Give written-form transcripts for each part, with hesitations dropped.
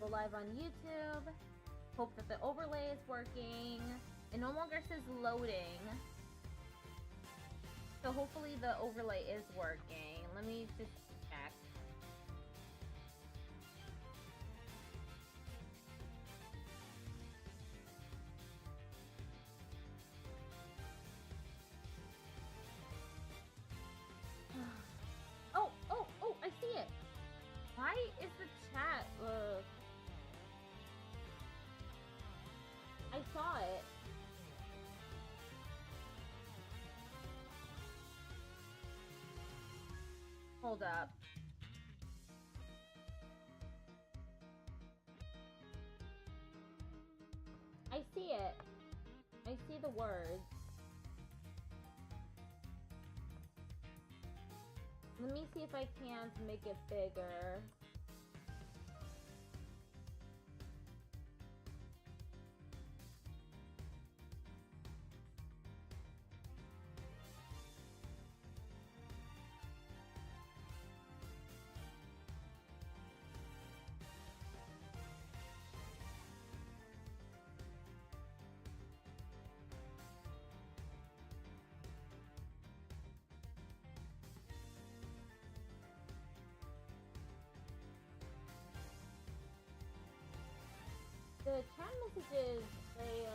Go live on YouTube. Hope that the overlay is working. It no longer says loading. So hopefully the overlay is working. Let me just check. Oh, I see it. Why is the chat, I saw it. Hold up. I see it. I see the words. Let me see if I can't make it bigger. The chat messages, they,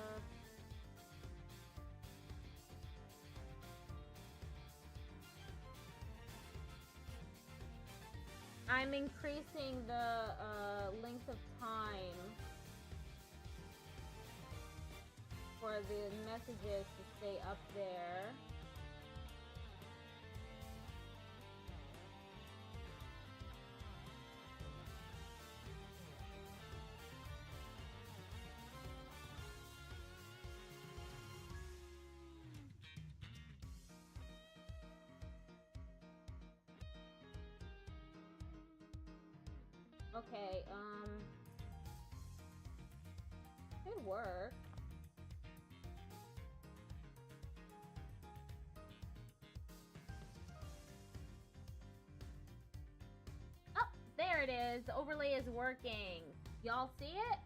I'm increasing the, length of time for the messages to stay up there. Okay, could work. Oh, there it is. The overlay is working. Y'all see it?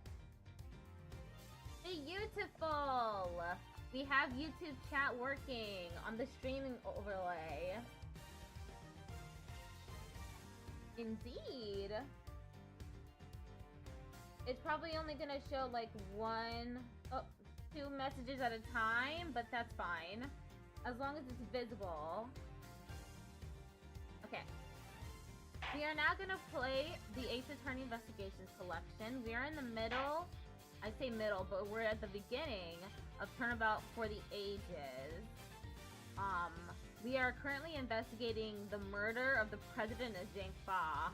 Beautiful! We have YouTube chat working on the streaming overlay. Indeed. It's probably only gonna show like two messages at a time, but that's fine. As long as it's visible. Okay. We are now gonna play the Ace Attorney Investigations collection. We are in the middle, I say middle, but we're at the beginning of Turnabout for the Ages. We are currently investigating the murder of the president of Zhangfa.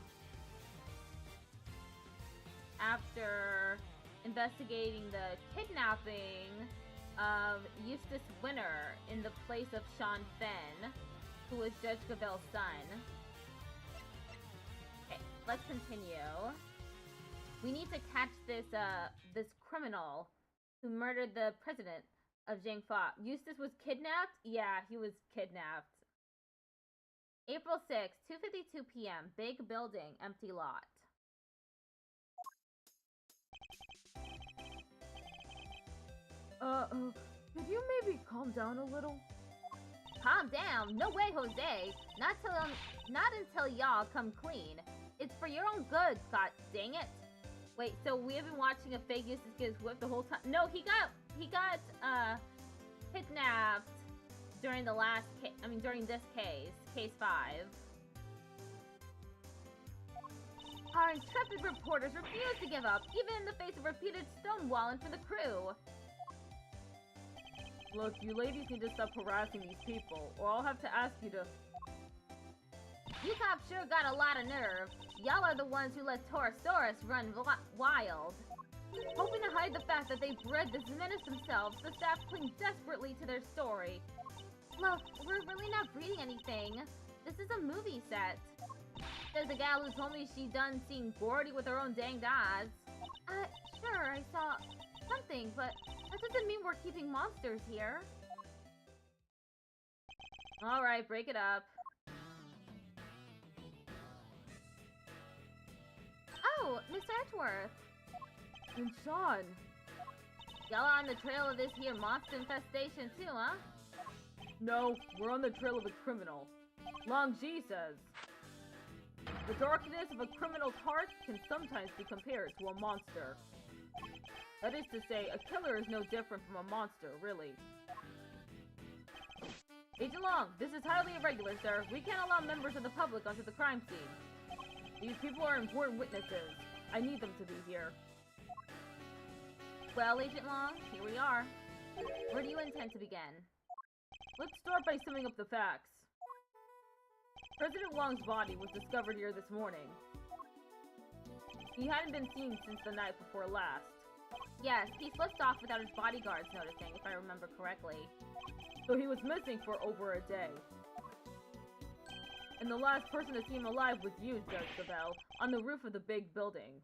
After investigating the kidnapping of Eustace Winter in the place of Sean Fenn, who was Judge Gabel's son. Okay, let's continue. We need to catch this this criminal who murdered the president of Zhangfa. Eustace was kidnapped? Yeah, he was kidnapped. April 6th, 2:52 p.m. Big building, empty lot. Could you maybe calm down a little? Calm down? No way, Jose. Not until y'all come clean. It's for your own good, god dang it. Wait, so we have been watching a fake Eustace get his whip the whole time? No, he got kidnapped during the last case. I mean, during this case, case 5. Our intrepid reporters refuse to give up, even in the face of repeated stonewalling from the crew. Look, you ladies need to stop harassing these people, or I'll have to ask you to... You cops sure got a lot of nerve. Y'all are the ones who let Torosaurus run wild. Hoping to hide the fact that they bred this menace themselves, the staff cling desperately to their story. Look, we're really not breeding anything. This is a movie set. Says the gal who told me she done seen Gordy with her own danged eyes. Sure, I saw something, but that doesn't mean we're keeping monsters here. Alright, break it up. Oh, Miss Edgeworth. And Sean! Y'all are on the trail of this here monster infestation too, huh? No, we're on the trail of a criminal. Long G says, the darkness of a criminal's heart can sometimes be compared to a monster. That is to say, a killer is no different from a monster, really. Agent Long, this is highly irregular, sir. We can't allow members of the public onto the crime scene. These people are important witnesses. I need them to be here. Well, Agent Long, here we are. Where do you intend to begin? Let's start by summing up the facts. President Wong's body was discovered here this morning. He hadn't been seen since the night before last. Yes, he slipped off without his bodyguards noticing, if I remember correctly. So he was missing for over a day. And the last person to see him alive was you, Judge Gabelle, on the roof of the big building.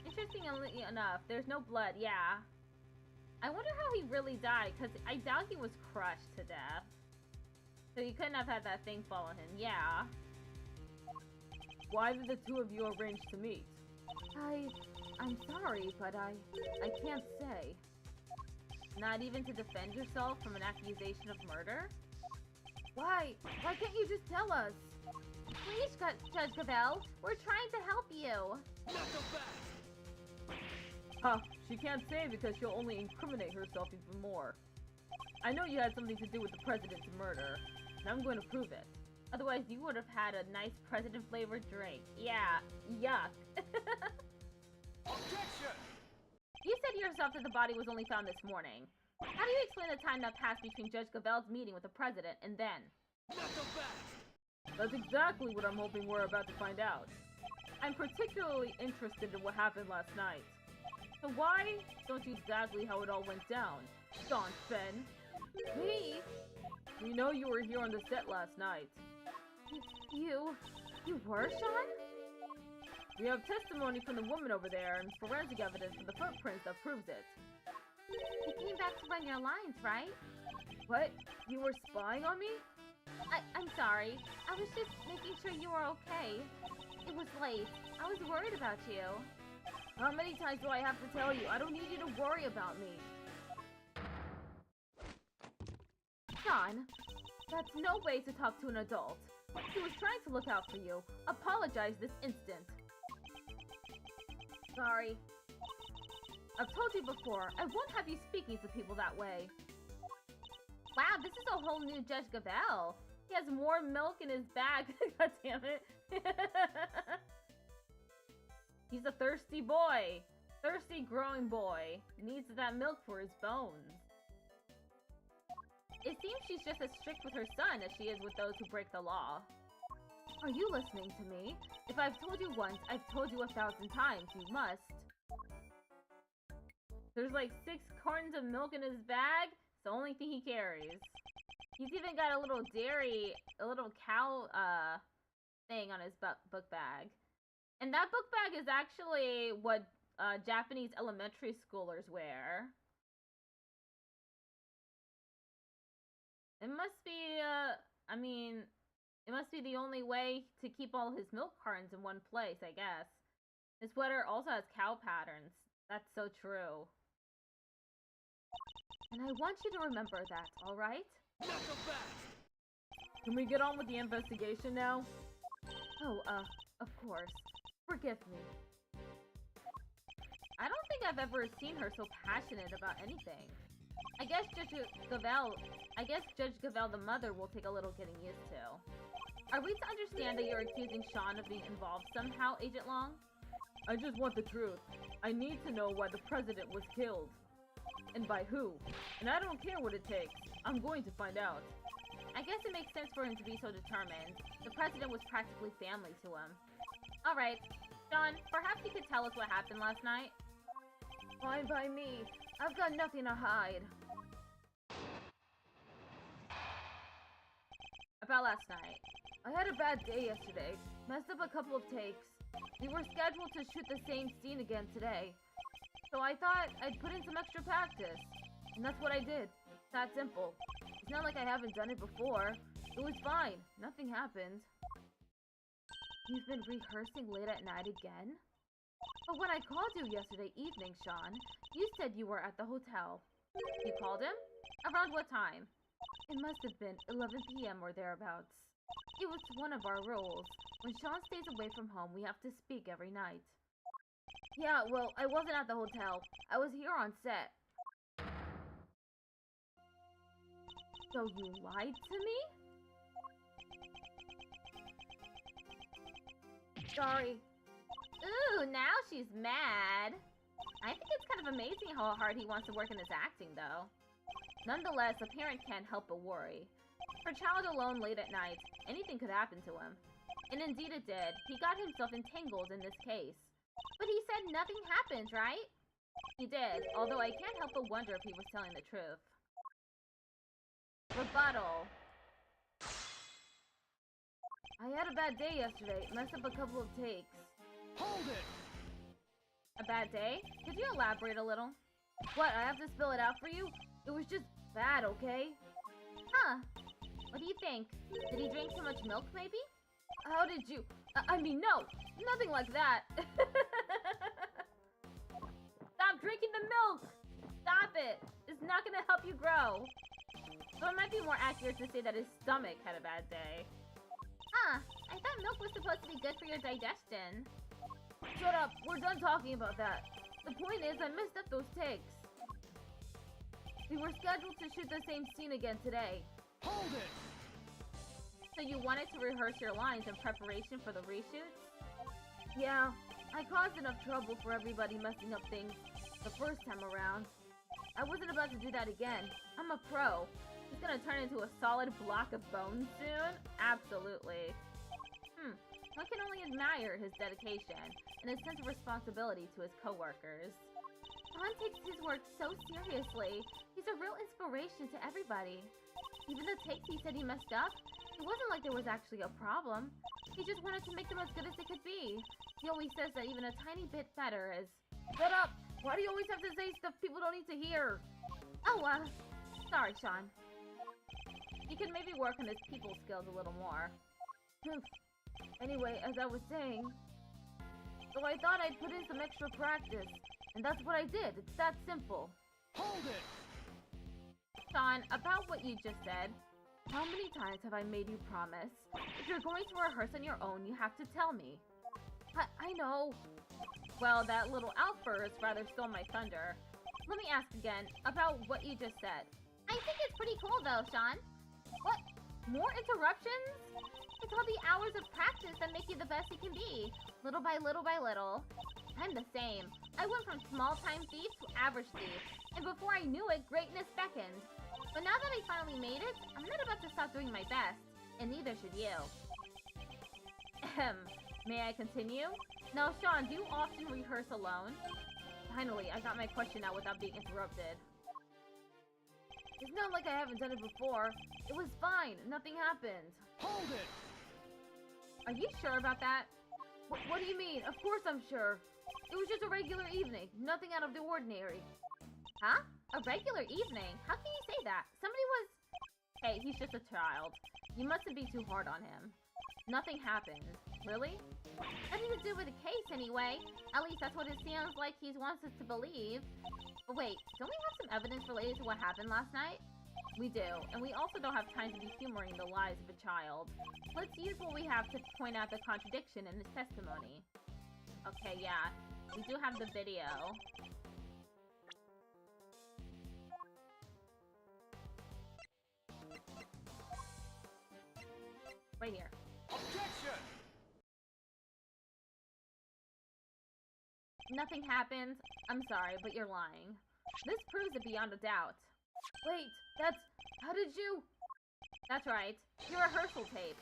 Interestingly enough, there's no blood, yeah. I wonder how he really died, because I doubt he was crushed to death. So he couldn't have had that thing fall on him, yeah. Why did the two of you arrange to meet? I'm sorry, but I can't say. Not even to defend yourself from an accusation of murder? Why can't you just tell us? Please, Judge Gabelle, we're trying to help you. Not so fast! Huh, she can't say because she'll only incriminate herself even more. I know you had something to do with the president's murder, and I'm going to prove it. Otherwise, you would have had a nice president-flavored drink. Yeah, yuck. Objection! You said yourself that the body was only found this morning. How do you explain the time that passed between Judge Gabelle's meeting with the president and then? Not so fast! That's exactly what I'm hoping we're about to find out. I'm particularly interested in what happened last night. So why don't you exactly how it all went down, Sean Fenn? Me? We know you were here on the set last night. You were, Sean? We have testimony from the woman over there and forensic evidence for the footprints that proves it. You came back to run your lines, right? What? You were spying on me? I'm sorry. I was just making sure you were okay. It was late. I was worried about you. How many times do I have to tell you? I don't need you to worry about me. Sean, that's no way to talk to an adult. He was trying to look out for you. Apologize this instant. Sorry. I've told you before, I won't have you speaking to people that way. Wow, this is a whole new Judge Gabelle. He has more milk in his bag. God damn it. He's a thirsty boy. Thirsty growing boy. Needs that milk for his bones. It seems she's just as strict with her son as she is with those who break the law. Are you listening to me? If I've told you once, I've told you 1,000 times. You must. There's like 6 cartons of milk in his bag. It's the only thing he carries. He's even got a little dairy, a little cow thing on his book bag. And that book bag is actually what Japanese elementary schoolers wear. It must be, I mean, it must be the only way to keep all his milk cartons in one place, I guess. His sweater also has cow patterns. That's so true. And I want you to remember that, alright? Not so fast! Can we get on with the investigation now? Oh, of course. Forgive me. I don't think I've ever seen her so passionate about anything. I guess Judge Gabelle the mother will take a little getting used to. Are we to understand that you're accusing Sean of being involved somehow, Agent Long? I just want the truth. I need to know why the president was killed. And by who. And I don't care what it takes. I'm going to find out. I guess it makes sense for him to be so determined. The president was practically family to him. Alright, Sean, perhaps you could tell us what happened last night? Fine by me. I've got nothing to hide. About last night. I had a bad day yesterday. Messed up a couple of takes. We were scheduled to shoot the same scene again today. So I thought I'd put in some extra practice. And that's what I did. That simple. It's not like I haven't done it before. It was fine. Nothing happened. You've been rehearsing late at night again? But when I called you yesterday evening, Sean, you said you were at the hotel. You called him? Around what time? It must have been 11 p.m. or thereabouts. It was one of our rules. When Sean stays away from home, we have to speak every night. Yeah, well, I wasn't at the hotel. I was here on set. So you lied to me? Sorry. Ooh, now she's mad. I think it's kind of amazing how hard he wants to work in his acting, though. Nonetheless, a parent can't help but worry. For a child alone late at night, anything could happen to him. And indeed it did. He got himself entangled in this case. But he said nothing happened, right? He did, although I can't help but wonder if he was telling the truth. Rebuttal. I had a bad day yesterday. Messed up a couple of takes. Hold it! A bad day? Could you elaborate a little? What, I have to spell it out for you? It was just bad, okay? Huh. What do you think? Did he drink too much milk, maybe? How did you... I mean, no! Nothing like that! Stop drinking the milk! Stop it! It's not gonna help you grow! So it might be more accurate to say that his stomach had a bad day. Huh. I thought milk was supposed to be good for your digestion. Shut up! We're done talking about that. The point is, I messed up those takes. We were scheduled to shoot the same scene again today. Hold it! So you wanted to rehearse your lines in preparation for the reshoots? Yeah, I caused enough trouble for everybody messing up things the first time around. I wasn't about to do that again. I'm a pro. He's gonna turn into a solid block of bones soon? Absolutely. One can only admire his dedication and his sense of responsibility to his coworkers. Sean takes his work so seriously. He's a real inspiration to everybody. Even the takes he said he messed up, it wasn't like there was actually a problem. He just wanted to make them as good as they could be. He always says that even a tiny bit better is... Shut up! Why do you always have to say stuff people don't need to hear? Oh, sorry, Sean. He could maybe work on his people skills a little more. Anyway, as I was saying, so I thought I'd put in some extra practice, and that's what I did. It's that simple. Hold it! Sean, about what you just said, how many times have I made you promise? If you're going to rehearse on your own, you have to tell me. I know. Well, that little outburst rather stole my thunder. Let me ask again about what you just said. I think it's pretty cool though, Sean. What? More interruptions? It's all the hours of practice that make you the best you can be. Little by little by little. I'm the same. I went from small-time thief to average thief. And before I knew it, greatness beckoned. But now that I finally made it, I'm not about to stop doing my best. And neither should you. May I continue? Now, Sean, do you often rehearse alone? Finally, I got my question out without being interrupted. It's not like I haven't done it before. It was fine. Nothing happened. Hold it! Are you sure about that? What do you mean? Of course I'm sure. It was just a regular evening. Nothing out of the ordinary. Huh? A regular evening? How can you say that? Somebody was... Hey, he's just a child. You mustn't be too hard on him. Nothing happened. Really? Nothing to do with the case anyway. At least that's what it sounds like he wants us to believe. But wait, don't we have some evidence related to what happened last night? We do, and we also don't have time to be humoring the lies of a child. Let's use what we have to point out the contradiction in his testimony. Okay, yeah, we do have the video. Right here. Objection! Nothing happened. I'm sorry, but you're lying. This proves it beyond a doubt. Wait, that's... How did you... That's right. Your rehearsal tape.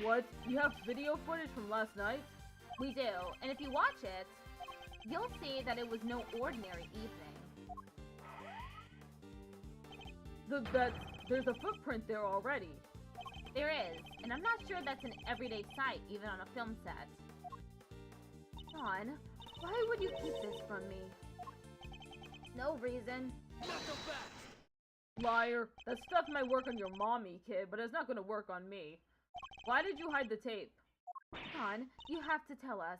What? You have video footage from last night? We do, and if you watch it, you'll see that it was no ordinary evening. There's a footprint there already. There is, and I'm not sure that's an everyday sight, even on a film set. Sean, why would you keep this from me? No reason. Not the best! Liar. That stuff might work on your mommy, kid, but it's not gonna work on me. Why did you hide the tape? Con, you have to tell us.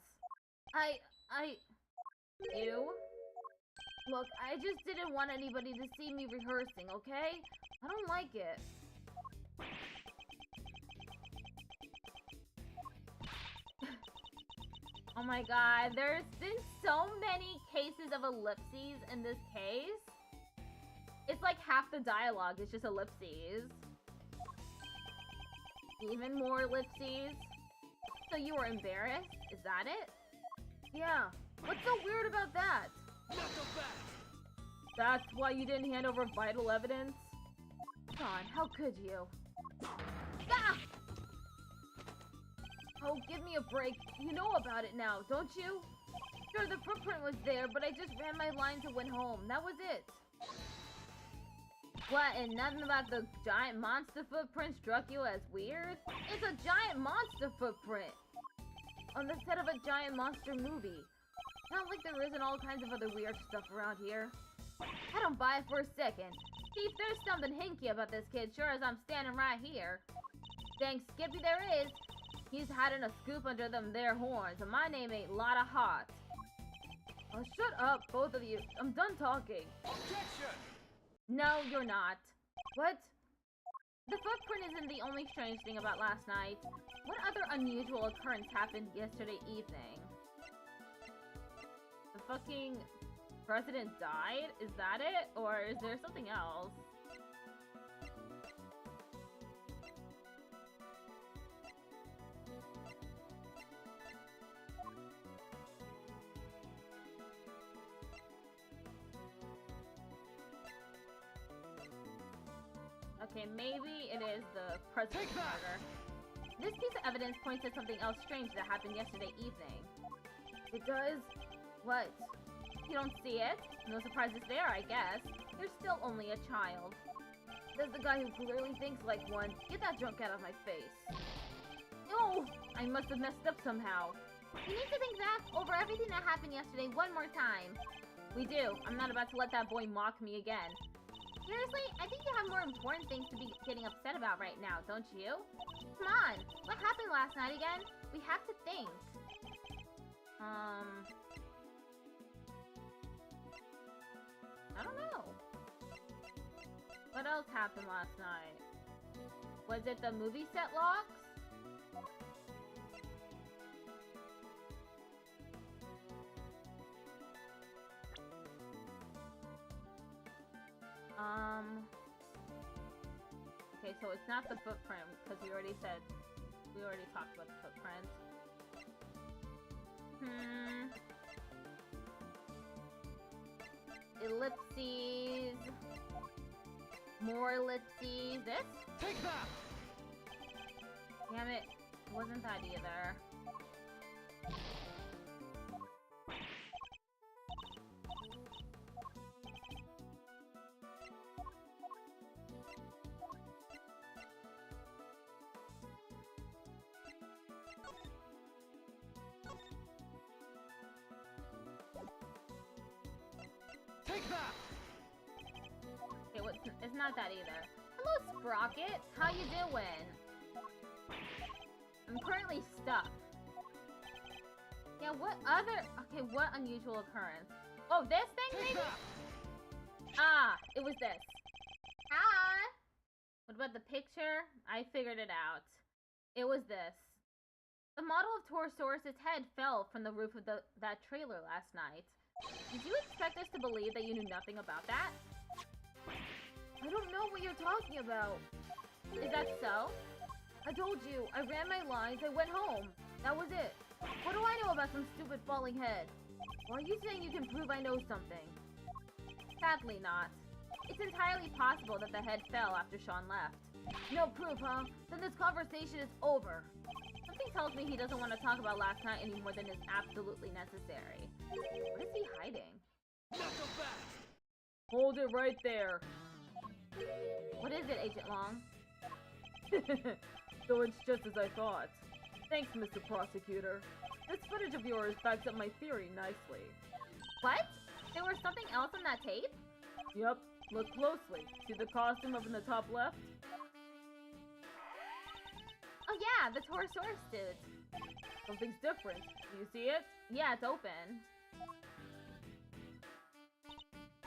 Ew. Look, I just didn't want anybody to see me rehearsing, okay? I don't like it. Oh my god, there's been so many cases of ellipses in this case. It's like half the dialogue is just ellipses. Even more ellipses. So you were embarrassed? Is that it? Yeah. What's so weird about that? That's why you didn't hand over vital evidence? Con, how could you? Ah! Oh, give me a break. You know about it now, don't you? Sure, the footprint was there, but I just ran my lines and went home. That was it. What, and nothing about the giant monster footprint struck you as weird? It's a giant monster footprint! On the set of a giant monster movie. Not like there isn't all kinds of other weird stuff around here. I don't buy it for a second. Chief, there's something hinky about this kid, sure as I'm standing right here. Thanks, Skippy, there is. He's hiding a scoop under them there horns, and my name ain't Lotta Hot. Oh, shut up, both of you. I'm done talking. Objection! No, you're not. What? The footprint isn't the only strange thing about last night. What other unusual occurrence happened yesterday evening? The fucking president died? Is that it? Or is there something else? Okay, maybe it is the president's murder. This piece of evidence points to something else strange that happened yesterday evening. It does? What? You don't see it? No surprises there, I guess. You're still only a child. There's the guy who clearly thinks like one. Get that junk out of my face. No! I must have messed up somehow. You need to think back over everything that happened yesterday one more time. We do. I'm not about to let that boy mock me again. Seriously, I think you have more important things to be getting upset about right now, don't you? Come on, what happened last night again? We have to think. I don't know. What else happened last night? Was it the movie set locks? Okay, so it's not the footprint, because we already talked about the footprint. Ellipses. More ellipses. This? Take that! Damn it. Wasn't that either. Take that! Okay, it's not that either. Hello, Sprocket. How you doing? I'm currently stuck. Yeah, what other... Okay, what unusual occurrence? Oh, this thing, maybe? Ah, it was this. Ah! What about the picture? I figured it out. It was this. The model of Torosaurus' head fell from the roof of that trailer last night. Did you expect us to believe that you knew nothing about that? I don't know what you're talking about. Is that so? I told you, I ran my lines, I went home. That was it. What do I know about some stupid falling head? Or are you saying you can prove I know something? Sadly not. It's entirely possible that the head fell after Sean left. No proof, huh? Then this conversation is over. Something tells me he doesn't want to talk about last night any more than is absolutely necessary. What is he hiding? Not so fast! Hold it right there. What is it, Agent Long? So it's just as I thought. Thanks, Mr. Prosecutor. This footage of yours backs up my theory nicely. What? There was something else on that tape? Yep. Look closely. See the costume up in the top left? A Oh yeah, the Torosaurus suit. Something's different. Do you see it? Yeah, it's open.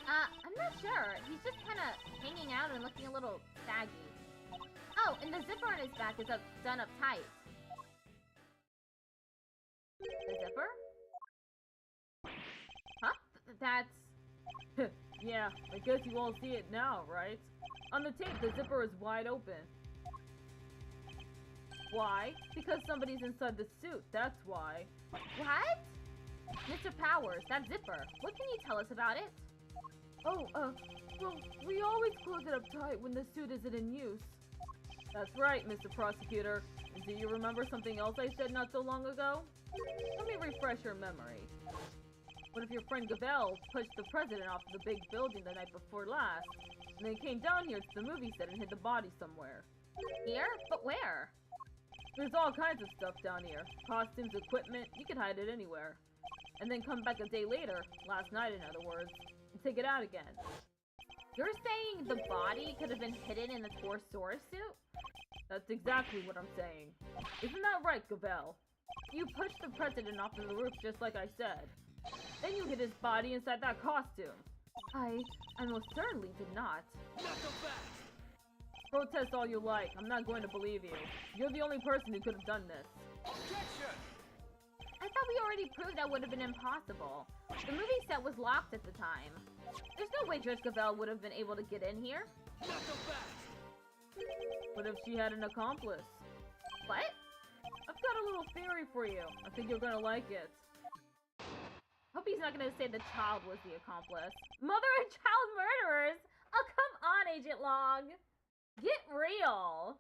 I'm not sure. He's just kind of hanging out and looking a little saggy. Oh, and the zipper on his back is done up tight. The zipper? Huh? That's... Yeah, I guess you all see it now, right? On the tape, the zipper is wide open. Why? Because somebody's inside the suit, that's why. What? Mr. Powers, that zipper. What can you tell us about it? Oh, well, we always close it up tight when the suit isn't in use. That's right, Mr. Prosecutor. And do you remember something else I said not so long ago? Let me refresh your memory. What if your friend Gavel pushed the president off the big building the night before last, and then came down here to the movie set and hid the body somewhere? Here? But where? There's all kinds of stuff down here. Costumes, equipment, you can hide it anywhere. And then come back a day later, last night in other words, and take it out again. You're saying the body could have been hidden in the Torosaurus suit? That's exactly what I'm saying. Isn't that right, Gavel? You pushed the president off of the roof just like I said. Then you hid his body inside that costume. I most certainly did not. Not so fast! Protest all you like, I'm not going to believe you. You're the only person who could have done this. Objection! I thought we already proved that would have been impossible. The movie set was locked at the time. There's no way Judge Gavel would have been able to get in here. Not so fast! What if she had an accomplice? What? I've got a little theory for you. I think you're gonna like it. Hope he's not gonna say the child was the accomplice. Mother and child murderers? Oh, come on, Agent Log. Get real.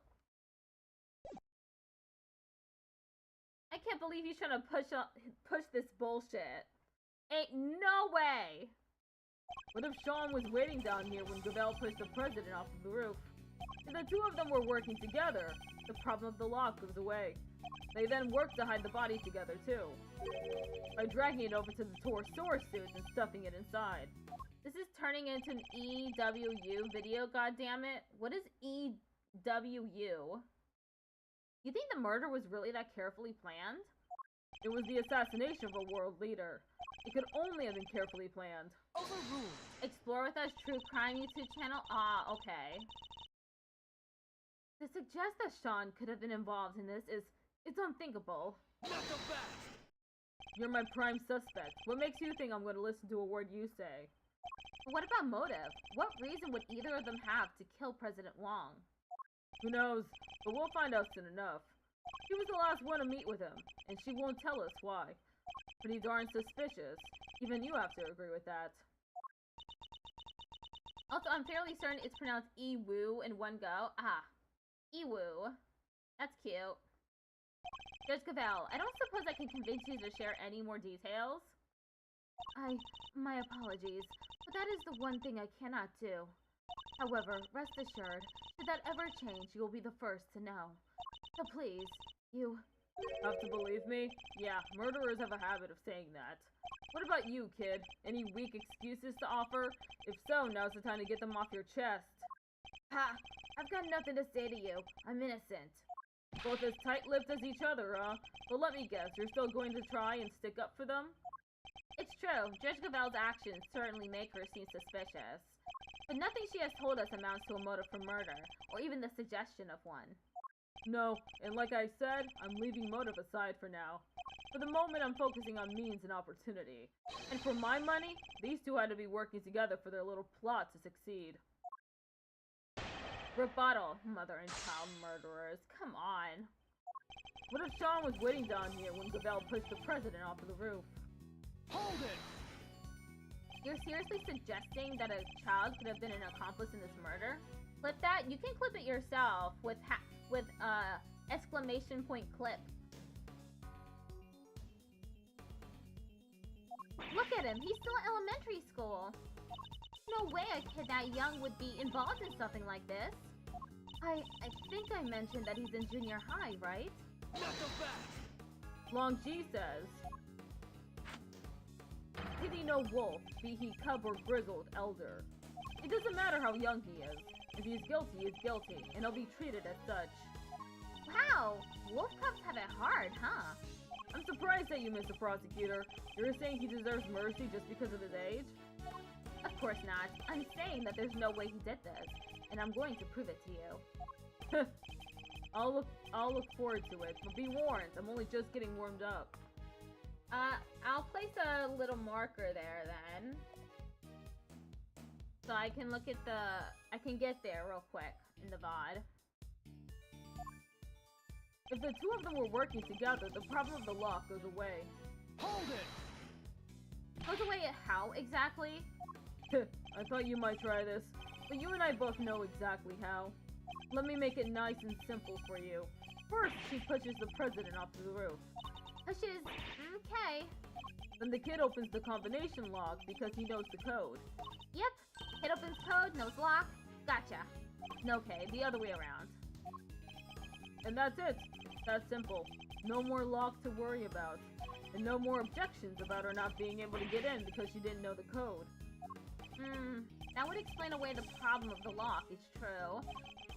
I can't believe he's trying to push this bullshit. Ain't no way. What if Sean was waiting down here when Gavel pushed the president off of the roof? If the two of them were working together, the problem of the lock goes away. They then worked to hide the body together, too. By dragging it over to the Torosaurus suit and stuffing it inside. This is turning into an EWU video, goddammit. What is EWU? You think the murder was really that carefully planned? It was the assassination of a world leader. It could only have been carefully planned. Overruled! Explore with us True Crime YouTube channel? Ah, okay. To suggest that Sean could have been involved in this it's unthinkable. Not so fast! You're my prime suspect. What makes you think I'm going to listen to a word you say? What about motive? What reason would either of them have to kill President Wong? Who knows? But we'll find out soon enough. She was the last one to meet with him, and she won't tell us why. Pretty darn suspicious. Even you have to agree with that. Also, I'm fairly certain it's pronounced E-woo in one go. Ah, E-woo. That's cute. Judge Gavel, I don't suppose I can convince you to share any more details? My apologies, but that is the one thing I cannot do. However, rest assured, should that ever change, you will be the first to know. So please, you... Have to believe me? Yeah, murderers have a habit of saying that. What about you, kid? Any weak excuses to offer? If so, now's the time to get them off your chest. Ha! I've got nothing to say to you. I'm innocent. Both as tight-lipped as each other, huh? But let me guess, you're still going to try and stick up for them? It's true, Judge Gavel's actions certainly make her seem suspicious. But nothing she has told us amounts to a motive for murder, or even the suggestion of one. No, and like I said, I'm leaving motive aside for now. For the moment, I'm focusing on means and opportunity. And for my money, these two had to be working together for their little plot to succeed. Rebuttal, mother and child murderers, come on. What if Sean was waiting down here when Gavel pushed the president off of the roof? Hold it! You're seriously suggesting that a child could have been an accomplice in this murder? Clip that? You can clip it yourself with exclamation point clip. Look at him, he's still in elementary school. No way a kid that young would be involved in something like this. I think I mentioned that he's in junior high, right? Not so fast! Long G says, pity no wolf, be he cub or grizzled elder. It doesn't matter how young he is. If he's guilty, he's guilty, and he'll be treated as such. Wow! get you, Mr. Prosecutor. You're saying he deserves mercy just because of his age? Of course not. I'm saying that there's no way he did this, and I'm going to prove it to you. I'll look forward to it, but be warned, I'm only just getting warmed up. I'll place a little marker there then. So I can look at I can get there real quick in the VOD. If the two of them were working together, the problem of the lock goes away. Hold it! Goes away how exactly? I thought you might try this, but you and I both know exactly how. Let me make it nice and simple for you. First, she pushes the president off the roof. Pushes? Okay. Then the kid opens the combination lock because he knows the code. Yep. Kid opens code, knows lock. Gotcha. Okay, the other way around. And that's it. That's simple. No more lock to worry about. And no more objections about her not being able to get in because she didn't know the code. That would explain away the problem of the lock, it's true.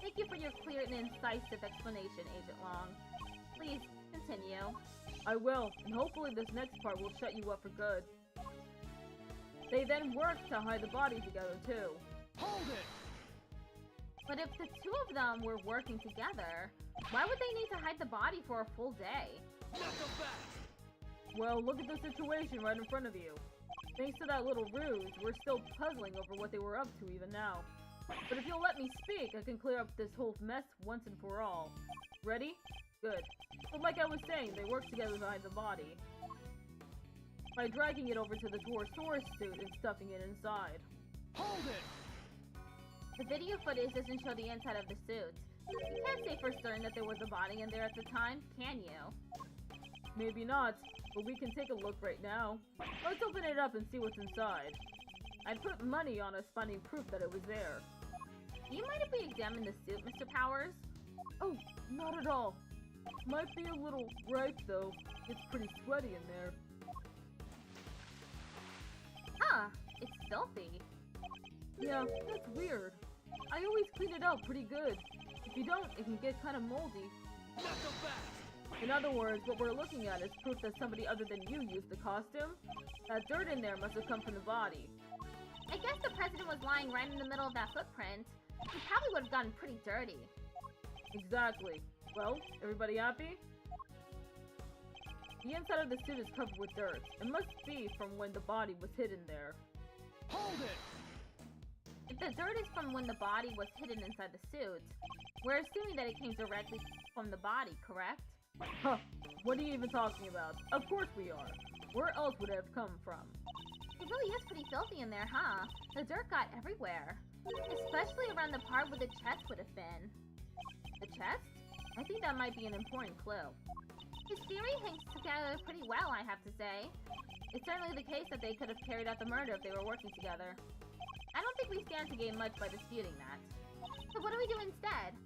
Thank you for your clear and incisive explanation, Agent Long. Please, continue. I will, and hopefully this next part will shut you up for good. They then work to hide the body together, too. Hold it! But if the two of them were working together, why would they need to hide the body for a full day? Knock them back! Well, look at the situation right in front of you. Thanks to that little ruse, we're still puzzling over what they were up to even now. But if you'll let me speak, I can clear up this whole mess once and for all. Ready? Good. But like I was saying, they work together to hide the body. By dragging it over to the Dwarsaurus suit and stuffing it inside. Hold it! The video footage doesn't show the inside of the suit. You can't say for certain that there was a body in there at the time, can you? Maybe not, but we can take a look right now. Let's open it up and see what's inside. I'd put money on us finding proof that it was there. Do you mind if we examine the suit, Mr. Powers? Oh, not at all. Might be a little ripe, though. It's pretty sweaty in there. Huh, it's filthy. Yeah, that's weird. I always clean it out pretty good. If you don't, it can get kind of moldy. Knock them back! In other words, what we're looking at is proof that somebody other than you used the costume. That dirt in there must have come from the body. I guess the president was lying right in the middle of that footprint. He probably would have gotten pretty dirty. Exactly. Well, everybody happy? The inside of the suit is covered with dirt. It must be from when the body was hidden there. Hold it! If the dirt is from when the body was hidden inside the suit, we're assuming that it came directly from the body, correct? Huh. What are you even talking about? Of course we are. Where else would it have come from? It really is pretty filthy in there, huh? The dirt got everywhere. Especially around the part where the chest would have been. The chest? I think that might be an important clue. His theory hangs together pretty well, I have to say. It's certainly the case that they could have carried out the murder if they were working together. I don't think we stand to gain much by disputing that. So what do we do instead?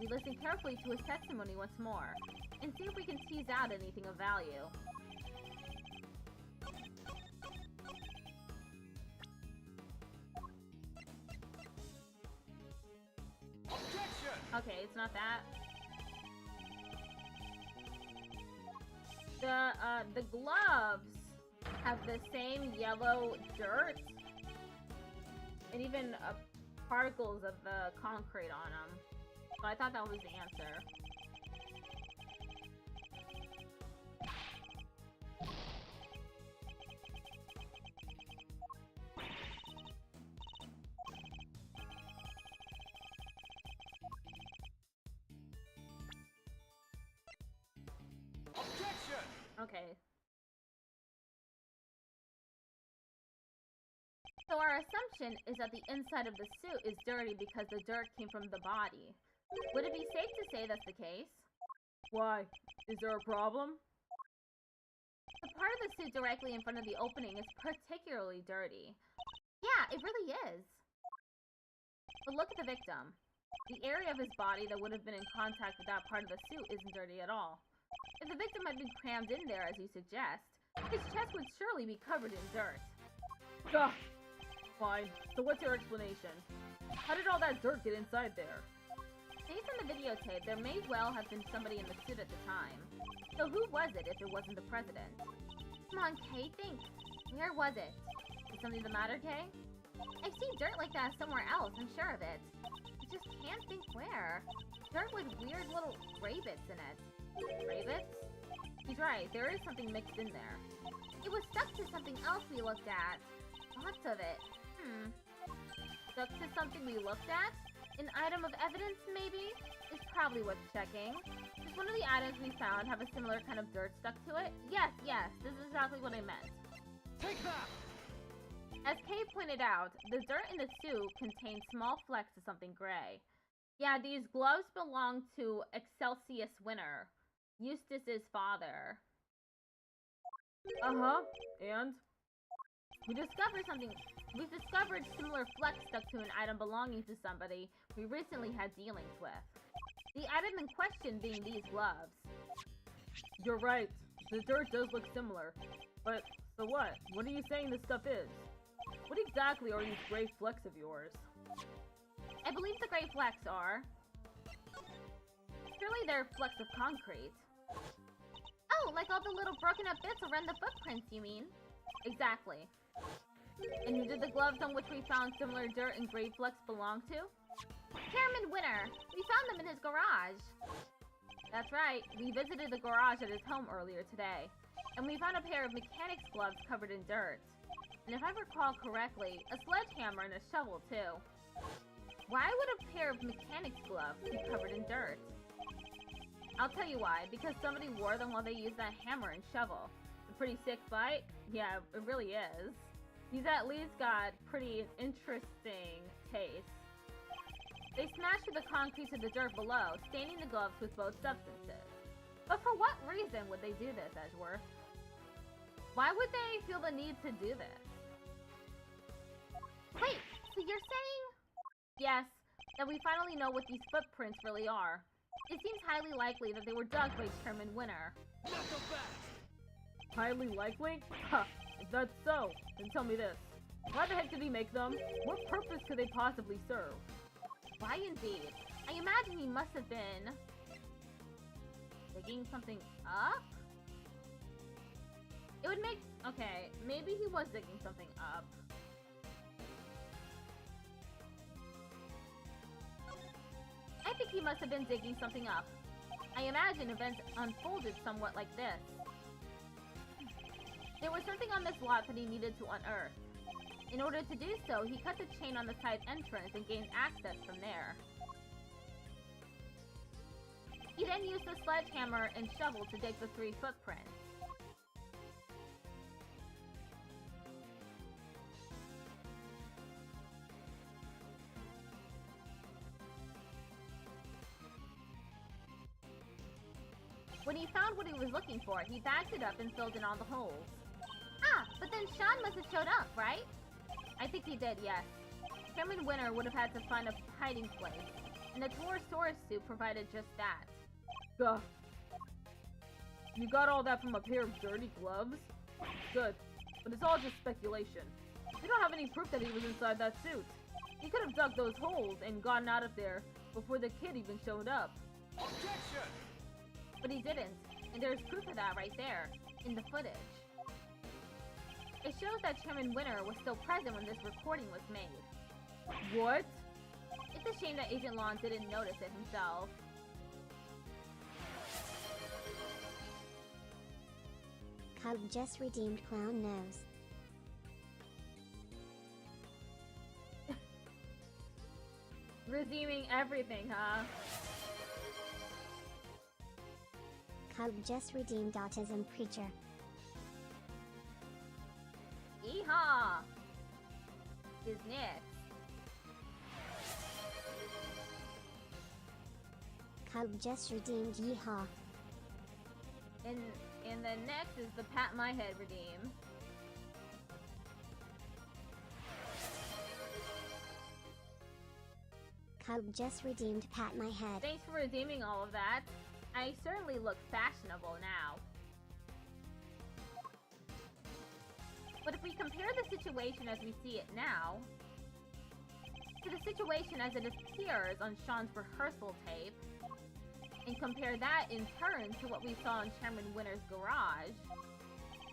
We listen carefully to his testimony once more, and see if we can tease out anything of value. Objection! Okay, it's not that. The gloves have the same yellow dirt and even particles of the concrete on them. So I thought that was the answer. Objection! Okay. So our assumption is that the inside of the suit is dirty because the dirt came from the body. Would it be safe to say that's the case? Why? Is there a problem? The part of the suit directly in front of the opening is particularly dirty. Yeah, it really is. But look at the victim. The area of his body that would have been in contact with that part of the suit isn't dirty at all. If the victim had been crammed in there, as you suggest, his chest would surely be covered in dirt. Ugh. Fine. So what's your explanation? How did all that dirt get inside there? Based on the videotape, there may well have been somebody in the suit at the time. So who was it if it wasn't the president? Come on, Kay, think. Where was it? Is something the matter, Kay? I've seen dirt like that somewhere else, I'm sure of it. I just can't think where. Dirt with weird little gray bits in it. Gray bits? He's right, there is something mixed in there. It was stuck to something else we looked at. Lots of it. Stuck to something we looked at? An item of evidence, maybe? It's probably worth checking. Does one of the items we found have a similar kind of dirt stuck to it? Yes, this is exactly what I meant. Take that! As Kay pointed out, the dirt in the suit contained small flecks of something gray. Yeah, these gloves belong to Excelsius Winner, Eustace's father. And? We've discovered similar flecks stuck to an item belonging to somebody we recently had dealings with. The item in question being these gloves. You're right. The dirt does look similar. But, so what? What are you saying this stuff is? What exactly are these gray flecks of yours? I believe the gray flecks are... Surely they're flecks of concrete. Oh, like all the little broken up bits around the footprints, you mean? Exactly. And who did the gloves on which we found similar dirt and gray flecks belong to? Chairman Winner! We found them in his garage! That's right, we visited the garage at his home earlier today. And we found a pair of mechanic's gloves covered in dirt. And if I recall correctly, a sledgehammer and a shovel too. Why would a pair of mechanic's gloves be covered in dirt? I'll tell you why, because somebody wore them while they used that hammer and shovel. A pretty sick fight? Yeah, it really is. He's at least got pretty interesting taste. They smashed through the concrete to the dirt below, staining the gloves with both substances. But for what reason would they do this, Edgeworth? Why would they feel the need to do this? Wait, so you're saying... Yes, that we finally know what these footprints really are. It seems highly likely that they were dug by Chairman Winner. Not so fast! Highly likely? Ha! If that's so, then tell me this. Why the heck did he make them? What purpose could they possibly serve? Why indeed? I imagine he must have been... digging something up? It would make... Okay, maybe he was digging something up. I think he must have been digging something up. I imagine events unfolded somewhat like this. There was something on this lot that he needed to unearth. In order to do so, he cut the chain on the side entrance and gained access from there. He then used the sledgehammer and shovel to dig the 3 footprints. When he found what he was looking for, he backed it up and filled in all the holes. Ah, but then Sean must have showed up, right? I think he did, yes. Chairman Winner would have had to find a hiding place, and the Torosaurus suit provided just that. Gah. You got all that from a pair of dirty gloves? Good, but it's all just speculation. We don't have any proof that he was inside that suit. He could have dug those holes and gotten out of there before the kid even showed up. Objection! But he didn't, and there's proof of that right there, in the footage. It shows that Chairman Winner was still present when this recording was made. What? It's a shame that Agent Lon didn't notice it himself. Cub just redeemed clown nose. Redeeming everything, huh? Cub just redeemed autism preacher. Yeehaw! Is next. Cub just redeemed yeehaw. And the next is the Pat My Head redeem. Cub just redeemed pat my head. Thanks for redeeming all of that. I certainly look fashionable now. But if we compare the situation as we see it now, to the situation as it appears on Sean's rehearsal tape, and compare that in turn to what we saw in Chairman Winter's garage,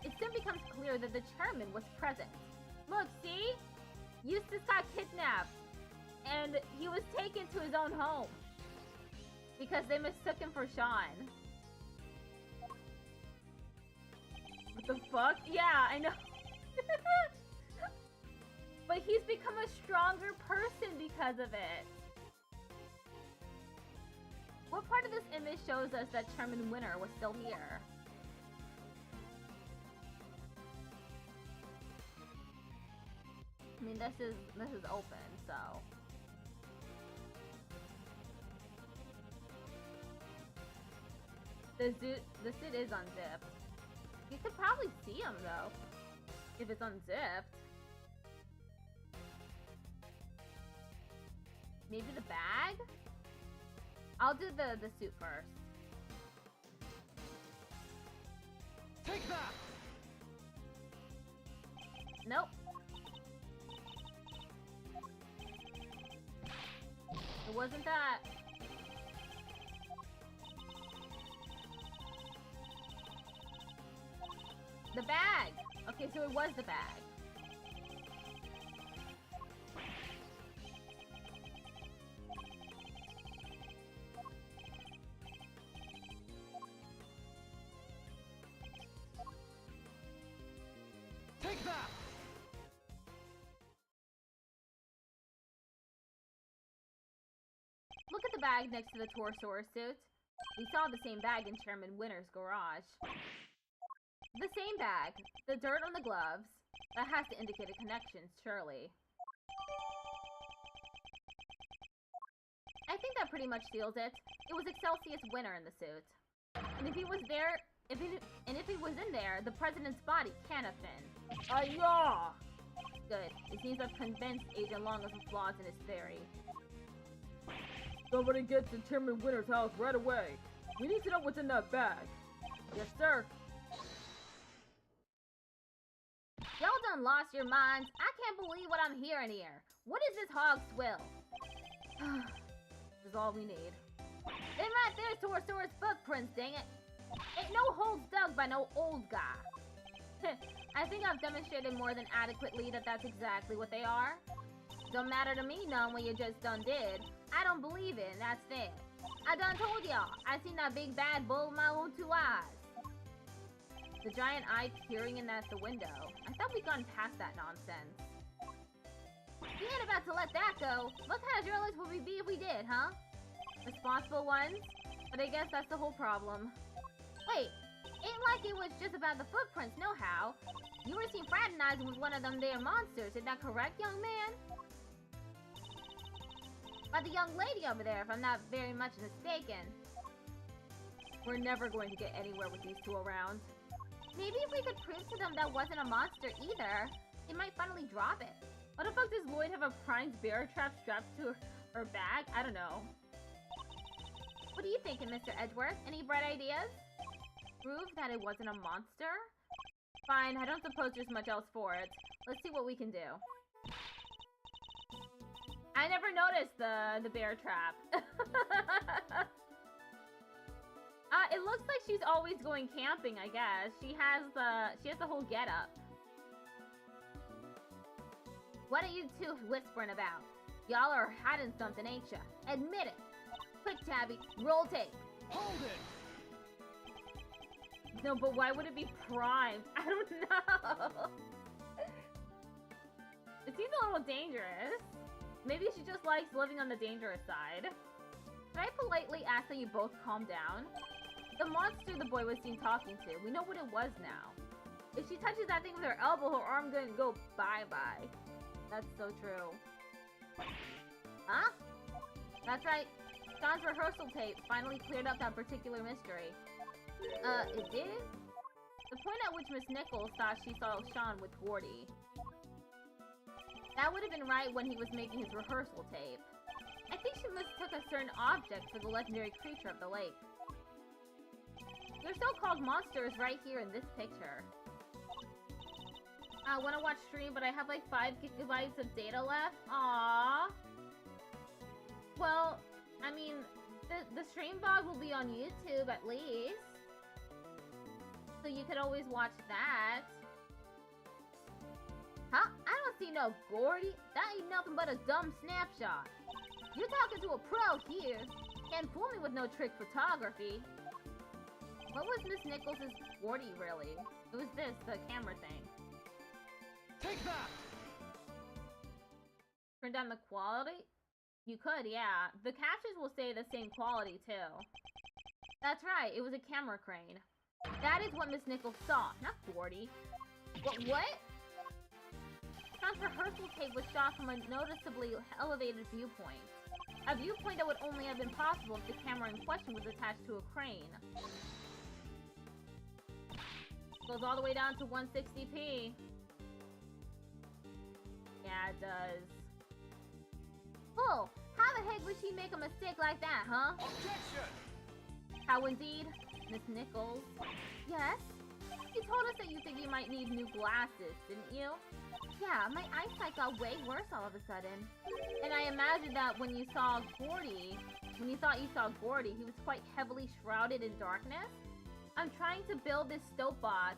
it soon becomes clear that the chairman was present. Look, see? Eustace got kidnapped, and he was taken to his own home because they mistook him for Sean. What the fuck? Yeah, I know. But he's become a stronger person because of it. What part of this image shows us that Chairman Winter was still here? I mean, this is open, so. The suit is unzipped. You could probably see him though, if it's unzipped. Maybe the bag? I'll do the suit first. Take that! Nope. It wasn't that. The bag! Okay, so it was the bag. Take that! Look at the bag next to the Torosaurus suit. We saw the same bag in Chairman Winter's garage. The same bag. The dirt on the gloves. That has to indicate a connection, surely. I think that pretty much seals it. It was Excelsius Winter in the suit. And if he was there, if he was in there, the president's body can't have been. Ayah! Good. It seems I've convinced Agent Long of the flaws in his theory. Somebody get to Chairman Winter's house right away. We need to know what's in that bag. Yes, sir. Y'all done lost your minds. I can't believe what I'm hearing here. What is this hog swill? This is all we need. Then right there's Torosaurus footprints, dang it. Ain't no holes dug by no old guy. I think I've demonstrated more than adequately that that's exactly what they are. Don't matter to me none what you just done did. I don't believe it, and that's it. I done told y'all. I seen that big bad bull with my own 2 eyes. The giant eye peering in at the window. I thought we'd gone past that nonsense. We ain't about to let that go. What kind of journalists would we be if we did, huh? Responsible ones? But I guess that's the whole problem. Wait, ain't like it was just about the footprints, no how. You were seen fraternizing with one of them there monsters, is that correct, young man? By the young lady over there, if I'm not very much mistaken. We're never going to get anywhere with these two around. Maybe if we could prove to them that wasn't a monster either, they might finally drop it. What the fuck does Lloyd have a Prime's bear trap strapped to her bag? I don't know. What are you thinking, Mr. Edgeworth? Any bright ideas? Prove that it wasn't a monster? Fine, I don't suppose there's much else for it. Let's see what we can do. I never noticed the bear trap. It looks like she's always going camping, I guess. She has the whole getup. What are you two whispering about? Y'all are hiding something, ain't ya? Admit it. Quick, Tabby, roll tape. Hold it! No, but why would it be primed? I don't know. It seems a little dangerous. Maybe she just likes living on the dangerous side. Can I politely ask that you both calm down? The monster the boy was seen talking to, we know what it was now. If she touches that thing with her elbow, her arm gonna go bye-bye. That's so true. Huh? That's right. Sean's rehearsal tape finally cleared up that particular mystery. It did? The point at which Miss Nichols thought she saw Sean with Gordy. That would have been right when he was making his rehearsal tape. I think she mistook a certain object for the legendary creature of the lake. Your so-called monster is right here in this picture. I want to watch stream, but I have like 5 gigabytes of data left. Aww. Well, I mean, the stream VOD will be on YouTube at least. So you could always watch that. Huh? I don't see no Gordy. That ain't nothing but a dumb snapshot. You're talking to a pro here. Can't fool me with no trick photography. What was Miss Nichols' Gordy really? It was this, the camera thing. Take that! Turn down the quality? You could, yeah. The captions will say the same quality too. That's right, it was a camera crane. That is what Miss Nichols saw, not Gordy. What? Sean's rehearsal tape was shot from a noticeably elevated viewpoint. A viewpoint that would only have been possible if the camera in question was attached to a crane. Goes all the way down to 160p. Yeah, it does. Oh, how the heck would she make a mistake like that, huh? Objection! How indeed, Miss Nichols. Yes? You told us that you think you might need new glasses, didn't you? Yeah, my eyesight got way worse all of a sudden. And I imagine that when you saw Gordy, when you thought you saw Gordy, he was quite heavily shrouded in darkness. I'm trying to build this Stopebot,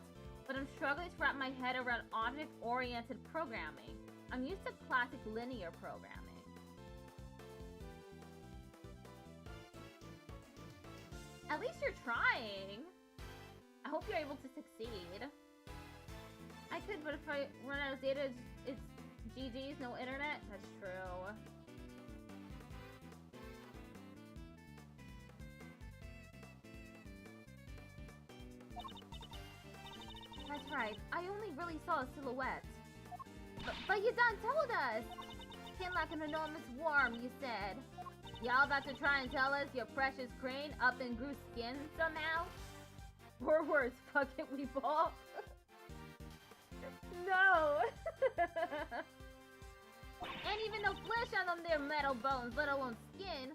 but I'm struggling to wrap my head around object-oriented programming. I'm used to classic linear programming. At least you're trying. I hope you're able to succeed. I could, but if I run out of data, it's GG's, no internet? That's true. That's right. I only really saw a silhouette. But you done told us! Skin like an enormous worm, you said. Y'all about to try and tell us your precious crane up and grew skin somehow? Or worse, fuck it, we bought. No! And even no flesh on them there metal bones, let alone skin.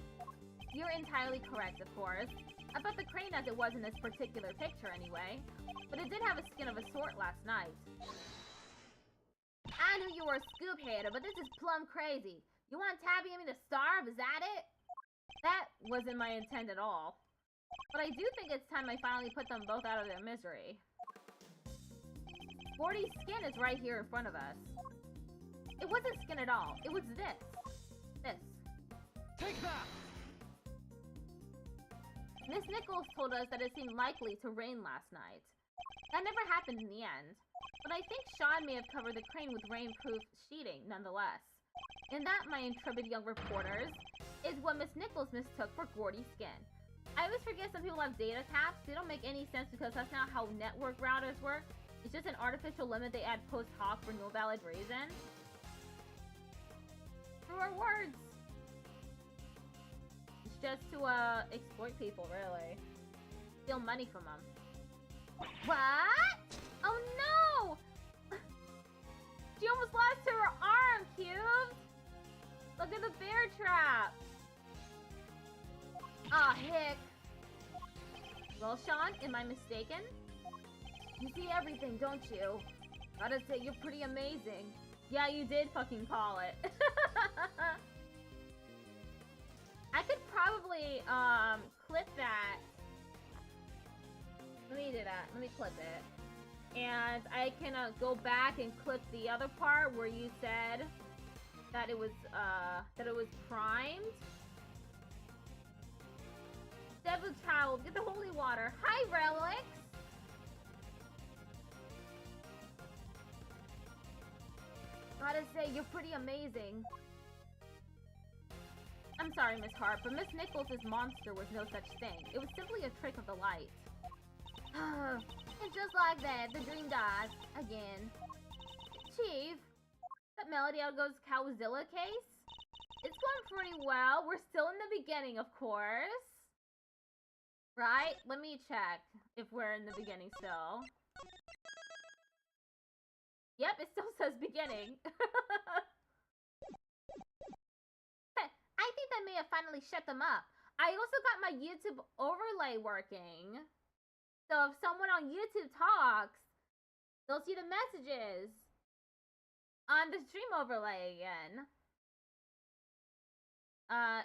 You're entirely correct, of course. I bet the crane as it was in this particular picture anyway. But it did have a skin of a sort last night. I knew you were a scoop hater, but this is plumb crazy. You want Tabby and me to starve, is that it? That wasn't my intent at all. But I do think it's time I finally put them both out of their misery. Gordy's skin is right here in front of us. It wasn't skin at all. It was this. This. Take that! Miss Nichols told us that it seemed likely to rain last night. That never happened in the end. But I think Sean may have covered the crane with rainproof sheeting nonetheless. And that, my intrepid young reporters, is what Miss Nichols mistook for Gordy's skin. I always forget some people have data caps. They don't make any sense because that's not how network routers work. It's just an artificial limit they add post hoc for no valid reason. Through our words. It's just to exploit people, really. Steal money from them. What? Oh no! She almost lost her arm, Cubed! Look at the bear trap! Aw, heck. Well, Sean, am I mistaken? You see everything, don't you? Gotta say, you're pretty amazing. Yeah, you did fucking call it. I could probably, clip that. Let me do that. Let me clip it. And I can, go back and clip the other part where you said that it was primed. Devil Child, get the holy water. Hi, Relics! Gotta say, you're pretty amazing. I'm sorry, Miss Hart, but Miss Nichols' monster was no such thing. It was simply a trick of the light. And just like that, the dream dies. Again. Chief, that Melody Outgoes Cowzilla case? It's going pretty well. We're still in the beginning, of course. Right? Let me check if we're in the beginning still. Yep, it still says beginning. I think that may have finally shut them up. I also got my YouTube overlay working. So if someone on YouTube talks, they'll see the messages on the stream overlay again.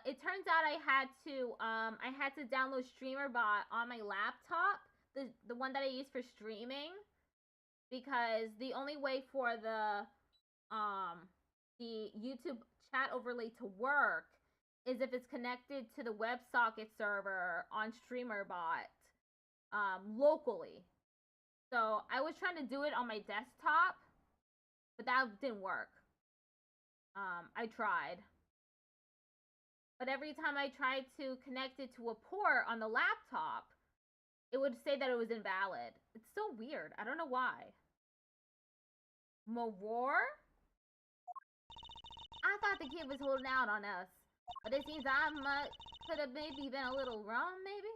it turns out I had to download StreamerBot on my laptop, the one that I use for streaming, because the only way for the YouTube chat overlay to work is if it's connected to the WebSocket server on StreamerBot locally. So I was trying to do it on my desktop, but that didn't work. I tried. But every time I tried to connect it to a port on the laptop, it would say that it was invalid. It's so weird. I don't know why. Mawar? I thought the kid was holding out on us. But it seems I could have maybe been a little wrong, maybe?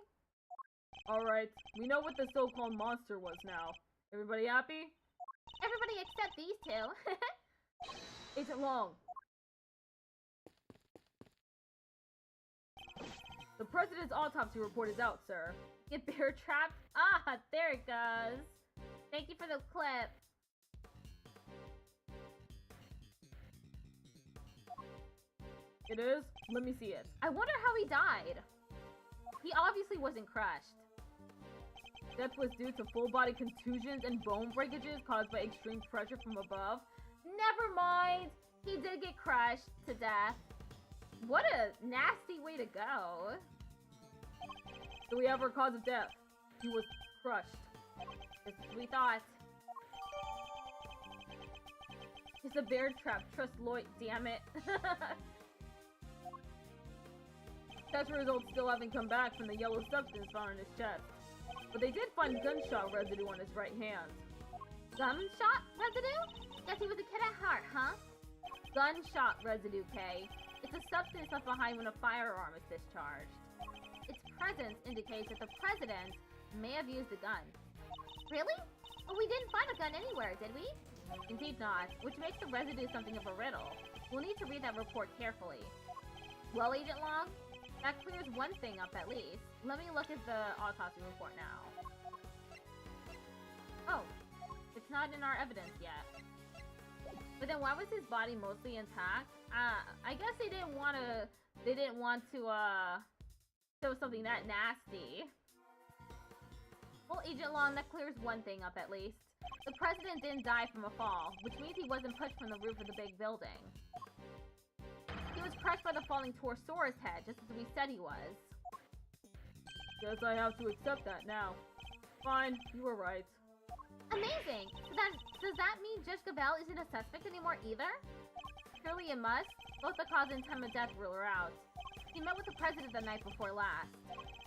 Alright, we know what the so-called monster was now. Everybody happy? Everybody except these two. Agent Long. The president's autopsy report is out, sir. Get bear trapped? Ah, there it goes. Thank you for the clip. It is? Let me see it. I wonder how he died. He obviously wasn't crushed. Death was due to full-body contusions and bone breakages caused by extreme pressure from above. Never mind. He did get crushed to death. What a nasty way to go. Do we have our cause of death? He was crushed. Just as we thought. It's a bear trap. Trust Lloyd, damn it. Test results still haven't come back from the yellow substance found in his chest. But they did find gunshot residue on his right hand. Gunshot residue? Guess he was a kid at heart, huh? Gunshot residue, Kay. It's a substance left behind when a firearm is discharged. Its presence indicates that the president may have used a gun. Really? But we didn't find a gun anywhere, did we? Indeed not, which makes the residue something of a riddle. We'll need to read that report carefully. Well, Agent Long, that clears one thing up at least. Let me look at the autopsy report now. Oh, it's not in our evidence yet. But then why was his body mostly intact? I guess they didn't want to show something that nasty. Well, Agent Long, that clears one thing up at least. The president didn't die from a fall, which means he wasn't pushed from the roof of the big building. He was crushed by the falling Torosaurus head, just as we said he was. Guess I have to accept that now. Fine, you were right. Amazing! So does that mean Judge Gabelle isn't a suspect anymore either? Surely it must. Both the cause and time of death rule are out. He met with the president the night before last,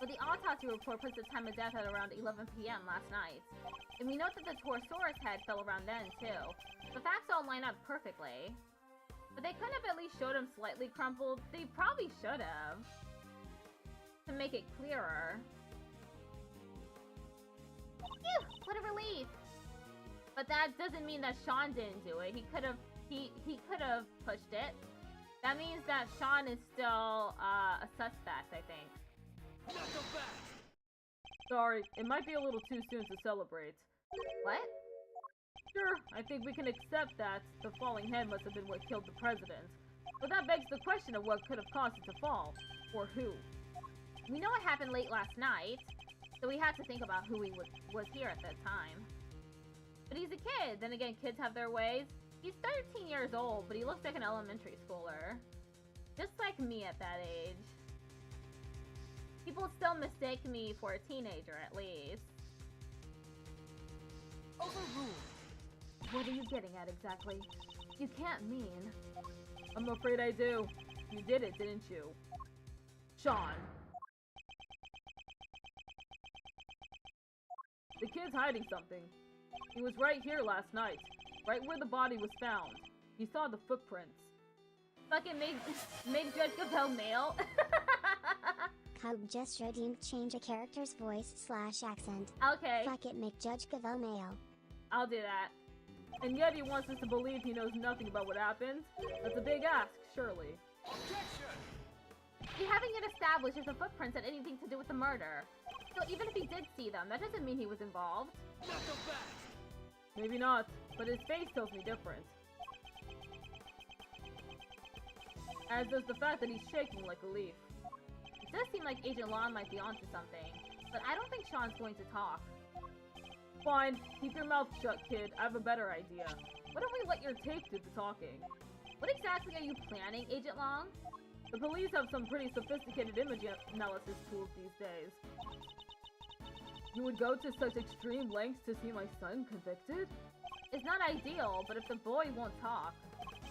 but the autopsy report puts the time of death at around 11 p.m. last night. And we note that the Torosaurus head fell around then, too. The facts all line up perfectly. But they couldn't have at least showed him slightly crumpled. They probably should have. To make it clearer. Phew! What a relief! But that doesn't mean that Sean didn't do it. He could have pushed it. That means that Sean is still a suspect, I think. Not so fast! Sorry, it might be a little too soon to celebrate. What? Sure, I think we can accept that the falling head must have been what killed the president. But that begs the question of what could have caused it to fall. Or who. We know it happened late last night, so we have to think about who was here at that time. But he's a kid. Then again, kids have their ways. He's 13 years old, but he looks like an elementary schooler. Just like me at that age. People still mistake me for a teenager, at least. Overruled. What are you getting at exactly? You can't mean... I'm afraid I do. You did it, didn't you? Sean. The kid's hiding something. He was right here last night. Right where the body was found. He saw the footprints. Fucking make Judge Gabelle male? Cub just redeemed change a character's voice/accent. Okay. Fuck it, make Judge Gabelle male. I'll do that. And yet he wants us to believe he knows nothing about what happened? That's a big ask, surely. Objection! We haven't yet established if the footprints had anything to do with the murder. So even if he did see them, that doesn't mean he was involved. Not so fast! Maybe not, but his face tells me different. As does the fact that he's shaking like a leaf. It does seem like Agent Long might be onto something, but I don't think Sean's going to talk. Fine, keep your mouth shut, kid. I have a better idea. Why don't we let your tape do the talking? What exactly are you planning, Agent Long? The police have some pretty sophisticated image analysis tools these days. You would go to such extreme lengths to see my son convicted? It's not ideal, but if the boy won't talk,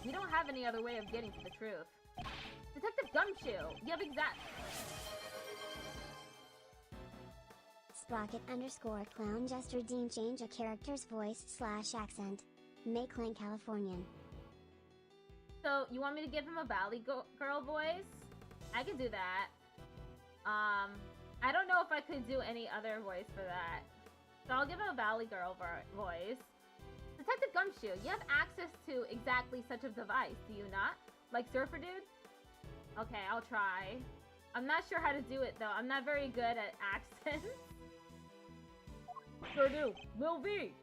we don't have any other way of getting to the truth. Detective Gumshoe, you have exact... Sprocket_clown just redeemed change a character's voice/accent. Make Link Californian. So, you want me to give him a Valley Girl voice? I can do that. I don't know if I could do any other voice for that. So I'll give him a Valley Girl voice. Detective Gumshoe, you have access to exactly such a device, do you not? Like Surfer Dude? Okay, I'll try. I'm not sure how to do it, though. I'm not very good at accents. Sure do. Lil V!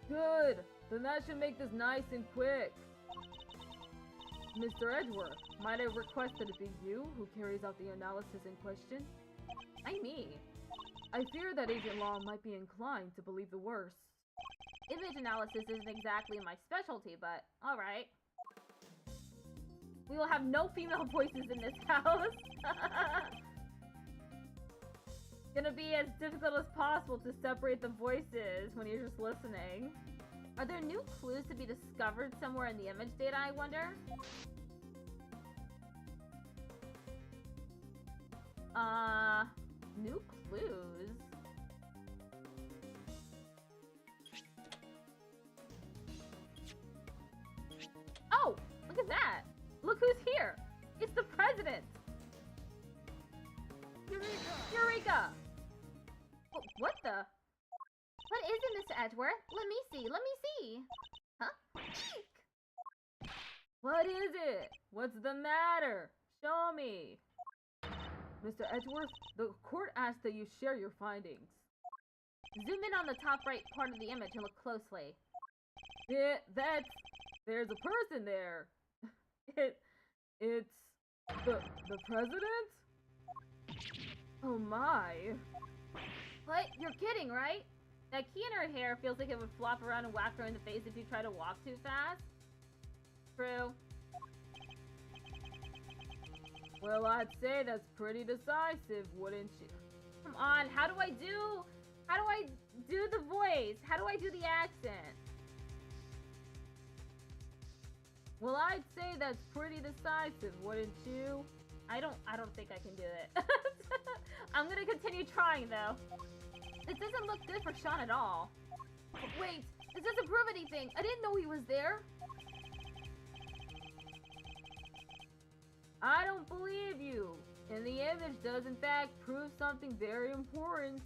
Good! Then that should make this nice and quick. Mr. Edgeworth, might I request that it be you who carries out the analysis in question? Why me? I fear that Agent Law might be inclined to believe the worst. Image analysis isn't exactly my specialty, but alright. We will have no female voices in this house. Gonna be as difficult as possible to separate the voices when you're just listening. Are there new clues to be discovered somewhere in the image data, I wonder? New clues? Oh, look at that! Look who's here! It's the president! Eureka! What the? What is it, Mr. Edgeworth? Let me see, let me see! Huh? Eek! What is it? What's the matter? Show me! Mr. Edgeworth, the court asks that you share your findings. Zoom in on the top right part of the image and look closely. There's a person there. It's the president? Oh my. What? You're kidding, right? That key in her hair feels like it would flop around and whack her in the face if you try to walk too fast. True. Well, I'd say that's pretty decisive, wouldn't you? Come on, how do I do the voice? How do I do the accent? Well, I'd say that's pretty decisive, wouldn't you? I don't think I can do it. I'm gonna continue trying, though. This doesn't look good for Sean at all. Wait, this doesn't prove anything. I didn't know he was there. I don't believe you. And the image does in fact prove something very important.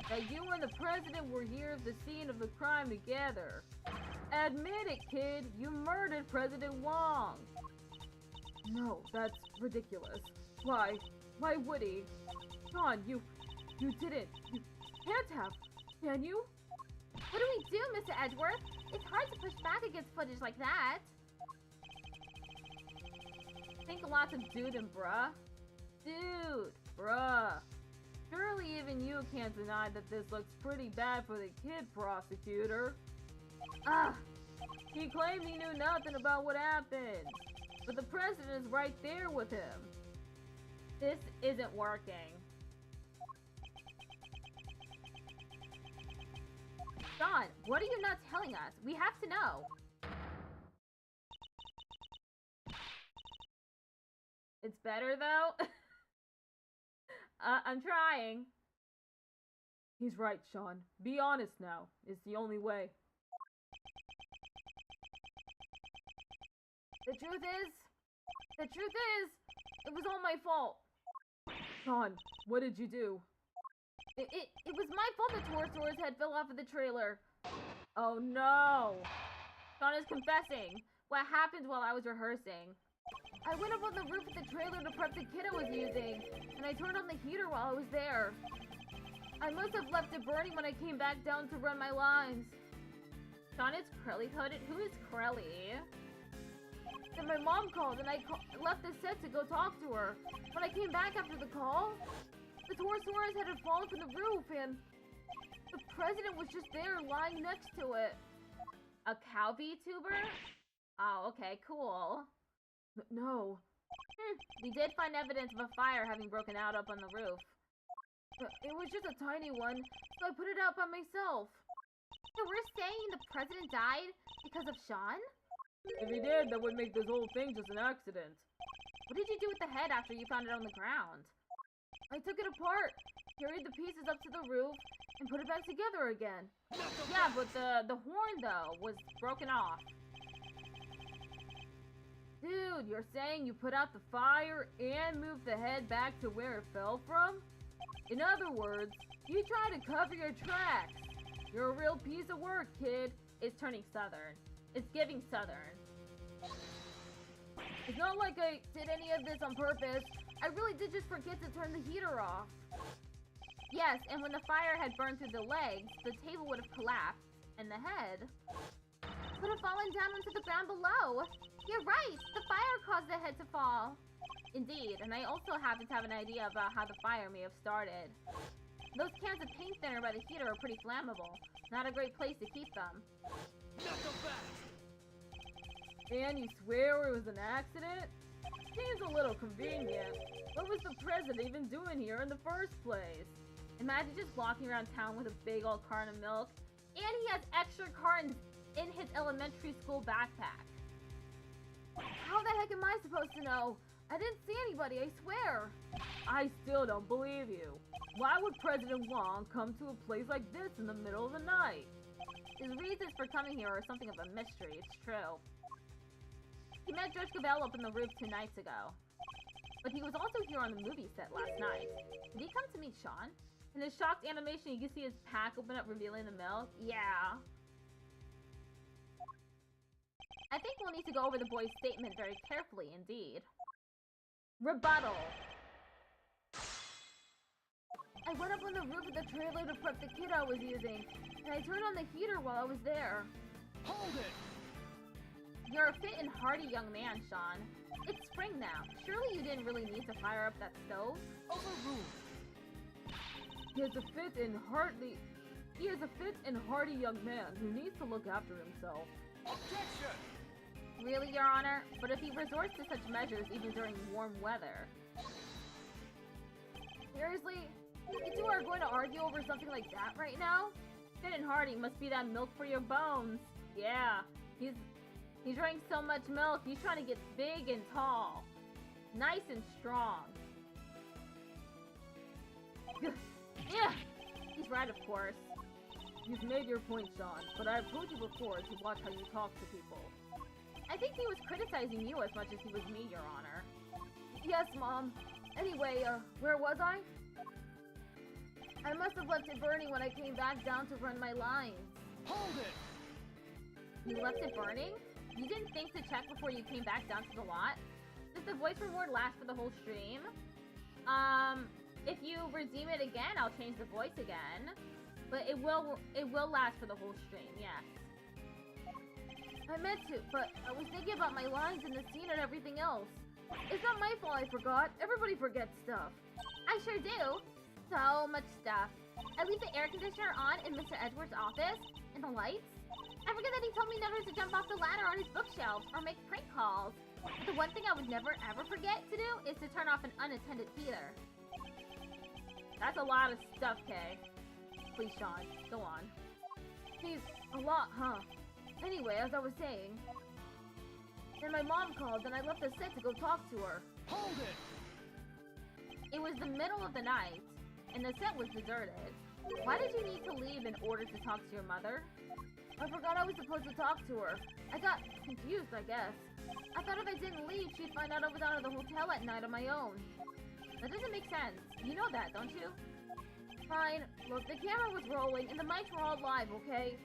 That you and the president were here at the scene of the crime together. Admit it, kid. You murdered President Wong. No, that's ridiculous. Why would he? Sean, you didn't. You can't have. Can you? What do we do, Mr. Edgeworth? It's hard to push back against footage like that. Think lots of dude and bruh. Dude, bruh. Surely even you can't deny that this looks pretty bad for the kid, prosecutor. Ah! He claims he knew nothing about what happened. But the president is right there with him. This isn't working. Sean, what are you not telling us? We have to know. It's better, though. I'm trying. He's right, Sean. Be honest now. It's the only way. The truth is, it was all my fault. Sean, what did you do? It was my fault that Torosaurus head fell off of the trailer. Oh no! Sean is confessing what happened while I was rehearsing. I went up on the roof of the trailer to prep the kit I was using, and I turned on the heater while I was there. I must have left it burning when I came back down to run my lines. Sean is curly-coated? Who is Crelly? Then my mom called, and I left the set to go talk to her. When I came back after the call, the Torosaurus had fallen from the roof, and the president was just there, lying next to it. A cow VTuber? Oh, okay, cool. No. We did find evidence of a fire having broken out up on the roof. It was just a tiny one, so I put it out by myself. So we're saying the president died because of Sean? If he did, that would make this whole thing just an accident. What did you do with the head after you found it on the ground? I took it apart, carried the pieces up to the roof, and put it back together again. Yeah, but the horn, though, was broken off. Dude, you're saying you put out the fire and moved the head back to where it fell from? In other words, you try to cover your tracks. You're a real piece of work, kid. It's turning southern. It's giving southern. It's not like I did any of this on purpose. I really did just forget to turn the heater off. Yes, and when the fire had burned through the legs, the table would have collapsed, and the head would have fallen down onto the ground below. You're right, the fire caused the head to fall. Indeed, and I also happen to have an idea about how the fire may have started. Those cans of paint thinner by the heater are pretty flammable. Not a great place to keep them. Not so fast! And you swear it was an accident? Seems a little convenient. What was the president even doing here in the first place? Imagine just walking around town with a big old carton of milk, and he has extra cartons in his elementary school backpack. How the heck am I supposed to know? I didn't see anybody, I swear. I still don't believe you. Why would President Wong come to a place like this in the middle of the night? His reasons for coming here are something of a mystery, it's true. He met Judge Gabelle up on the roof 2 nights ago. But he was also here on the movie set last night. Did he come to meet Sean? In his shocked animation, you can see his pack open up, revealing the milk. Yeah. I think we'll need to go over the boy's statement very carefully indeed. Rebuttal. I went up on the roof of the trailer to prep the kit I was using, and I turned on the heater while I was there. Hold it! You're a fit and hardy young man, Sean. It's spring now. Surely you didn't really need to fire up that stove? Overruled! He is a fit and hardy young man who needs to look after himself. Objection! Really, Your Honor? But if he resorts to such measures even during warm weather... Seriously? You two are going to argue over something like that right now? Fit and hardy must be that milk for your bones. Yeah, he drank so much milk, he's trying to get big and tall. Nice and strong. Yeah, he's right, of course. You've made your point, Sean, but I've told you before to watch how you talk to people. I think he was criticizing you as much as he was me, Your Honor. Yes, Mom. Anyway, where was I? I must have left it burning when I came back down to run my lines. Hold it! You left it burning? You didn't think to check before you came back down to the lot? Does the voice reward last for the whole stream? If you redeem it again, I'll change the voice again. But it will last for the whole stream, yes. I meant to, but I was thinking about my lines in the scene and everything else. It's not my fault I forgot. Everybody forgets stuff. I sure do. So much stuff. I leave the air conditioner on in Mr. Edwards' office, and the lights. I forget that he told me never to jump off the ladder on his bookshelf or make prank calls. But the one thing I would never ever forget to do is to turn off an unattended heater. That's a lot of stuff, Kay. Please, Sean, go on. Geez, a lot, huh? Anyway, as I was saying, then my mom called and I left the set to go talk to her. Hold it! It was the middle of the night, and the set was deserted. Why did you need to leave in order to talk to your mother? I forgot I was supposed to talk to her. I got confused, I guess. I thought if I didn't leave, she'd find out I was out of the hotel at night on my own. That doesn't make sense. You know that, don't you? Fine. Look, the camera was rolling and the mics were all live, okay?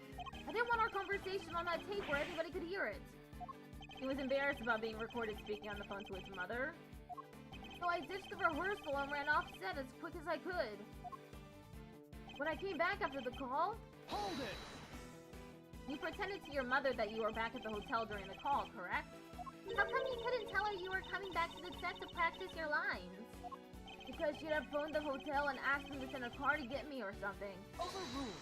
I didn't want our conversation on that tape where everybody could hear it. He was embarrassed about being recorded speaking on the phone to his mother. So I ditched the rehearsal and ran off set as quick as I could. When I came back after the call... Hold it! You pretended to your mother that you were back at the hotel during the call, correct? How come you couldn't tell her you were coming back to the set to practice your lines? Because she'd have phoned the hotel and asked them to send a car to get me or something. Overruled.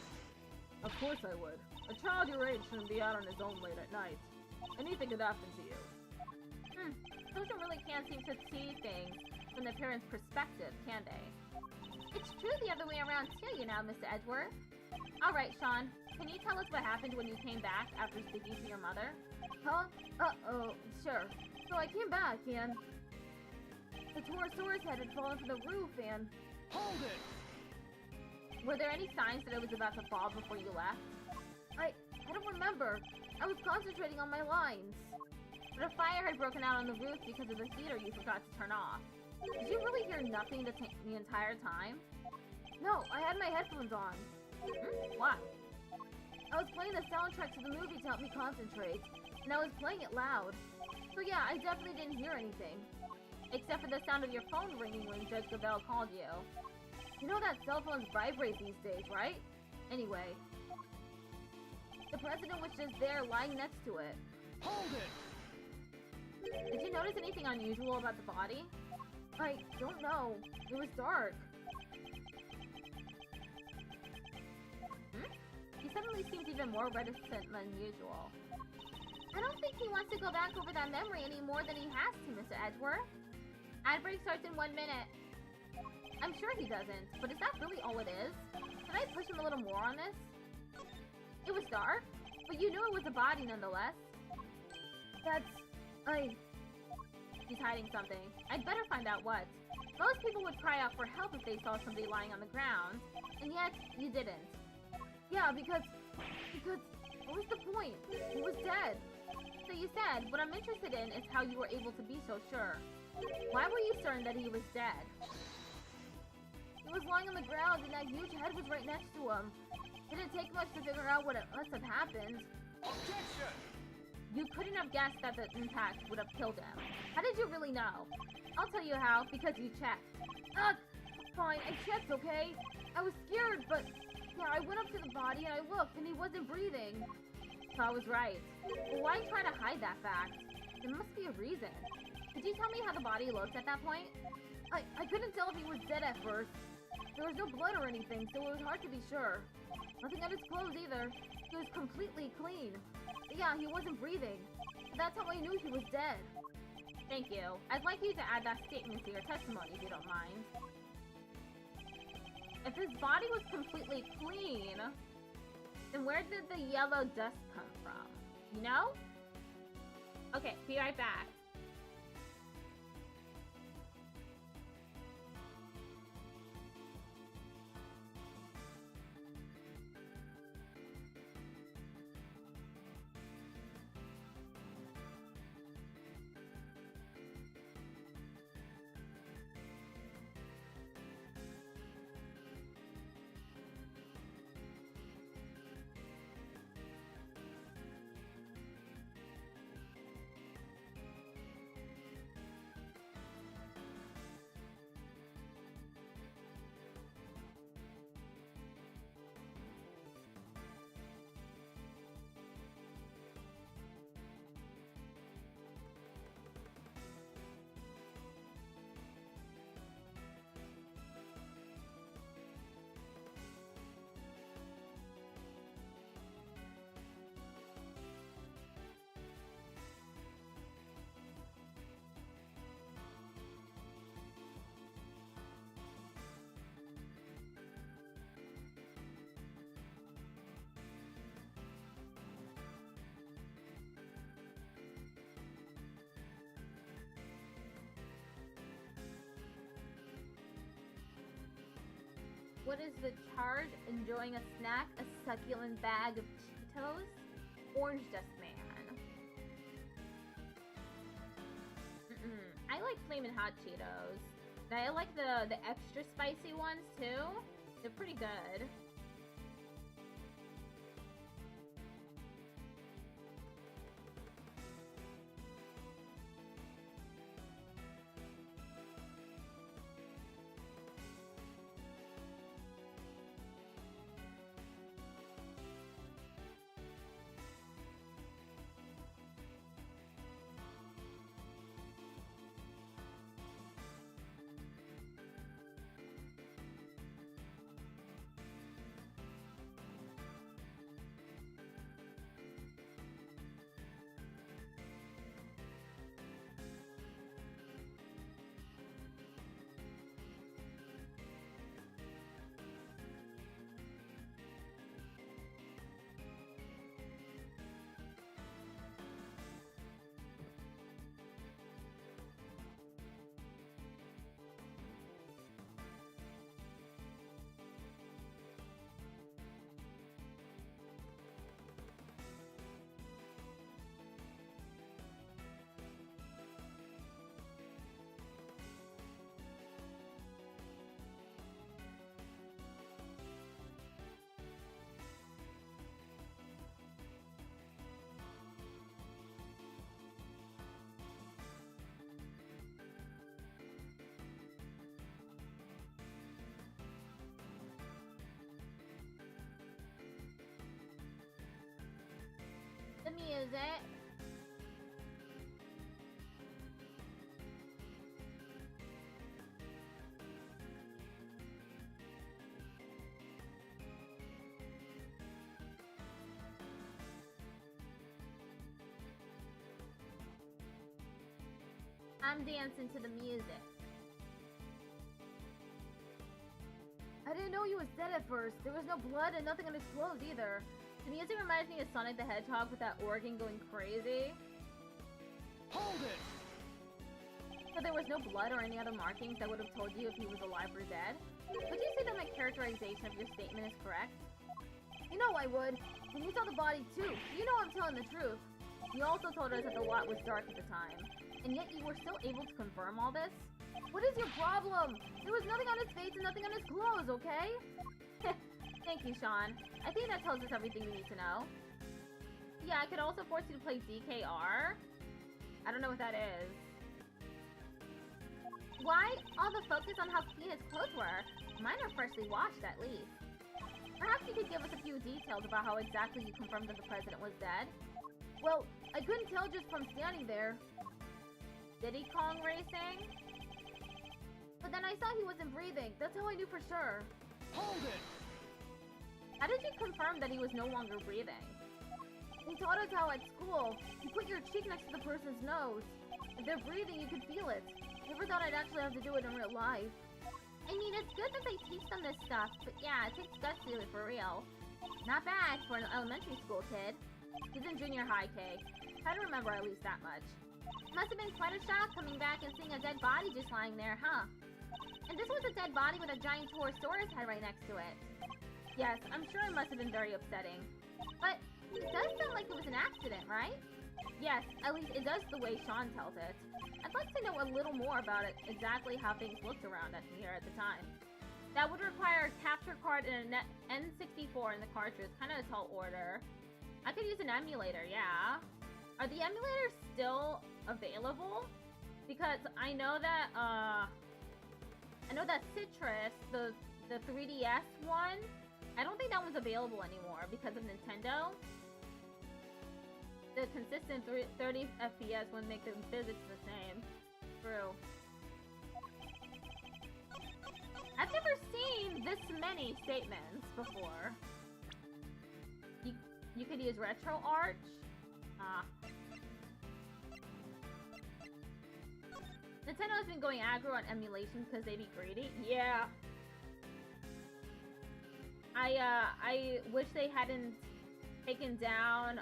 Of course I would. A child your age shouldn't be out on his own late at night. Anything could happen to you. Children really can't seem to see things from the parents' perspective, can they? It's true the other way around too, you know, Mr. Edgeworth. Alright, Sean, can you tell us what happened when you came back after speaking to your mother? Huh? Sure. So I came back and the Torosaurus head had fallen from the roof and... Hold it! Were there any signs that it was about to fall before you left? I don't remember. I was concentrating on my lines. But a fire had broken out on the roof because of the heater you forgot to turn off. Did you really hear nothing the entire time? No, I had my headphones on. Why? I was playing the soundtrack to the movie to help me concentrate, and I was playing it loud. So yeah, I definitely didn't hear anything. Except for the sound of your phone ringing when Judge Gabelle called you. You know that cell phones vibrate these days, right? Anyway, the president was just there lying next to it. Hold it! Did you notice anything unusual about the body? I don't know. It was dark. He suddenly seems even more reticent than usual. I don't think he wants to go back over that memory any more than he has to, Mr. Edgeworth. Ad break starts in 1 minute. I'm sure he doesn't, but is that really all it is? Can I push him a little more on this? It was dark, but you knew it was a body nonetheless. He's hiding something. I'd better find out what. Most people would cry out for help if they saw somebody lying on the ground, and yet you didn't. Yeah, because what was the point? He was dead. So you said, what I'm interested in is how you were able to be so sure. Why were you certain that he was dead? He was lying on the ground and that huge head was right next to him. It didn't take much to figure out what must have happened. Objection! You couldn't have guessed that the impact would have killed him. How did you really know? I'll tell you how, because you checked. Fine, I checked, okay? I was scared, but yeah, I went up to the body and I looked and he wasn't breathing. So I was right. Well, why try to hide that fact? There must be a reason. Could you tell me how the body looked at that point? I couldn't tell if he was dead at first. There was no blood or anything, so it was hard to be sure. Nothing on his clothes either. He was completely clean. But yeah, he wasn't breathing. But that's how I knew he was dead. Thank you. I'd like you to add that statement to your testimony if you don't mind. If his body was completely clean, then where did the yellow dust come from? You know? Okay, be right back. What is the charge? Enjoying a snack? A succulent bag of Cheetos? Orange Dust Man. I like Flamin' Hot Cheetos. And I like the extra spicy ones too. They're pretty good. music. I'm dancing to the music. I didn't know he was dead at first. There was no blood and nothing on his clothes either. The music reminds me of Sonic the Hedgehog with that organ going crazy. Hold it! But there was no blood or any other markings that would have told you if he was alive or dead. Would you say that my characterization of your statement is correct? You know I would. When you saw the body too, you know I'm telling the truth. You also told us that the lot was dark at the time. And yet you were still able to confirm all this? What is your problem? There was nothing on his face and nothing on his clothes, okay? Thank you, Sean. I think that tells us everything we need to know. Yeah, I could also force you to play DKR. I don't know what that is. Why all the focus on how clean his clothes were? Mine are freshly washed, at least. Perhaps you could give us a few details about how exactly you confirmed that the president was dead? Well, I couldn't tell just from standing there. Diddy Kong racing? But then I saw he wasn't breathing. That's how I knew for sure. Hold it! How did you confirm that he was no longer breathing? They taught us how at school, you put your cheek next to the person's nose. If they're breathing, you can feel it. Never thought I'd actually have to do it in real life. I mean, it's good that they teach them this stuff, but yeah, it takes guts to do it for real. Not bad for an elementary school kid. He's in junior high, K. Try to remember at least that much. Must have been quite a shock coming back and seeing a dead body just lying there, huh? And this was a dead body with a giant Torosaurus head right next to it. Yes, I'm sure it must have been very upsetting. But it does sound like it was an accident, right? Yes, at least it does the way Sean tells it. I'd like to know a little more about it, exactly how things looked around here at the time. That would require a capture card and an N64 in the cartridge, kind of a tall order. I could use an emulator, yeah. Are the emulators still available? Because I know that Citrus, the 3DS one, I don't think that one's available anymore because of Nintendo. The consistent 30 FPS wouldn't make the physics the same. True. I've never seen this many statements before. You could use retro arch. Nintendo has been going aggro on emulation because they be greedy. Yeah. I wish they hadn't taken down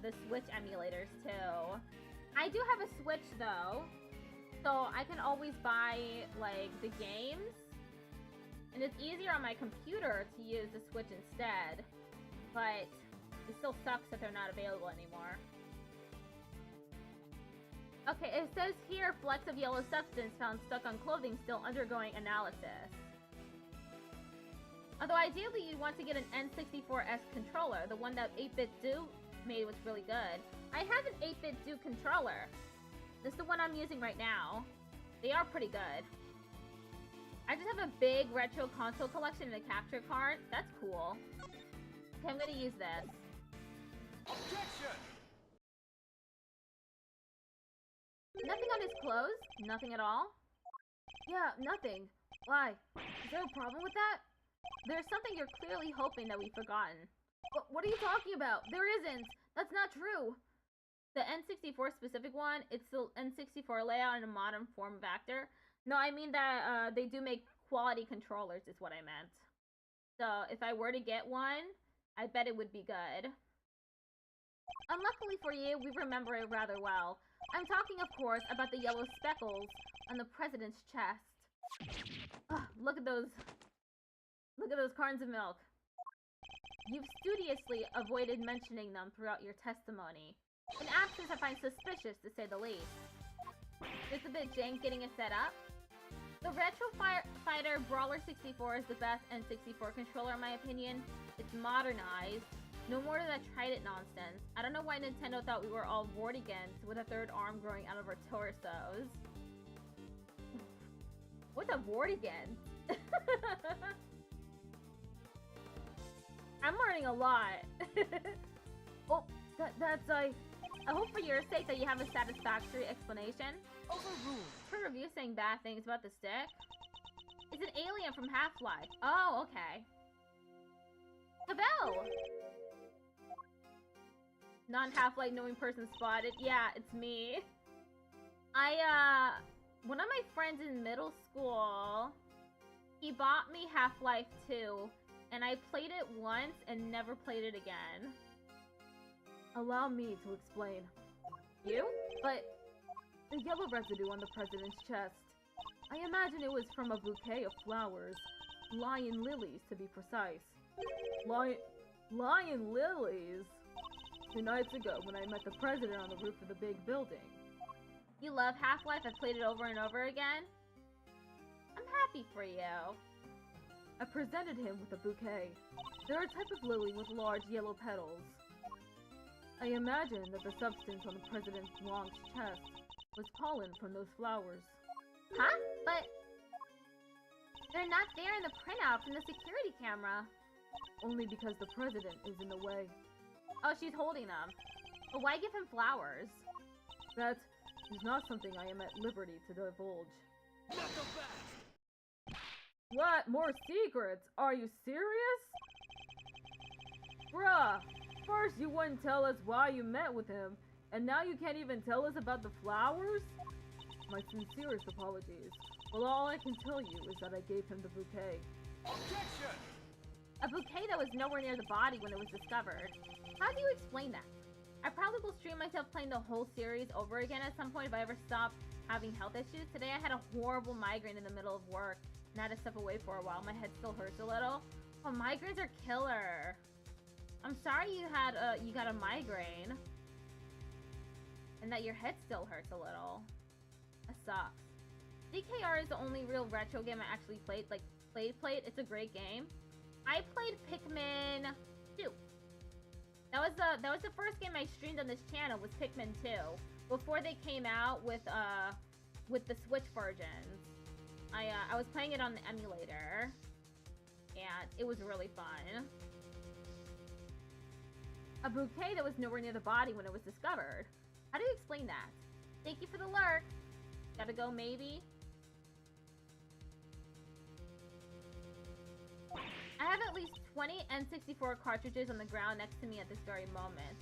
the Switch emulators too. I do have a Switch though, so I can always buy like the games, and it's easier on my computer to use the Switch instead. But it still sucks that they're not available anymore. Okay, it says here, flecks of yellow substance found stuck on clothing still undergoing analysis. Although ideally you'd want to get an N64S controller, the one that 8-Bit Do made was really good. I have an 8-Bit Do controller. This is the one I'm using right now. They are pretty good. I just have a big retro console collection and a capture card. That's cool. Okay, I'm gonna use this. Objection! Nothing on his clothes? Nothing at all? Yeah, nothing. Why? Is there a problem with that? There's something you're clearly hoping that we've forgotten. What are you talking about? There isn't! That's not true! The N64 specific one, it's the N64 layout in a modern form factor. No, I mean that they do make quality controllers is what I meant. So if I were to get one, I bet it would be good. Unluckily for you, we remember it rather well. I'm talking, of course, about the yellow speckles on the president's chest. Ugh, look at those cartons of milk. You've studiously avoided mentioning them throughout your testimony. An absence I find suspicious, to say the least. It's a bit jank getting it set up. The Retro Fighter Brawler 64 is the best N64 controller in my opinion. It's modernized. No more of that tried-it nonsense. I don't know why Nintendo thought we were all Vortigans with a third arm growing out of our torsos. What's a Vortigan? I'm learning a lot. Oh, that's I hope for your sake that you have a satisfactory explanation. Overruled. For review saying bad things about the stick. It's an alien from Half-Life. Oh, okay. Cubell! Non-Half-Life knowing person spotted. Yeah, it's me. One of my friends in middle school, he bought me Half-Life 2, and I played it once and never played it again. Allow me to explain. You? But the yellow residue on the president's chest. I imagine it was from a bouquet of flowers. Lion lilies, to be precise. Lion lilies? 2 nights ago, when I met the president on the roof of the big building. You love Half-Life? I've played it over and over again. I'm happy for you. I presented him with a bouquet. They're a type of lily with large yellow petals. I imagine that the substance on the president's Wong's chest was pollen from those flowers. Huh? But they're not there in the printout from the security camera. Only because the president is in the way. Oh, she's holding them. But why give him flowers? That is not something I am at liberty to divulge. Not so fast. What? More secrets? Are you serious? Bruh, first you wouldn't tell us why you met with him, and now you can't even tell us about the flowers? My sincerest apologies. Well, all I can tell you is that I gave him the bouquet. Objection! A bouquet that was nowhere near the body when it was discovered. How do you explain that? I probably will stream myself playing the whole series over again at some point if I ever stop having health issues. Today I had a horrible migraine in the middle of work and I had to step away for a while. My head still hurts a little. Oh, migraines are killer. I'm sorry you got a migraine. And that your head still hurts a little. That sucks. DKR is the only real retro game I actually played. Like, played. It's a great game. I played Pikmin 2. That was the first game I streamed on this channel, was Pikmin 2. Before they came out with the Switch versions. I was playing it on the emulator. And it was really fun. A bouquet that was nowhere near the body when it was discovered. How do you explain that? Thank you for the lurk. Gotta go, maybe. I have at least 20 N64 cartridges on the ground next to me at this very moment.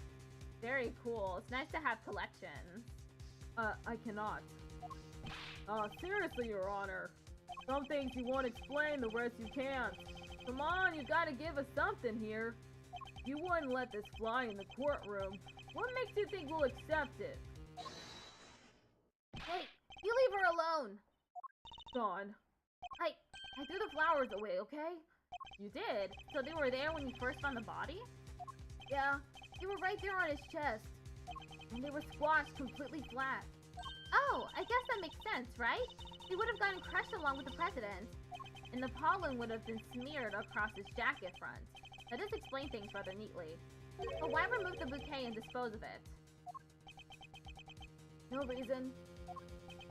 Very cool. It's nice to have collections. I cannot. Seriously, Your Honor. Some things you won't explain, the rest you can't. Come on, you gotta give us something here. You wouldn't let this fly in the courtroom. What makes you think we'll accept it? Hey, you leave her alone. Dawn. I threw the flowers away, okay? You did? So they were there when you first found the body? Yeah, they were right there on his chest. And they were squashed completely flat. Oh, I guess that makes sense, right? They would have gotten crushed along with the president. And the pollen would have been smeared across his jacket front. That does explain things rather neatly. But why remove the bouquet and dispose of it? No reason.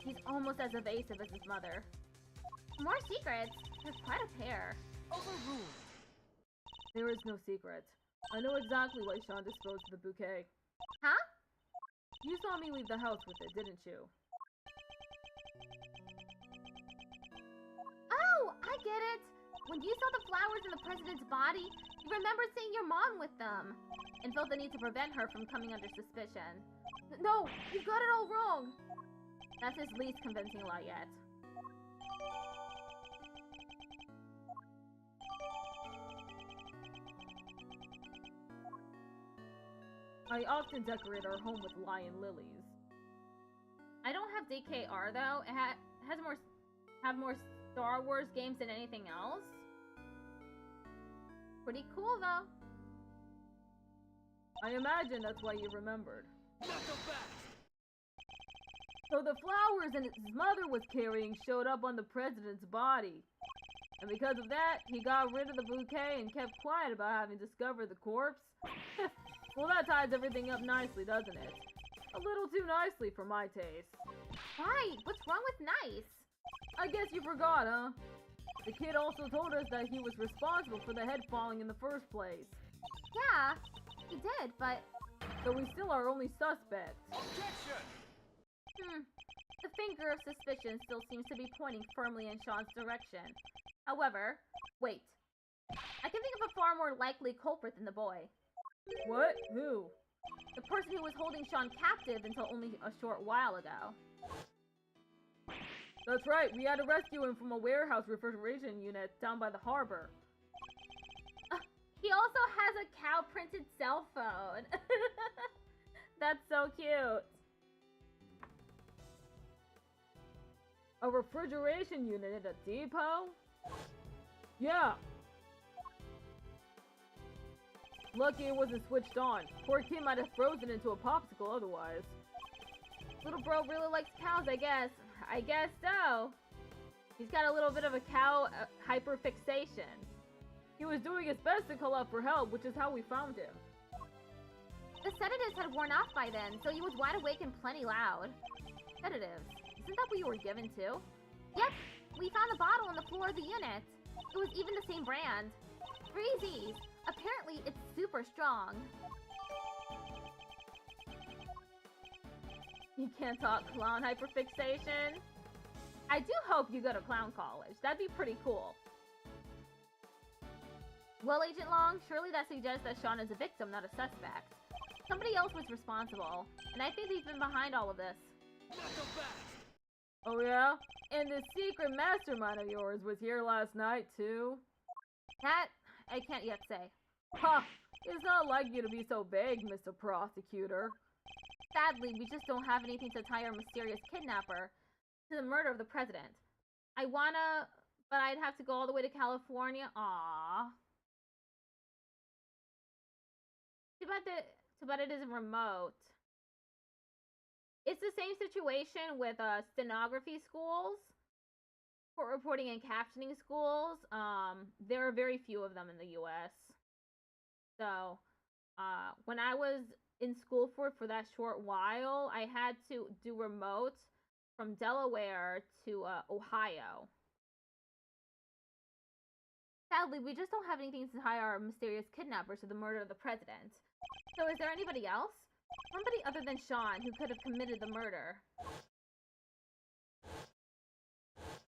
He's almost as evasive as his mother. More secrets? They're quite a pair. Overruled. There is no secret. I know exactly why Sean disposed of the bouquet. Huh? You saw me leave the house with it, didn't you? Oh, I get it! When you saw the flowers in the president's body, you remembered seeing your mom with them, and felt the need to prevent her from coming under suspicion. No, you got it all wrong! That's his least convincing lie yet. I often decorate our home with lion lilies. I don't have DKR though. It have more Star Wars games than anything else. Pretty cool though. I imagine that's why you remembered. Not so fast. So the flowers and his mother was carrying showed up on the president's body. And because of that, he got rid of the bouquet and kept quiet about having discovered the corpse. Well, that ties everything up nicely, doesn't it? A little too nicely for my taste. Right, what's wrong with nice? I guess you forgot, huh? The kid also told us that he was responsible for the head falling in the first place. Yeah, he did, but So we still are only suspects. Objection! The finger of suspicion still seems to be pointing firmly in Sean's direction. However, wait. I can think of a far more likely culprit than the boy. What? Who? The person who was holding Sean captive until only a short while ago. That's right, we had to rescue him from a warehouse refrigeration unit down by the harbor. He also has a cow-printed cell phone. That's so cute. A refrigeration unit at a depot? Yeah. Lucky it wasn't switched on. Poor kid might have frozen into a popsicle otherwise. Little bro really likes cows, I guess. I guess so. He's got a little bit of a cow hyperfixation. He was doing his best to call out for help, which is how we found him. The sedatives had worn off by then, so he was wide awake and plenty loud. Sedatives? Isn't that what you were given to? Yep, we found the bottle on the floor of the unit. It was even the same brand. Freezies. Apparently, it's super strong. You can't talk clown hyperfixation? I do hope you go to clown college. That'd be pretty cool. Well, Agent Long, surely that suggests that Sean is a victim, not a suspect. Somebody else was responsible, and I think they've been behind all of this. Not so fast! Oh yeah? And the secret mastermind of yours was here last night, too? That, I can't yet say. Ha! It's not like you to be so vague, Mr. Prosecutor. Sadly, we just don't have anything to tie our mysterious kidnapper to the murder of the president. I wanna, but I'd have to go all the way to California. Aww. Too bad it isn't remote. It's the same situation with stenography schools, court reporting and captioning schools. There are very few of them in the US. So, when I was in school for that short while, I had to do remote from Delaware to Ohio. Sadly, we just don't have anything to tie our mysterious kidnappers to the murder of the president. So is there anybody else? Somebody other than Sean who could have committed the murder.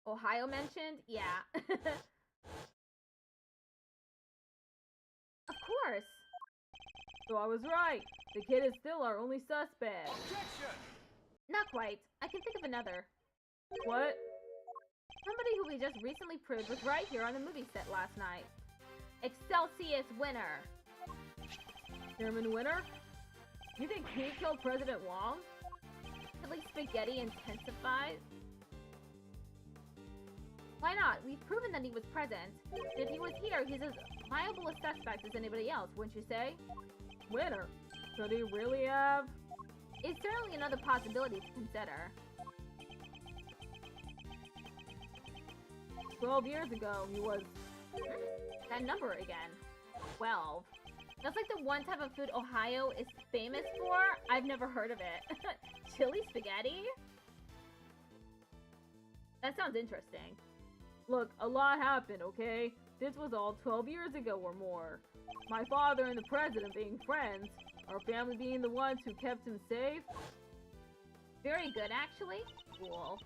Ohio mentioned? Yeah. Of course. So I was right. The kid is still our only suspect. Objection! Not quite. I can think of another. What? Somebody who we just recently proved was right here on the movie set last night. Excelsius Winner. Chairman Winner? You think he killed President Wong? Chili Spaghetti intensifies? Why not? We've proven that he was present. If he was here, he's as viable a suspect as anybody else, wouldn't you say? Winner? Could he really have? It's certainly another possibility to consider. 12 years ago, he was... That number again. 12. That's like the one type of food Ohio is famous for. I've never heard of it. Chili spaghetti? That sounds interesting. Look, a lot happened, okay? This was all 12 years ago or more. My father and the president being friends, our family being the ones who kept him safe. Very good, actually. Cool.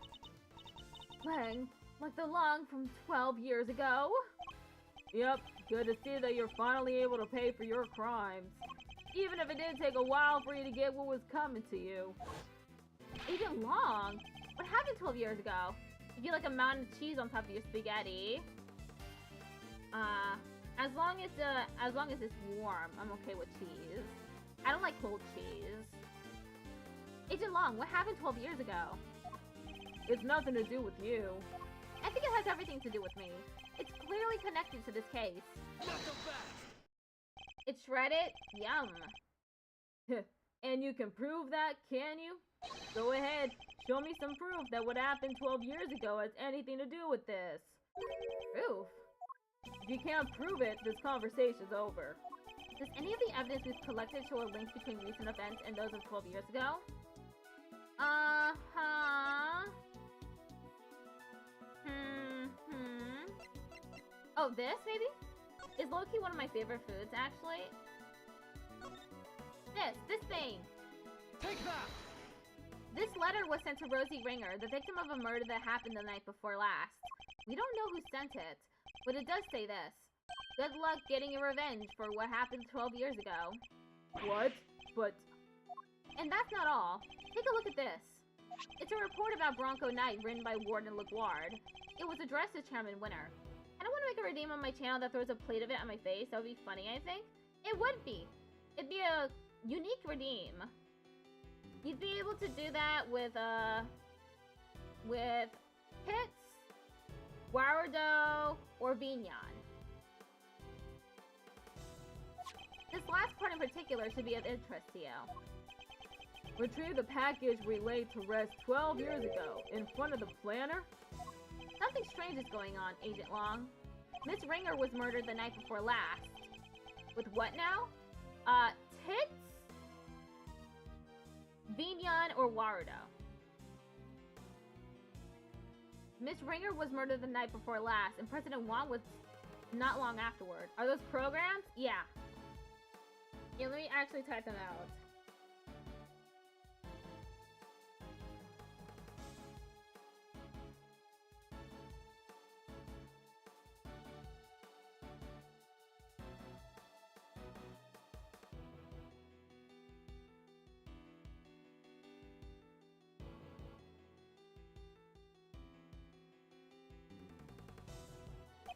Lang, Like the Long from 12 years ago. yep, good to see that you're finally able to pay for your crimes. Even if it did take a while for you to get what was coming to you. Agent Long? What happened 12 years ago? You feel like a mountain of cheese on top of your spaghetti. As long as it's warm, I'm okay with cheese. I don't like cold cheese. Agent Long, what happened 12 years ago? It's nothing to do with you. I think it has everything to do with me. It's clearly connected to this case. Not so fast! It's shredded? Yum. And you can prove that, can you? Go ahead, show me some proof that what happened 12 years ago has anything to do with this. Proof? If you can't prove it, this conversation's over. Does any of the evidence we've collected show a link between recent events and those of 12 years ago? Oh, this maybe? Is low-key one of my favorite foods, actually. This thing! Take that! This letter was sent to Rosie Ringer, the victim of a murder that happened the night before last. We don't know who sent it, but it does say this. Good luck getting your revenge for what happened 12 years ago. What? But... And that's not all. Take a look at this. It's a report about Bronco Knight written by Warden LeGuard. It was addressed to Chairman Winner. I don't want to make a redeem on my channel that throws a plate of it on my face. That would be funny, I think. It would be. It'd be a unique redeem. You'd be able to do that with Hits, Sourdough, or Vignon. This last part in particular should be of interest to you. Retrieve the package we laid to rest 12 years ago, in front of the planner? Something strange is going on, Agent Long. Miss Ringer was murdered the night before last. With what now? Tits? Vignon or Sourdough? Miss Ringer was murdered the night before last, and President Wong was not long afterward. Are those programs? Yeah. Yeah, let me actually type them out.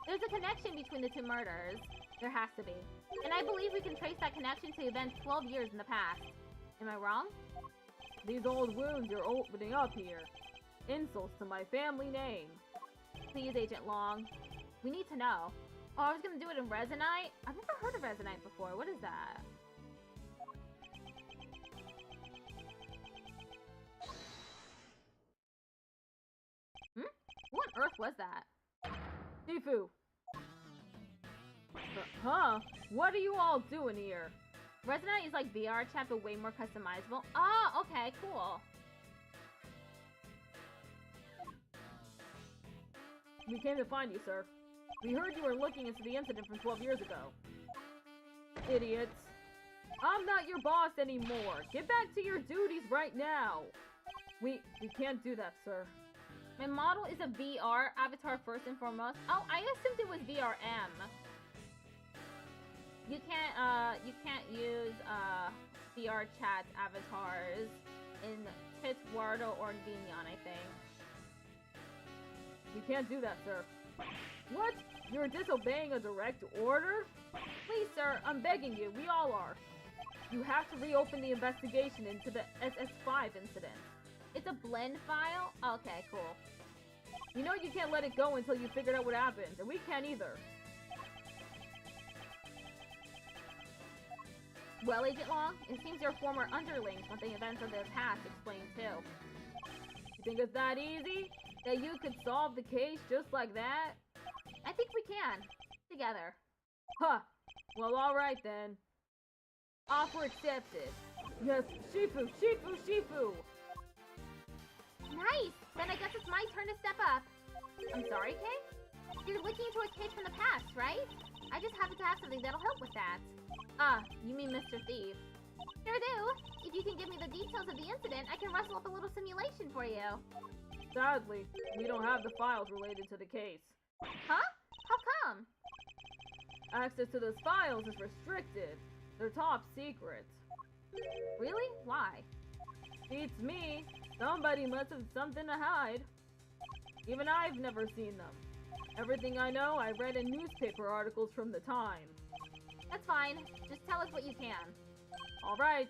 There's a connection between the two murders. There has to be. And I believe we can trace that connection to events 12 years in the past. Am I wrong? These old wounds are opening up here. Insults to my family name. Please, Agent Long. We need to know. Oh, I was gonna do it in Resonite? I've never heard of Resonite before. What is that? What on earth was that? Shifu! Huh? What are you all doing here? Resonite is like VR chat, but way more customizable. Oh, okay, cool. We came to find you, sir. We heard you were looking into the incident from 12 years ago. Idiots. I'm not your boss anymore. Get back to your duties right now. We can't do that, sir. My model is a VR avatar first and foremost. Oh, I assumed it was VRM. You can't use VR chat avatars in Tits, Wardo, or Vignon, I think. You can't do that, sir. What? You're disobeying a direct order? Please, sir, I'm begging you. We all are. You have to reopen the investigation into the SS5 incident. It's a blend file? Okay, cool. You know you can't let it go until you figured out what happened, and we can't either. Well, Agent Long, it seems your former underlings want the events of their past explained too. You think it's that easy? That you could solve the case just like that? I think we can. Together. Huh. Well, alright then. Offer accepted. Yes, Shifu, Shifu, Shifu! Nice! Then I guess it's my turn to step up. I'm sorry, Kay? You're looking into a case from the past, right? I just happen to have something that'll help with that. Ah, you mean Mr. Thief. Sure do. If you can give me the details of the incident, I can rustle up a little simulation for you. Sadly, we don't have the files related to the case. Huh? How come? Access to those files is restricted. They're top secret. Really? Why? Beats me. Somebody must have something to hide. Even I've never seen them. Everything I know, I read in newspaper articles from the time. That's fine. Just tell us what you can. Alright.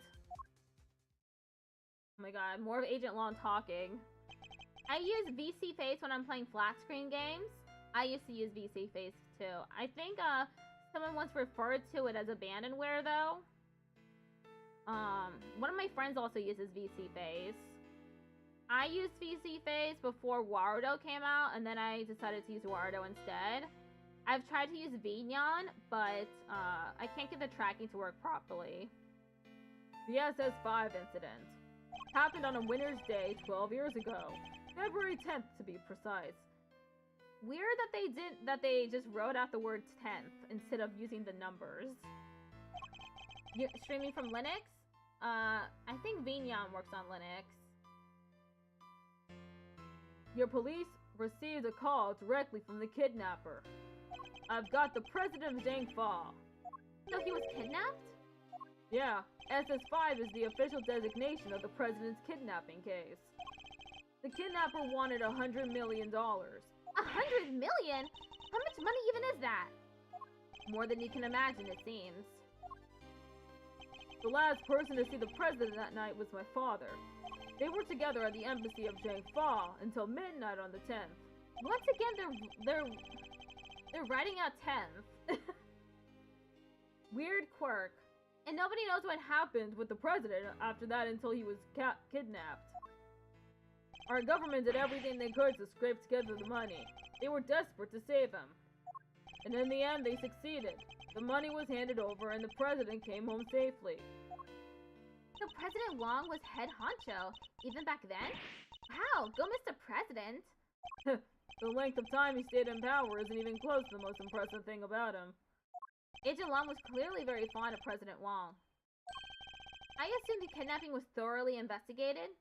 Oh my god, more of Agent Long talking. I use VC Face when I'm playing flat screen games. I used to use VC Face too. I think someone once referred to it as abandonware though. One of my friends also uses VC Face. I used VC Face before Wardo came out, and then I decided to use Wardo instead. I've tried to use Vignon, but I can't get the tracking to work properly. The SS5 incident happened on a winter's day 12 years ago. February 10th to be precise. Weird that they just wrote out the word 10th instead of using the numbers. You're streaming from Linux? I think Vignon works on Linux. Your police received a call directly from the kidnapper. I've got the president of Zhangfa. So he was kidnapped? Yeah, SS5 is the official designation of the president's kidnapping case. The kidnapper wanted $100 million. 100 million? How much money even is that? More than you can imagine, it seems. The last person to see the president that night was my father. They were together at the embassy of Zhangfa until midnight on the 10th. Once again, they're writing out 10th. Weird quirk. And nobody knows what happened with the president after that until he was kidnapped. Our government did everything they could to scrape together the money. They were desperate to save him. And in the end, they succeeded. The money was handed over and the president came home safely. So President Wong was head honcho, even back then? Wow, go Mr. President! The length of time he stayed in power isn't even close to the most impressive thing about him. Agent Long was clearly very fond of President Wong. I assume the kidnapping was thoroughly investigated?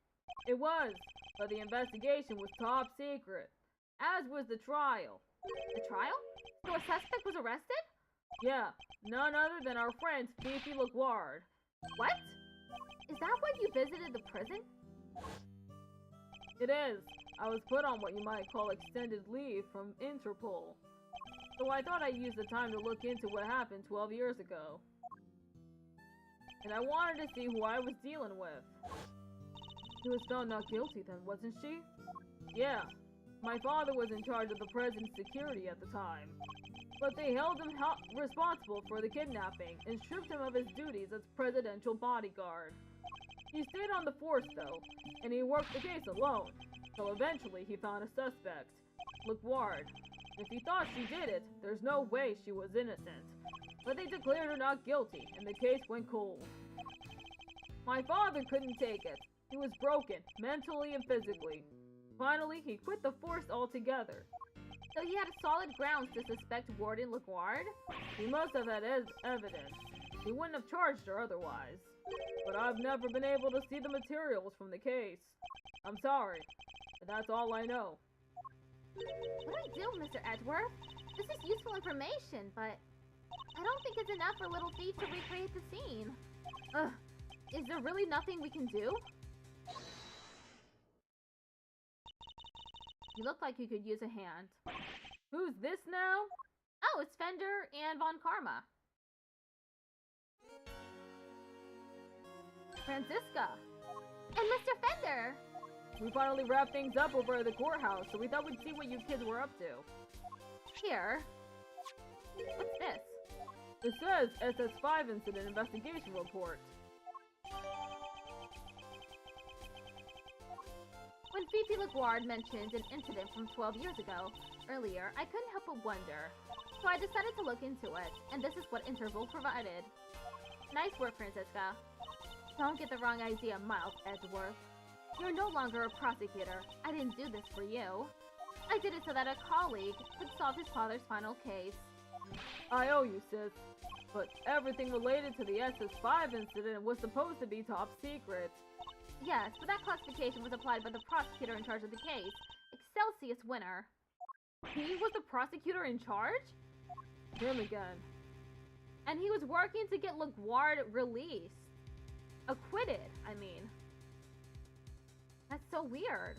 It was, but the investigation was top secret, as was the trial. The trial? So a suspect was arrested? Yeah, none other than our friend Fifi LaGuard. What? Is that why you visited the prison? It is. I was put on what you might call extended leave from Interpol. So I thought I'd use the time to look into what happened 12 years ago. And I wanted to see who I was dealing with. She was found not guilty then, wasn't she? Yeah. My father was in charge of the president's security at the time. But they held him responsible for the kidnapping and stripped him of his duties as presidential bodyguard. He stayed on the force though, and he worked the case alone. So eventually he found a suspect, LaGuard. If he thought she did it, there's no way she was innocent. But they declared her not guilty, and the case went cold. My father couldn't take it. He was broken, mentally and physically. Finally, he quit the force altogether. So he had solid grounds to suspect Warden LaGuard? He must have had evidence. He wouldn't have charged her otherwise. But I've never been able to see the materials from the case. I'm sorry, but that's all I know. What do I do, Mr. Edgeworth? This is useful information, but I don't think it's enough for Little Thief to recreate the scene. Ugh, is there really nothing we can do? You look like you could use a hand. Who's this now? Oh, it's Fender and Von Karma. Franziska! And Mr. Fender! We finally wrapped things up over at the courthouse, so we thought we'd see what you kids were up to. Here. What's this? It says SS5 Incident Investigation Report. When Fifi LaGuard mentioned an incident from 12 years ago, earlier, I couldn't help but wonder. So I decided to look into it, and this is what Interpol provided. Nice work, Franziska. Don't get the wrong idea, Miles Edgeworth. You're no longer a prosecutor. I didn't do this for you. I did it so that a colleague could solve his father's final case. I owe you, sis. But everything related to the SS5 incident was supposed to be top secret. Yes, but that classification was applied by the prosecutor in charge of the case, Excelsius Winner. He was the prosecutor in charge? Him again. And he was working to get LaGuard released. Acquitted, I mean. That's so weird.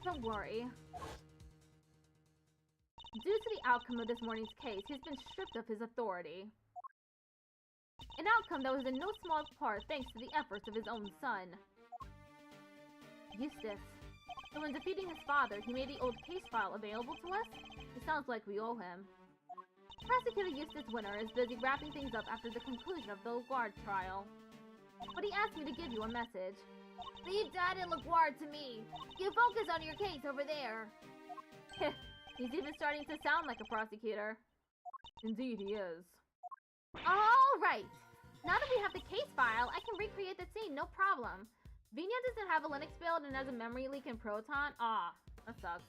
Don't worry. Due to the outcome of this morning's case, he's been stripped of his authority. An outcome that was in no small part thanks to the efforts of his own son. Eustace. So in defeating his father, he made the old case file available to us? It sounds like we owe him. Prosecutor Eustace Winner is busy wrapping things up after the conclusion of the LaGuard trial. But he asked me to give you a message. Leave Dad and LaGuard to me. You focus on your case over there. He's even starting to sound like a prosecutor. Indeed he is. Alright! Now that we have the case file, I can recreate the scene, no problem. Vignon doesn't have a Linux build and has a memory leak in Proton. Ah, that sucks.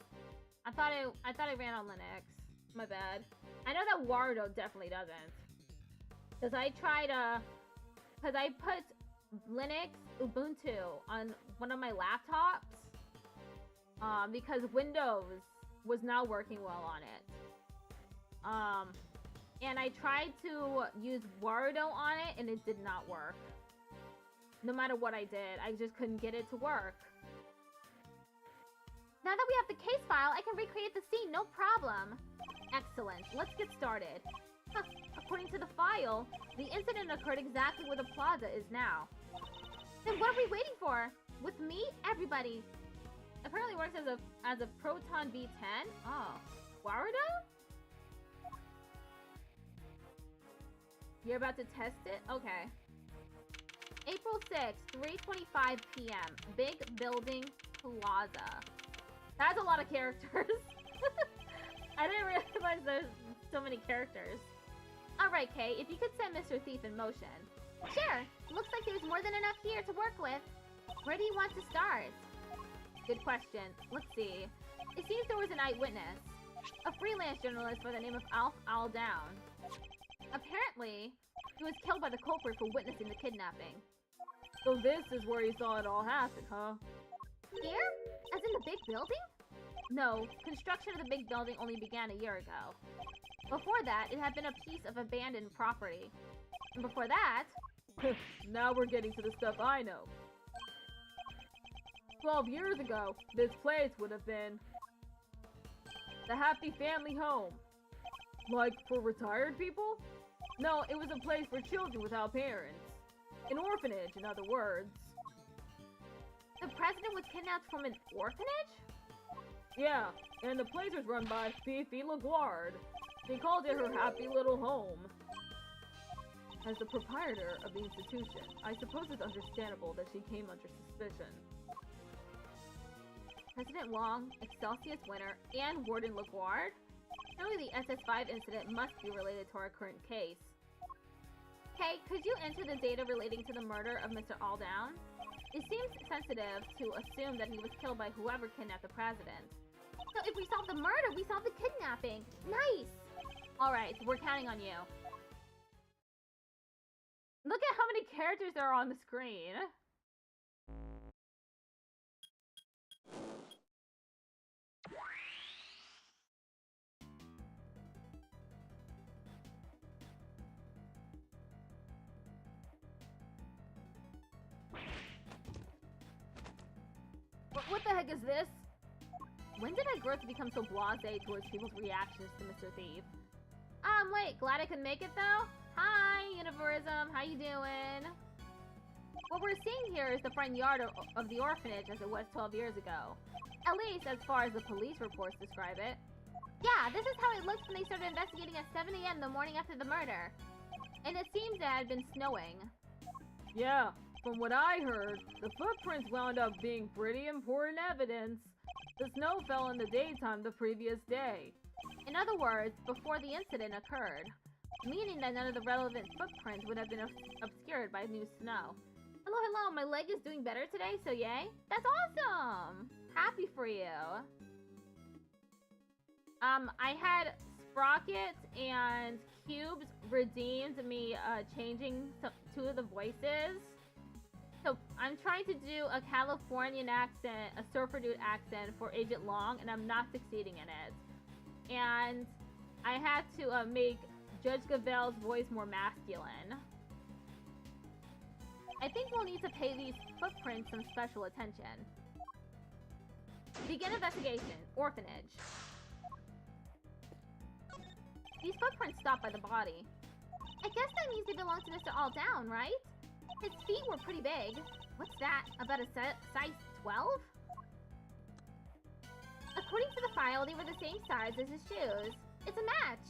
I thought it ran on Linux. My bad. I know that Wardo definitely doesn't. Because I tried Because I put Linux Ubuntu on one of my laptops because Windows was not working well on it. And I tried to use Warudo on it and it did not work. No matter what I did, I just couldn't get it to work. Now that we have the case file, I can recreate the scene, no problem. Excellent, let's get started. According to the file, the incident occurred exactly where the plaza is now. Then what are we waiting for? With me, everybody. Apparently works as a Proton V10. Oh, Warudo? You're about to test it? Okay. April 6th, 3:25 p.m. Big Building Plaza. That's a lot of characters. I didn't realize there's so many characters. Alright, Kay, if you could set Mr. Thief in motion. Sure. Looks like there's more than enough here to work with. Where do you want to start? Good question. Let's see. It seems there was an eyewitness. A freelance journalist by the name of Alf Aldown. Apparently, he was killed by the culprit for witnessing the kidnapping. So this is where you saw it all happen, huh? Here? As in the big building? No, construction of the big building only began a year ago. Before that, it had been a piece of abandoned property. And before that... Now we're getting to the stuff I know. 12 years ago, this place would have been the Happy Family Home. Like for retired people? No, it was a place for children without parents. An orphanage, in other words. The president was kidnapped from an orphanage? Yeah, and the place was run by Fifi LaGuard. She called it her happy little home. As the proprietor of the institution, I suppose it's understandable that she came under suspicion. President Long, Excelsius Winter, and Warden LaGuard? Surely the SS5 incident must be related to our current case. Hey, could you enter the data relating to the murder of Mr. Aldown? It seems sensitive to assume that he was killed by whoever kidnapped the president. So if we solve the murder, we solve the kidnapping! Nice! Alright, we're counting on you. Look at how many characters there are on the screen. What the heck is this? When did I grow to become so blasé towards people's reactions to Mr. Thief? Wait, glad I could make it though? Hi, Univerism, how you doing? What we're seeing here is the front yard of the orphanage as it was 12 years ago. At least as far as the police reports describe it. Yeah, this is how it looked when they started investigating at 7 a.m. the morning after the murder. And it seems it had been snowing. Yeah, from what I heard, the footprints wound up being pretty important evidence. The snow fell in the daytime the previous day. In other words, before the incident occurred. Meaning that none of the relevant footprints would have been obscured by new snow. Hello, hello, my leg is doing better today, so yay. That's awesome! Happy for you. I had Sprocket and Cubes redeemed me changing two of the voices. So I'm trying to do a Californian accent, a surfer dude accent for Agent Long, and I'm not succeeding in it. And I had to make Judge Gavel's voice more masculine. I think we'll need to pay these footprints some special attention. Begin investigation. Orphanage. These footprints stop by the body. I guess that means they belong to Mr. Aldown, right? His feet were pretty big. What's that? About a size 12? According to the file, they were the same size as his shoes. It's a match.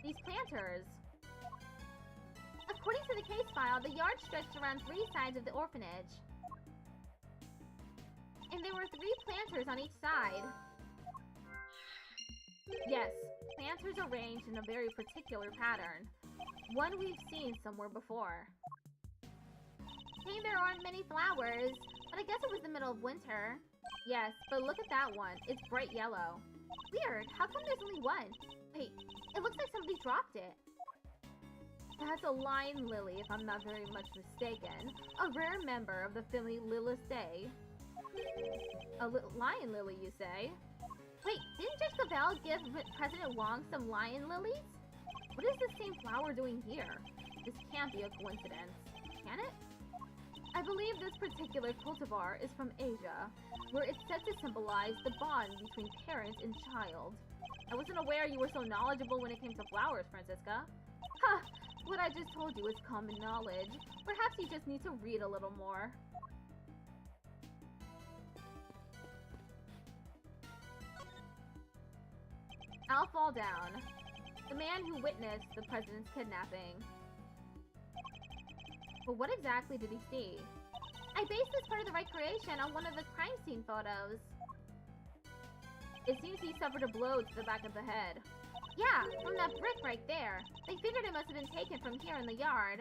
These planters. According to the case file, the yard stretched around 3 sides of the orphanage. And there were 3 planters on each side. Yes, planters arranged in a very particular pattern. One we've seen somewhere before. Hey, there aren't many flowers, but I guess it was the middle of winter. Yes, but look at that one. It's bright yellow. Weird. How come there's only one? Wait, it looks like somebody dropped it. That's a lion lily, if I'm not very much mistaken. A rare member of the family Liliaceae. A lion lily, you say? Wait, didn't Judge Cuphead give President Wong some lion lilies? What is this same flower doing here? This can't be a coincidence, can it? I believe this particular cultivar is from Asia, where it's said to symbolize the bond between parent and child. I wasn't aware you were so knowledgeable when it came to flowers, Francisca. Ha! What I just told you is common knowledge. Perhaps you just need to read a little more. I'll fall down. The man who witnessed the president's kidnapping. But what exactly did he see? I based this part of the recreation on one of the crime scene photos. It seems he suffered a blow to the back of the head. Yeah, from that brick right there. They figured it must have been taken from here in the yard.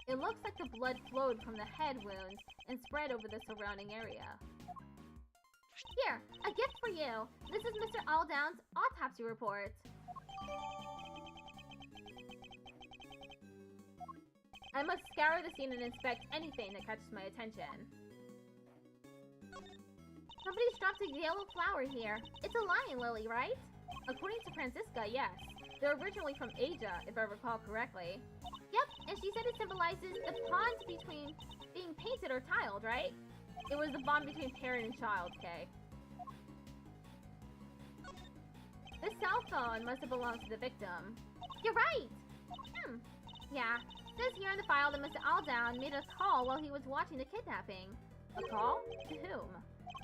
It looks like the blood flowed from the head wound and spread over the surrounding area. Here, a gift for you. This is Mr. Aldown's autopsy report. I must scour the scene and inspect anything that catches my attention. Somebody's dropped a yellow flower here. It's a lion lily, right? According to Francisca, yes. They're originally from Asia, if I recall correctly. Yep, and she said it symbolizes the bond between being painted or tiled, right? It was the bond between parent and child, okay? This cell phone must have belonged to the victim. You're right! Yeah. It says here in the file that Mr. Aldown made a call while he was watching the kidnapping. A call? To whom?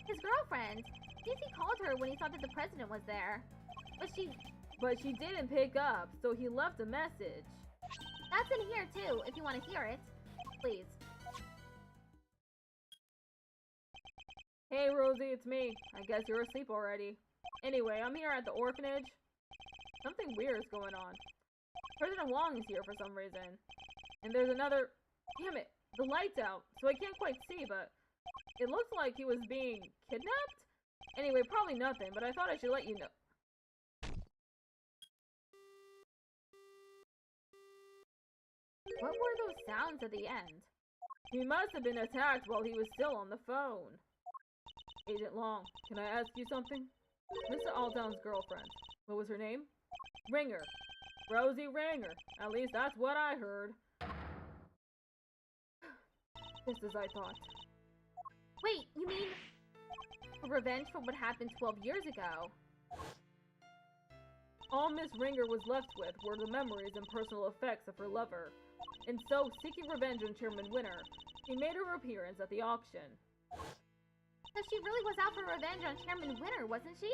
His girlfriend. Seems he called her when he thought that the president was there. But she didn't pick up, so he left a message. That's in here too, if you want to hear it. Please. Hey Rosie, it's me. I guess you're asleep already. Anyway, I'm here at the orphanage. Something weird is going on. President Wong is here for some reason. And there's another... Damn it, the light's out, so I can't quite see, but... It looks like he was being kidnapped? Anyway, probably nothing, but I thought I should let you know. What were those sounds at the end? He must have been attacked while he was still on the phone. Agent Long, can I ask you something? Mr. Aldown's girlfriend. What was her name? Ringer. Rosie Ringer. At least that's what I heard. Just as I thought. Wait, you mean... revenge for what happened 12 years ago? All Miss Ringer was left with were the memories and personal effects of her lover. And so, seeking revenge on Chairman Winner, she made her appearance at the auction. So she really was out for revenge on Chairman Winner, wasn't she?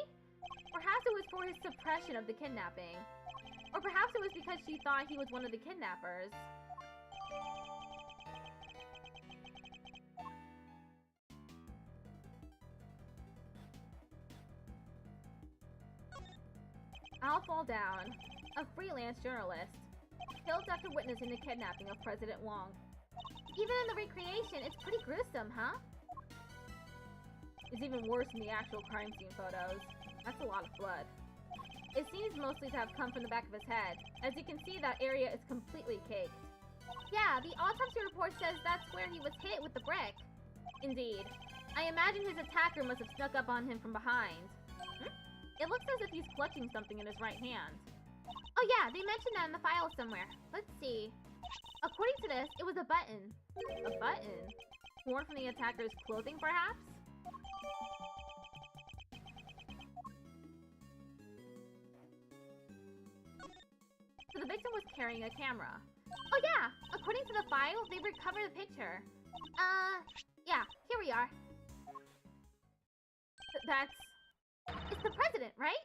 Perhaps it was for his suppression of the kidnapping. Or perhaps it was because she thought he was one of the kidnappers. I'll fall down. A freelance journalist. Killed after witnessing the kidnapping of President Wong. Even in the recreation, it's pretty gruesome, huh? It's even worse in the actual crime scene photos. That's a lot of blood. It seems mostly to have come from the back of his head. As you can see, that area is completely caked. Yeah, the autopsy report says that's where he was hit with the brick. Indeed. I imagine his attacker must have snuck up on him from behind. It looks as if he's clutching something in his right hand. Oh yeah, they mentioned that in the file somewhere. Let's see. According to this, it was a button. A button? Torn from the attacker's clothing, perhaps? So the victim was carrying a camera. Oh yeah! According to the file, they recovered the picture. Yeah, here we are. That's... It's the president, right?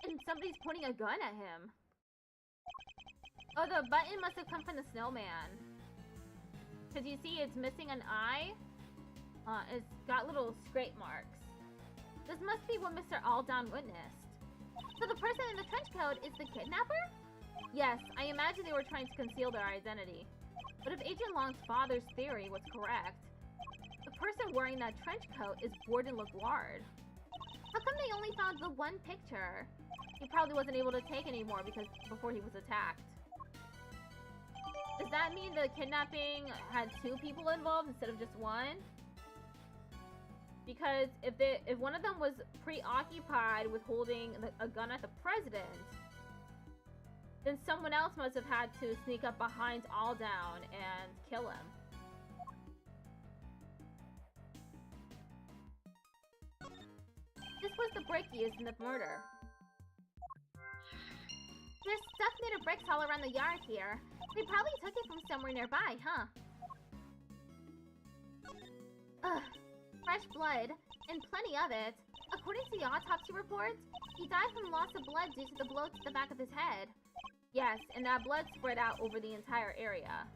And somebody's pointing a gun at him. Oh, the button must have come from the snowman. Because you see, it's missing an eye. It's got little scrape marks. This must be what Mr. Aldown witnessed. So the person in the trench coat is the kidnapper? Yes, I imagine they were trying to conceal their identity. But if Agent Long's father's theory was correct, the person wearing that trench coat is Gordon LaGuard. How come they only found the one picture? He probably wasn't able to take any more because before he was attacked. Does that mean the kidnapping had 2 people involved instead of just 1? Because if one of them was preoccupied with holding a gun at the president, then someone else must have had to sneak up behind Alldown and kill him. This was the brick used in the murder. There's stuff made of bricks all around the yard here. They probably took it from somewhere nearby, huh? Ugh. Fresh blood, and plenty of it. According to the autopsy report, he died from loss of blood due to the blow to the back of his head. Yes, and that blood spread out over the entire area.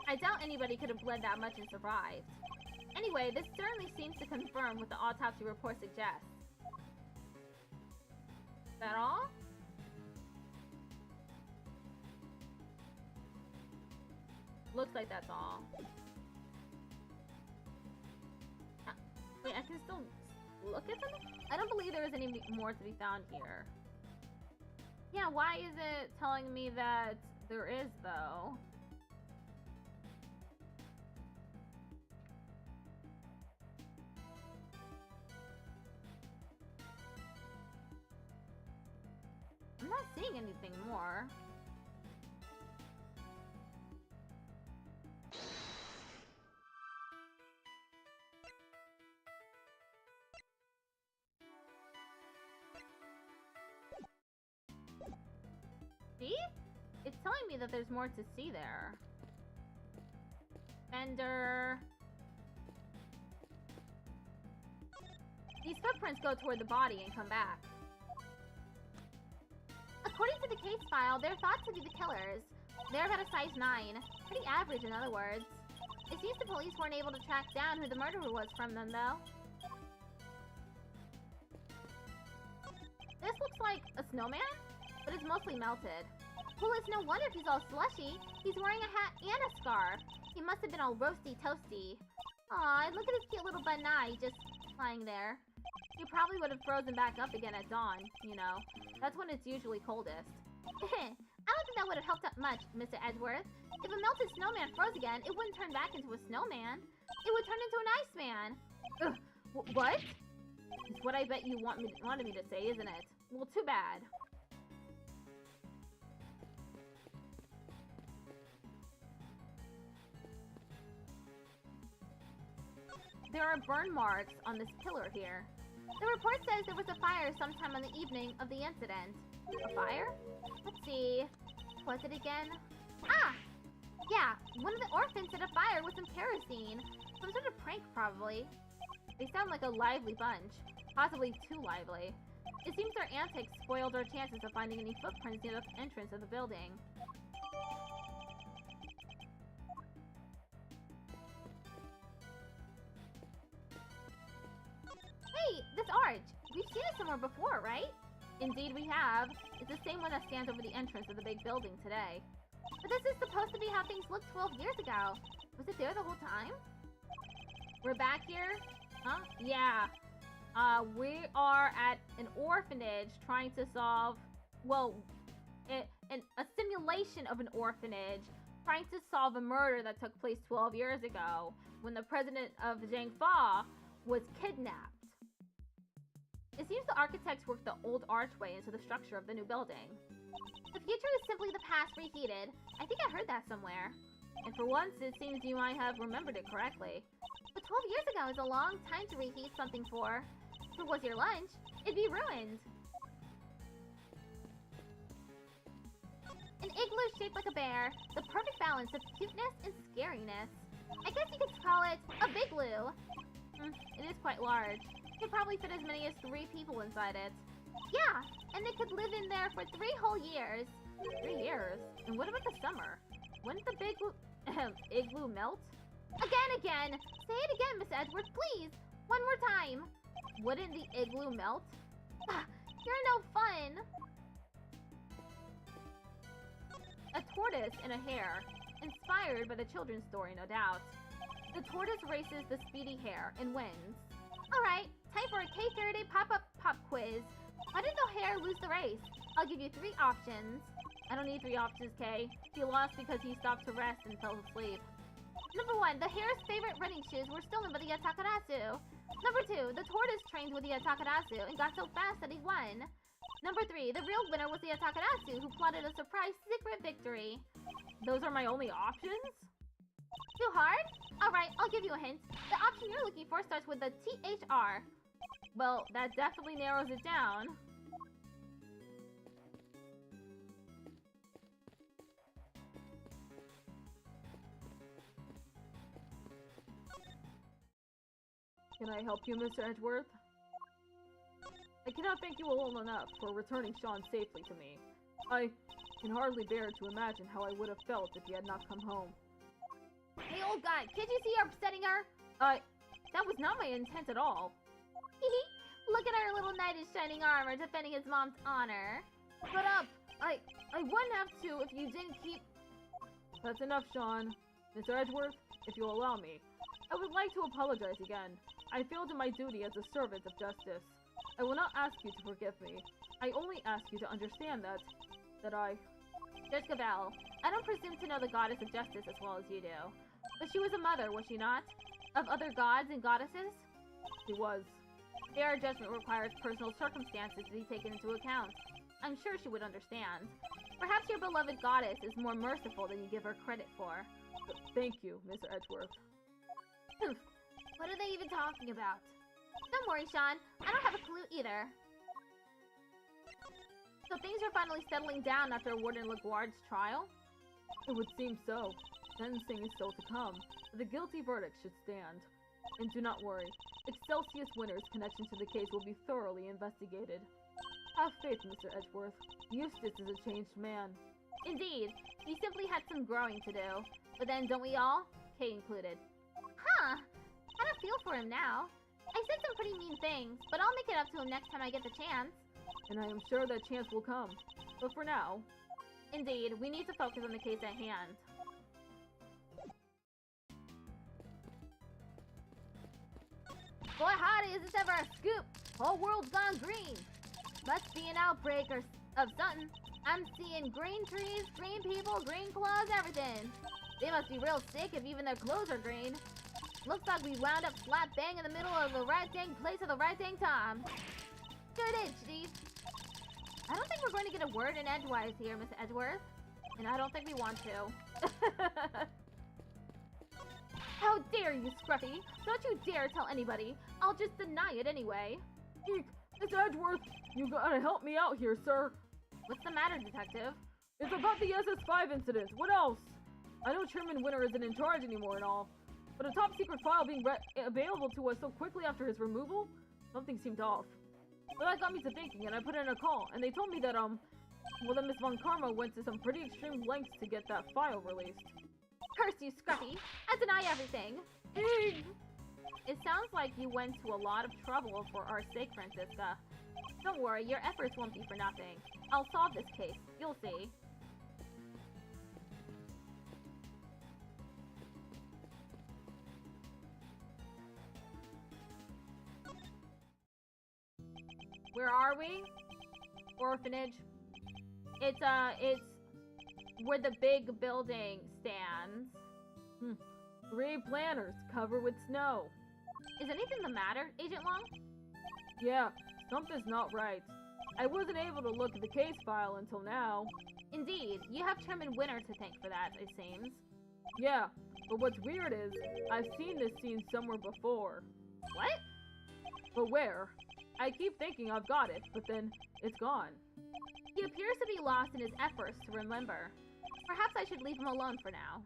I doubt anybody could have bled that much and survived. Anyway, this certainly seems to confirm what the autopsy report suggests. Is that all? Looks like that's all. Wait, I can still look at them? I don't believe there is any more to be found here. Yeah, why is it telling me that there is, though? I'm not seeing anything more. See? It's telling me that there's more to see there. Fender. These footprints go toward the body and come back. According to the case file, they're thought to be the killers. They're about a size 9. Pretty average, in other words. It seems the police weren't able to track down who the murderer was from them, though. This looks like a snowman, but it's mostly melted. Well, it's no wonder he's all slushy. He's wearing a hat and a scarf. He must have been all roasty toasty. Aw, look at his cute little bun eye just lying there. He probably would have frozen back up again at dawn, you know. That's when it's usually coldest. I don't think that would have helped up much, Mr. Edgeworth. If a melted snowman froze again, it wouldn't turn back into a snowman. It would turn into an Iceman. Ugh, what? It's what I bet you wanted me to say, isn't it? Well, too bad. There are burn marks on this pillar here. The report says there was a fire sometime on the evening of the incident. A fire? Let's see. Was it again? Ah! Yeah, one of the orphans set a fire with some kerosene. Some sort of prank, probably. They sound like a lively bunch. Possibly too lively. It seems their antics spoiled our chances of finding any footprints near the entrance of the building. Hey, this arch! We've seen it somewhere before, right? Indeed we have. It's the same one that stands over the entrance of the big building today. But this is supposed to be how things looked 12 years ago. Was it there the whole time? We're back here? Huh? Yeah. We are at an orphanage trying to solve, well, a simulation of an orphanage trying to solve a murder that took place 12 years ago when the president of Zhangfa was kidnapped. It seems the architects worked the old archway into the structure of the new building. The future is simply the past reheated. I think I heard that somewhere. And for once, it seems you might have remembered it correctly. But 12 years ago is a long time to reheat something for. If it was your lunch, it'd be ruined. An igloo shaped like a bear, the perfect balance of cuteness and scariness. I guess you could call it a bigloo. It is quite large. Could probably fit as many as 3 people inside it. Yeah, and they could live in there for 3 whole years. 3 years? And what about the summer? Wouldn't the big igloo melt? Again! Say it again, Miss Edgeworth, please! One more time! Wouldn't the igloo melt? You're no fun! A tortoise and a hare. Inspired by the children's story, no doubt. The tortoise races the speedy hare and wins. Alright, time for a K30 pop-up pop quiz. Why did the hare lose the race? I'll give you 3 options. I don't need 3 options, Kay. He lost because he stopped to rest and fell asleep. Number 1, the hare's favorite running shoes were stolen by the Atakarasu. Number 2, the tortoise trained with the Atakarasu and got so fast that he won. Number 3, the real winner was the Atakarasu who plotted a surprise secret victory. Those are my only options? Too hard? Alright, I'll give you a hint. The option you're looking for starts with the THR. Well, that definitely narrows it down. Can I help you, Mr. Edgeworth? I cannot thank you well enough for returning Sean safely to me. I can hardly bear to imagine how I would have felt if he had not come home. Hey, old guy, can't you see you're upsetting her? That was not my intent at all. Look at our little knight in shining armor defending his mom's honor. Shut up! I wouldn't have to if you didn't keep... That's enough, Sean. Mr. Edgeworth, if you'll allow me, I would like to apologize again. I failed in my duty as a servant of justice. I will not ask you to forgive me. I only ask you to understand that Judge Cavell, I don't presume to know the goddess of justice as well as you do. But she was a mother, was she not? Of other gods and goddesses? She was. Fair judgment requires personal circumstances to be taken into account. I'm sure she would understand. Perhaps your beloved goddess is more merciful than you give her credit for. Thank you, Mr. Edgeworth. What are they even talking about? Don't worry, Sean. I don't have a clue either. So things are finally settling down after Warden LaGuarde's trial? It would seem so. Sentencing is still to come, but the guilty verdict should stand. And do not worry, Excelsius Winter's connection to the case will be thoroughly investigated. Have faith, Mr. Edgeworth. Eustace is a changed man. Indeed, he simply had some growing to do. But then don't we all? Kay included. Huh, I don't feel for him now. I said some pretty mean things, but I'll make it up to him next time I get the chance. And I am sure that chance will come. But for now... Indeed, we need to focus on the case at hand. Boy howdy, is this ever a scoop? Whole world's gone green. Must be an outbreak of something. I'm seeing green trees, green people, green clothes, everything. They must be real sick if even their clothes are green. Looks like we wound up slap bang in the middle of the right dang place at the right dang time. Good itch, Steve. I don't think we're going to get a word in edgewise here, Miss Edgeworth. And I don't think we want to. How dare you, Scruffy! Don't you dare tell anybody. I'll just deny it anyway. Eek! Miss Edgeworth! You gotta help me out here, sir! What's the matter, Detective? It's about the SS5 incident. What else? I know Chairman Winter isn't in charge anymore and all, but a top secret file being available to us so quickly after his removal? Something seemed off. So that got me to thinking, and I put in a call, and they told me that, well, that Miss Von Karma went to some pretty extreme lengths to get that file released. Curse you, Scruffy! I deny everything! It sounds like you went to a lot of trouble for our sake, Francisca. Don't worry, your efforts won't be for nothing. I'll solve this case. You'll see. Where are we? Orphanage. It's where the big building stands. 3 planners covered with snow. Is anything the matter, Agent Long? Yeah, something's not right. I wasn't able to look at the case file until now. Indeed, you have Chairman Winter to thank for that, it seems. Yeah, but what's weird is, I've seen this scene somewhere before. What? But where? I keep thinking I've got it, but then it's gone. He appears to be lost in his efforts to remember. Perhaps I should leave him alone for now.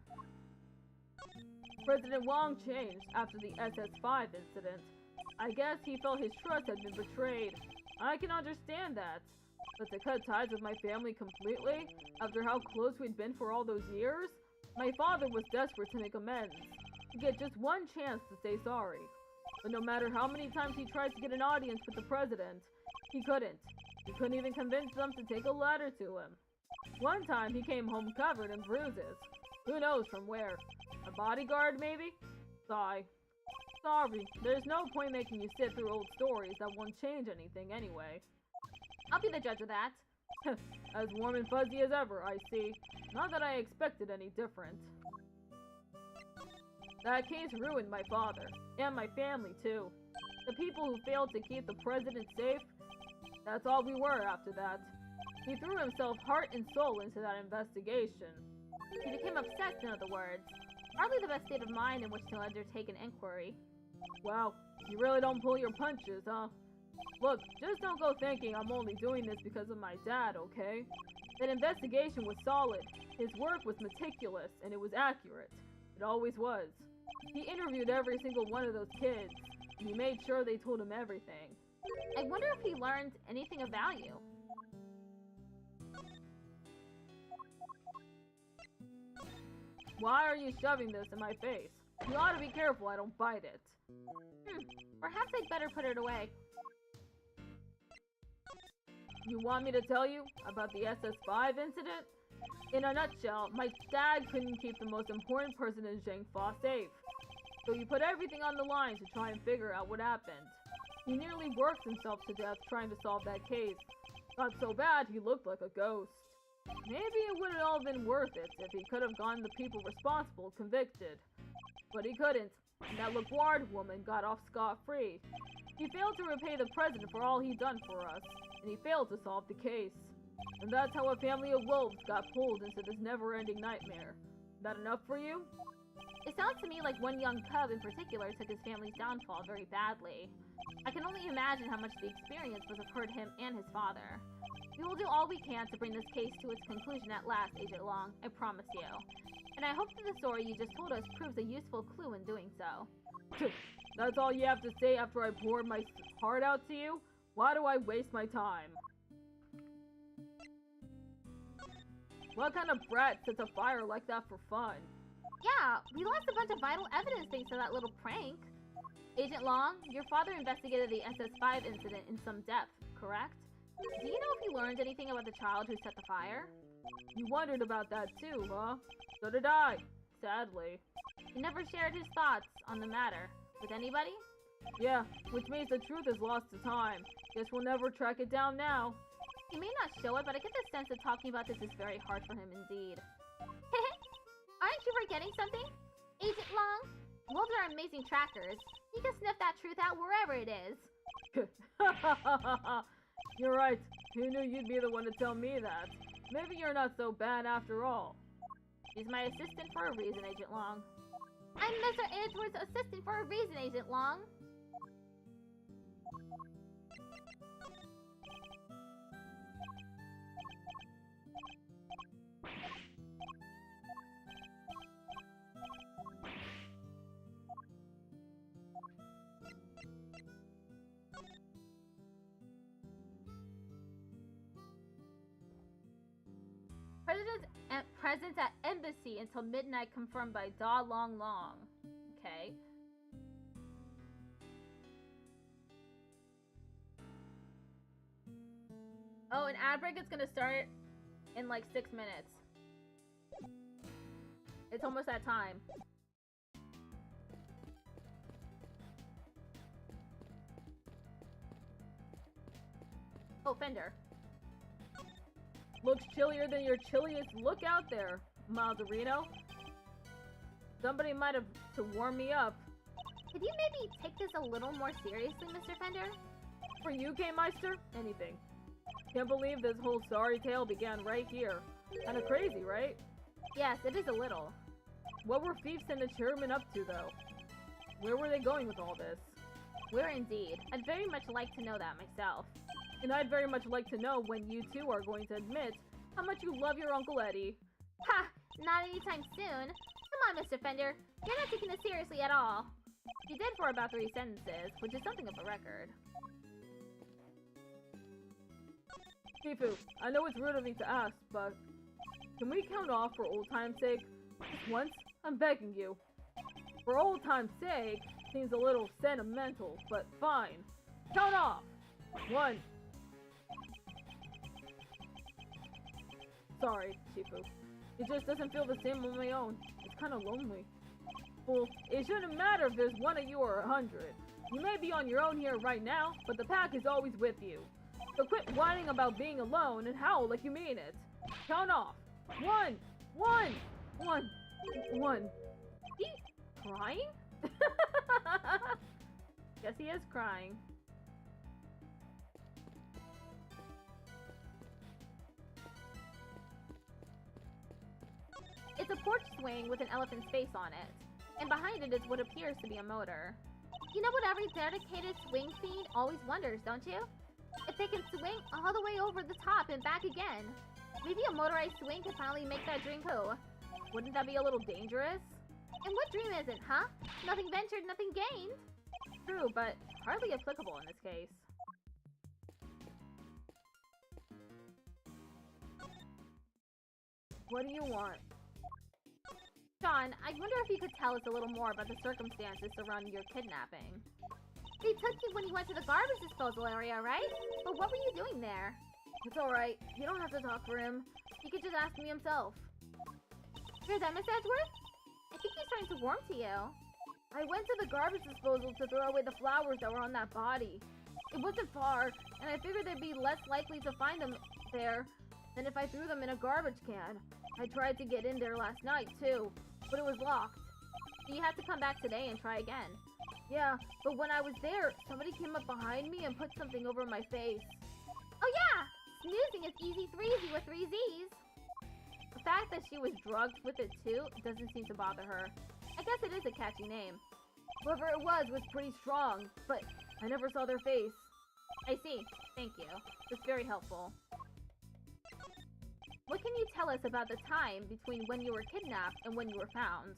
President Wong changed after the SS5 incident. I guess he felt his trust had been betrayed. I can understand that. But to cut ties with my family completely, after how close we'd been for all those years, my father was desperate to make amends. To get just one chance to say sorry. But no matter how many times he tried to get an audience with the president, he couldn't. He couldn't even convince them to take a letter to him. One time he came home covered in bruises. Who knows from where? A bodyguard, maybe? Sigh. Sorry, there's no point making you sit through old stories that won't change anything anyway. I'll be the judge of that. As warm and fuzzy as ever, I see. Not that I expected any different. That case ruined my father, and my family too. The people who failed to keep the president safe, that's all we were after that. He threw himself heart and soul into that investigation. He became obsessed, in other words. Hardly the best state of mind in which to undertake an inquiry. Wow, you really don't pull your punches, huh? Look, just don't go thinking I'm only doing this because of my dad, okay? That investigation was solid. His work was meticulous, and it was accurate. It always was. He interviewed every single one of those kids, and he made sure they told him everything. I wonder if he learned anything of value. Why are you shoving this in my face? You ought to be careful I don't bite it. Perhaps I'd better put it away. You want me to tell you about the SS5 incident? In a nutshell, my dad couldn't keep the most important person in Zhengfa safe. So he put everything on the line to try and figure out what happened. He nearly worked himself to death trying to solve that case. Got so bad he looked like a ghost. Maybe it would have all been worth it if he could have gotten the people responsible convicted. But he couldn't, and that LaGuard woman got off scot-free. He failed to repay the president for all he'd done for us, and he failed to solve the case. And that's how a family of wolves got pulled into this never-ending nightmare. That enough for you? It sounds to me like one young cub in particular took his family's downfall very badly. I can only imagine how much the experience must have hurt him and his father. We will do all we can to bring this case to its conclusion at last, Agent Long, I promise you. And I hope that the story you just told us proves a useful clue in doing so. That's all you have to say after I poured my heart out to you? Why do I waste my time? What kind of brat sets a fire like that for fun? Yeah, we lost a bunch of vital evidence thanks to that little prank. Agent Long, your father investigated the SS5 incident in some depth, correct? Do you know if he learned anything about the child who set the fire? You wondered about that too, huh? So did I, sadly. He never shared his thoughts on the matter with anybody? Yeah, which means the truth is lost to time. Guess we'll never track it down now. He may not show it, but I get the sense that talking about this is very hard for him indeed. Aren't you forgetting something? Agent Long, wolves are amazing trackers. You can sniff that truth out wherever it is. You're right. Who knew you'd be the one to tell me that? Maybe you're not so bad after all. He's my assistant for a reason, Agent Long. I'm Mr. Edgeworth's assistant for a reason, Agent Long. Presence at embassy until midnight confirmed by Da Long Long. Okay. Oh, an ad break is gonna start in like 6 minutes. It's almost that time. Oh, Fender. Looks chillier than your chilliest look out there, Malderino. Somebody might have to warm me up. Could you maybe take this a little more seriously, Mr. Fender? For you, K-Meister? Anything. Can't believe this whole sorry tale began right here. Kinda crazy, right? Yes, it is a little. What were Fiefs and the chairman up to, though? Where were they going with all this? Where indeed. I'd very much like to know that myself. And I'd very much like to know when you two are going to admit how much you love your Uncle Eddie. Ha! Not anytime soon. Come on, Mr. Fender. You're not taking this seriously at all. You did for about 3 sentences, which is something of a record. Shifu, I know it's rude of me to ask, but can we count off for old time's sake? Just once? I'm begging you. For old time's sake seems a little sentimental, but fine. Count off! 1. Sorry, Shifu. It just doesn't feel the same on my own. It's kind of lonely. Well, it shouldn't matter if there's one of you or 100. You may be on your own here right now, but the pack is always with you. So quit whining about being alone and howl like you mean it. Count off. 1, 1, 1, 1. He crying? Guess he is crying. It's a porch swing with an elephant's face on it, and behind it is what appears to be a motor. You know what every dedicated swing fiend always wonders, don't you? If they can swing all the way over the top and back again. Maybe a motorized swing could finally make that dream true. Wouldn't that be a little dangerous? And what dream isn't, huh? Nothing ventured, nothing gained. True, but hardly applicable in this case. What do you want? Sean, I wonder if you could tell us a little more about the circumstances surrounding your kidnapping. They took you when you went to the garbage disposal area, right? But what were you doing there? It's alright. You don't have to talk for him. He could just ask me himself. Hear that, Miss Edgeworth? I think he's starting to warm to you. I went to the garbage disposal to throw away the flowers that were on that body. It wasn't far, and I figured they'd be less likely to find them there than if I threw them in a garbage can. I tried to get in there last night, too, but it was locked. So you had to come back today and try again. Yeah, but when I was there, somebody came up behind me and put something over my face. Oh yeah! Snoozing is easy threezy with 3 Z's. The fact that she was drugged with it too doesn't seem to bother her. I guess it is a catchy name. Whoever it was pretty strong, but I never saw their face. I see. Thank you. It's very helpful. What can you tell us about the time between when you were kidnapped and when you were found?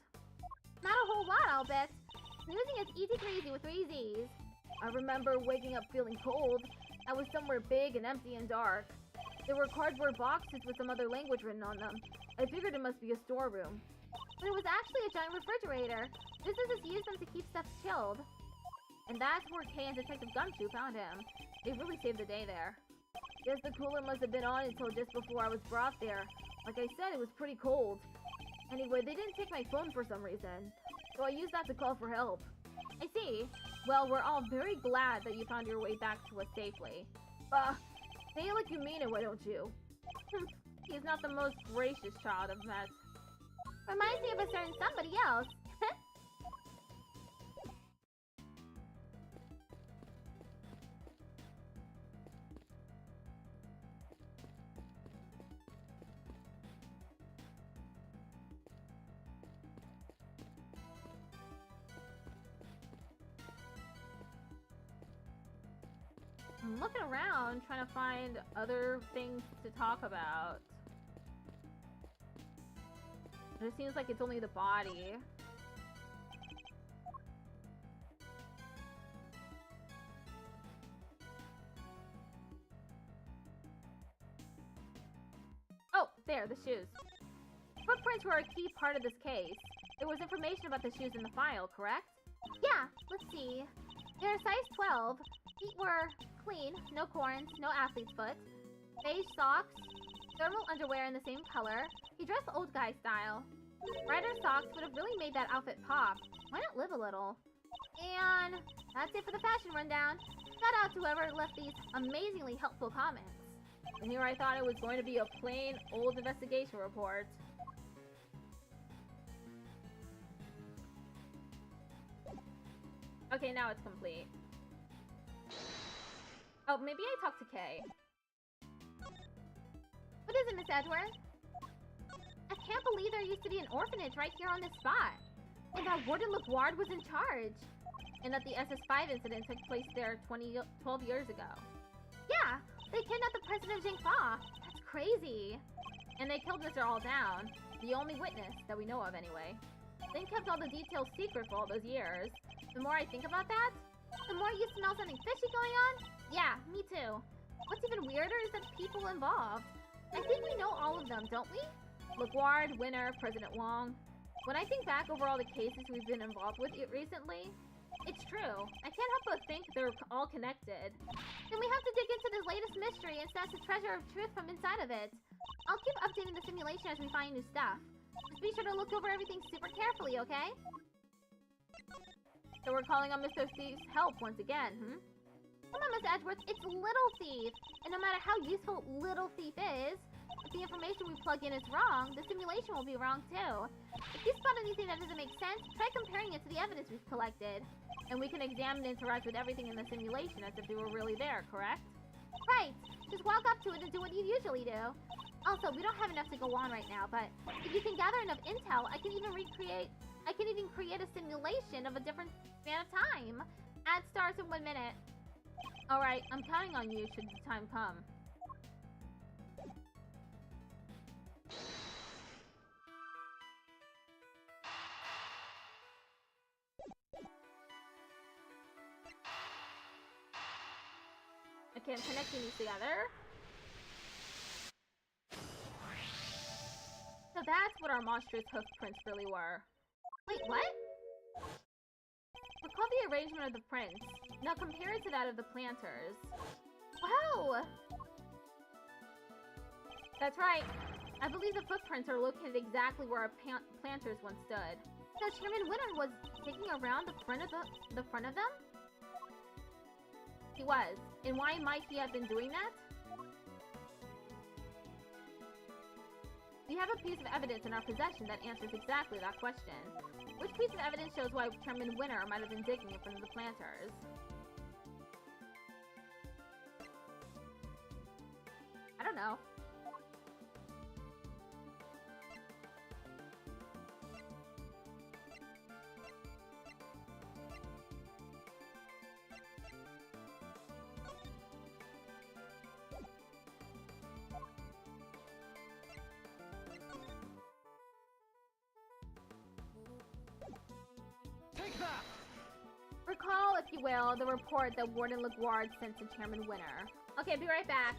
Not a whole lot, I'll bet. Snoozing is easy threezy with 3 Z's. I remember waking up feeling cold. I was somewhere big and empty and dark. There were cardboard boxes with some other language written on them. I figured it must be a storeroom. But it was actually a giant refrigerator. Businesses use them to keep stuff chilled. And that's where Kay and Detective Gumshoe found him. They really saved the day there. Guess the cooler must have been on until just before I was brought there. Like I said, it was pretty cold. Anyway, they didn't take my phone for some reason, so I used that to call for help. I see. Well, we're all very glad that you found your way back to us safely. Say it like you mean it, why don't you? He's not the most gracious child I've met. Reminds me of a certain somebody else. I'm looking around, trying to find other things to talk about. But it seems like it's only the body. Oh, there, the shoes. Footprints were a key part of this case. There was information about the shoes in the file, correct? Yeah, let's see. They're size 12. Feet were clean, no corns, no athlete's foot. Beige socks, thermal underwear in the same color. He dressed old guy style. Brighter socks would have really made that outfit pop. Why not live a little? And that's it for the fashion rundown. Shout out to whoever left these amazingly helpful comments. And here I thought it was going to be a plain old investigation report. Okay, now it's complete. Oh, maybe I talked to Kay. What is it, Miss Edgeworth? I can't believe there used to be an orphanage right here on this spot. And that Warden LeGuard was in charge. And that the SS5 incident took place there 12 years ago. Yeah, they kidnapped the president of Jingfa. That's crazy. And they killed Mr. Alldown, the only witness that we know of anyway. They kept all the details secret for all those years. The more I think about that, the more you smell something fishy going on? Yeah, me too. What's even weirder is the people involved. I think we know all of them, don't we? LeGuard, Winner, President Wong. When I think back over all the cases we've been involved with recently, it's true. I can't help but think they're all connected. Then we have to dig into this latest mystery and snatch the treasure of truth from inside of it. I'll keep updating the simulation as we find new stuff. Just be sure to look over everything super carefully, okay? So we're calling on Mr. Thief's help once again, Come on, Miss Edgeworth, it's Little Thief! And no matter how useful Little Thief is, if the information we plug in is wrong, the simulation will be wrong too. If you spot anything that doesn't make sense, try comparing it to the evidence we've collected. And we can examine and interact with everything in the simulation as if they were really there, correct? Right! Just walk up to it and do what you usually do. Also, we don't have enough to go on right now, but if you can gather enough intel, I can even create a simulation of a different span of time. Add stars in 1 minute. Alright, I'm counting on you should the time come. Okay, I'm connecting these together. So that's what our monstrous hoof prints really were. Wait, what? Recall the arrangement of the prints. Now compare it to that of the planters. Wow! That's right. I believe the footprints are located exactly where our planters once stood. So Chairman Winter was taking around the front of them? He was. And why might he have been doing that? We have a piece of evidence in our possession that answers exactly that question. Which piece of evidence shows why Chairman Winter might have been digging in front of the planters? I don't know. Take that! Recall, if you will, the report that Warden LaGuard sent to Chairman Winter. Okay, be right back.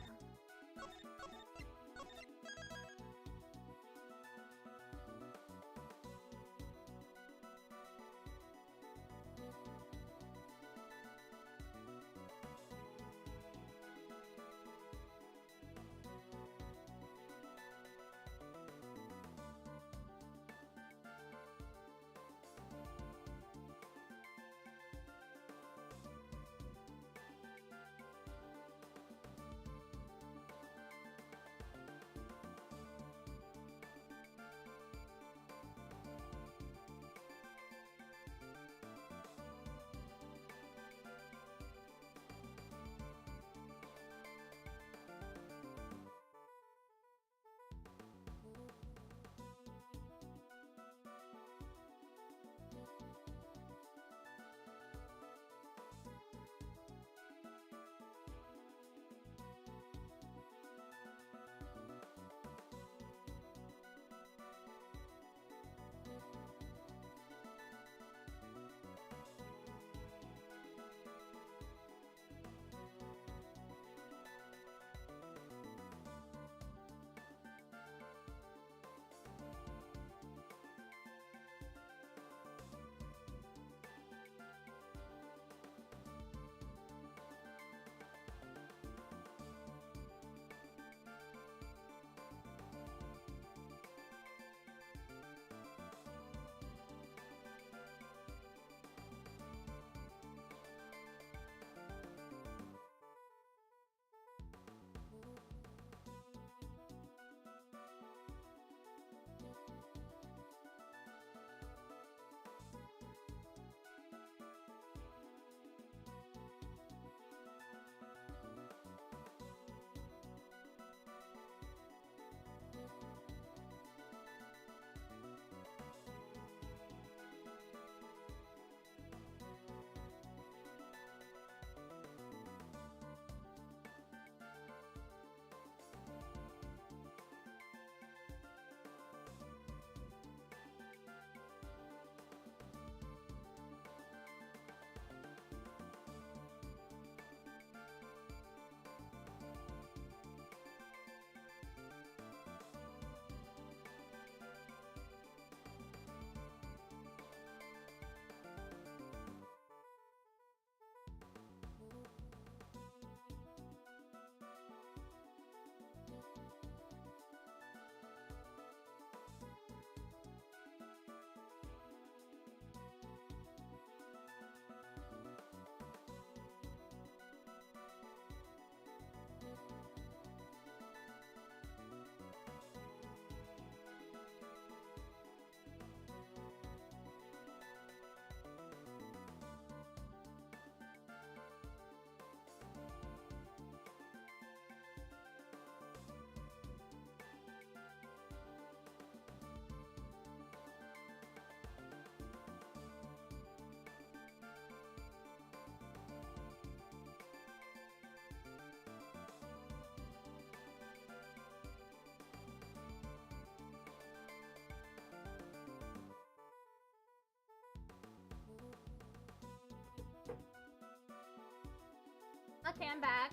Okay, I'm back.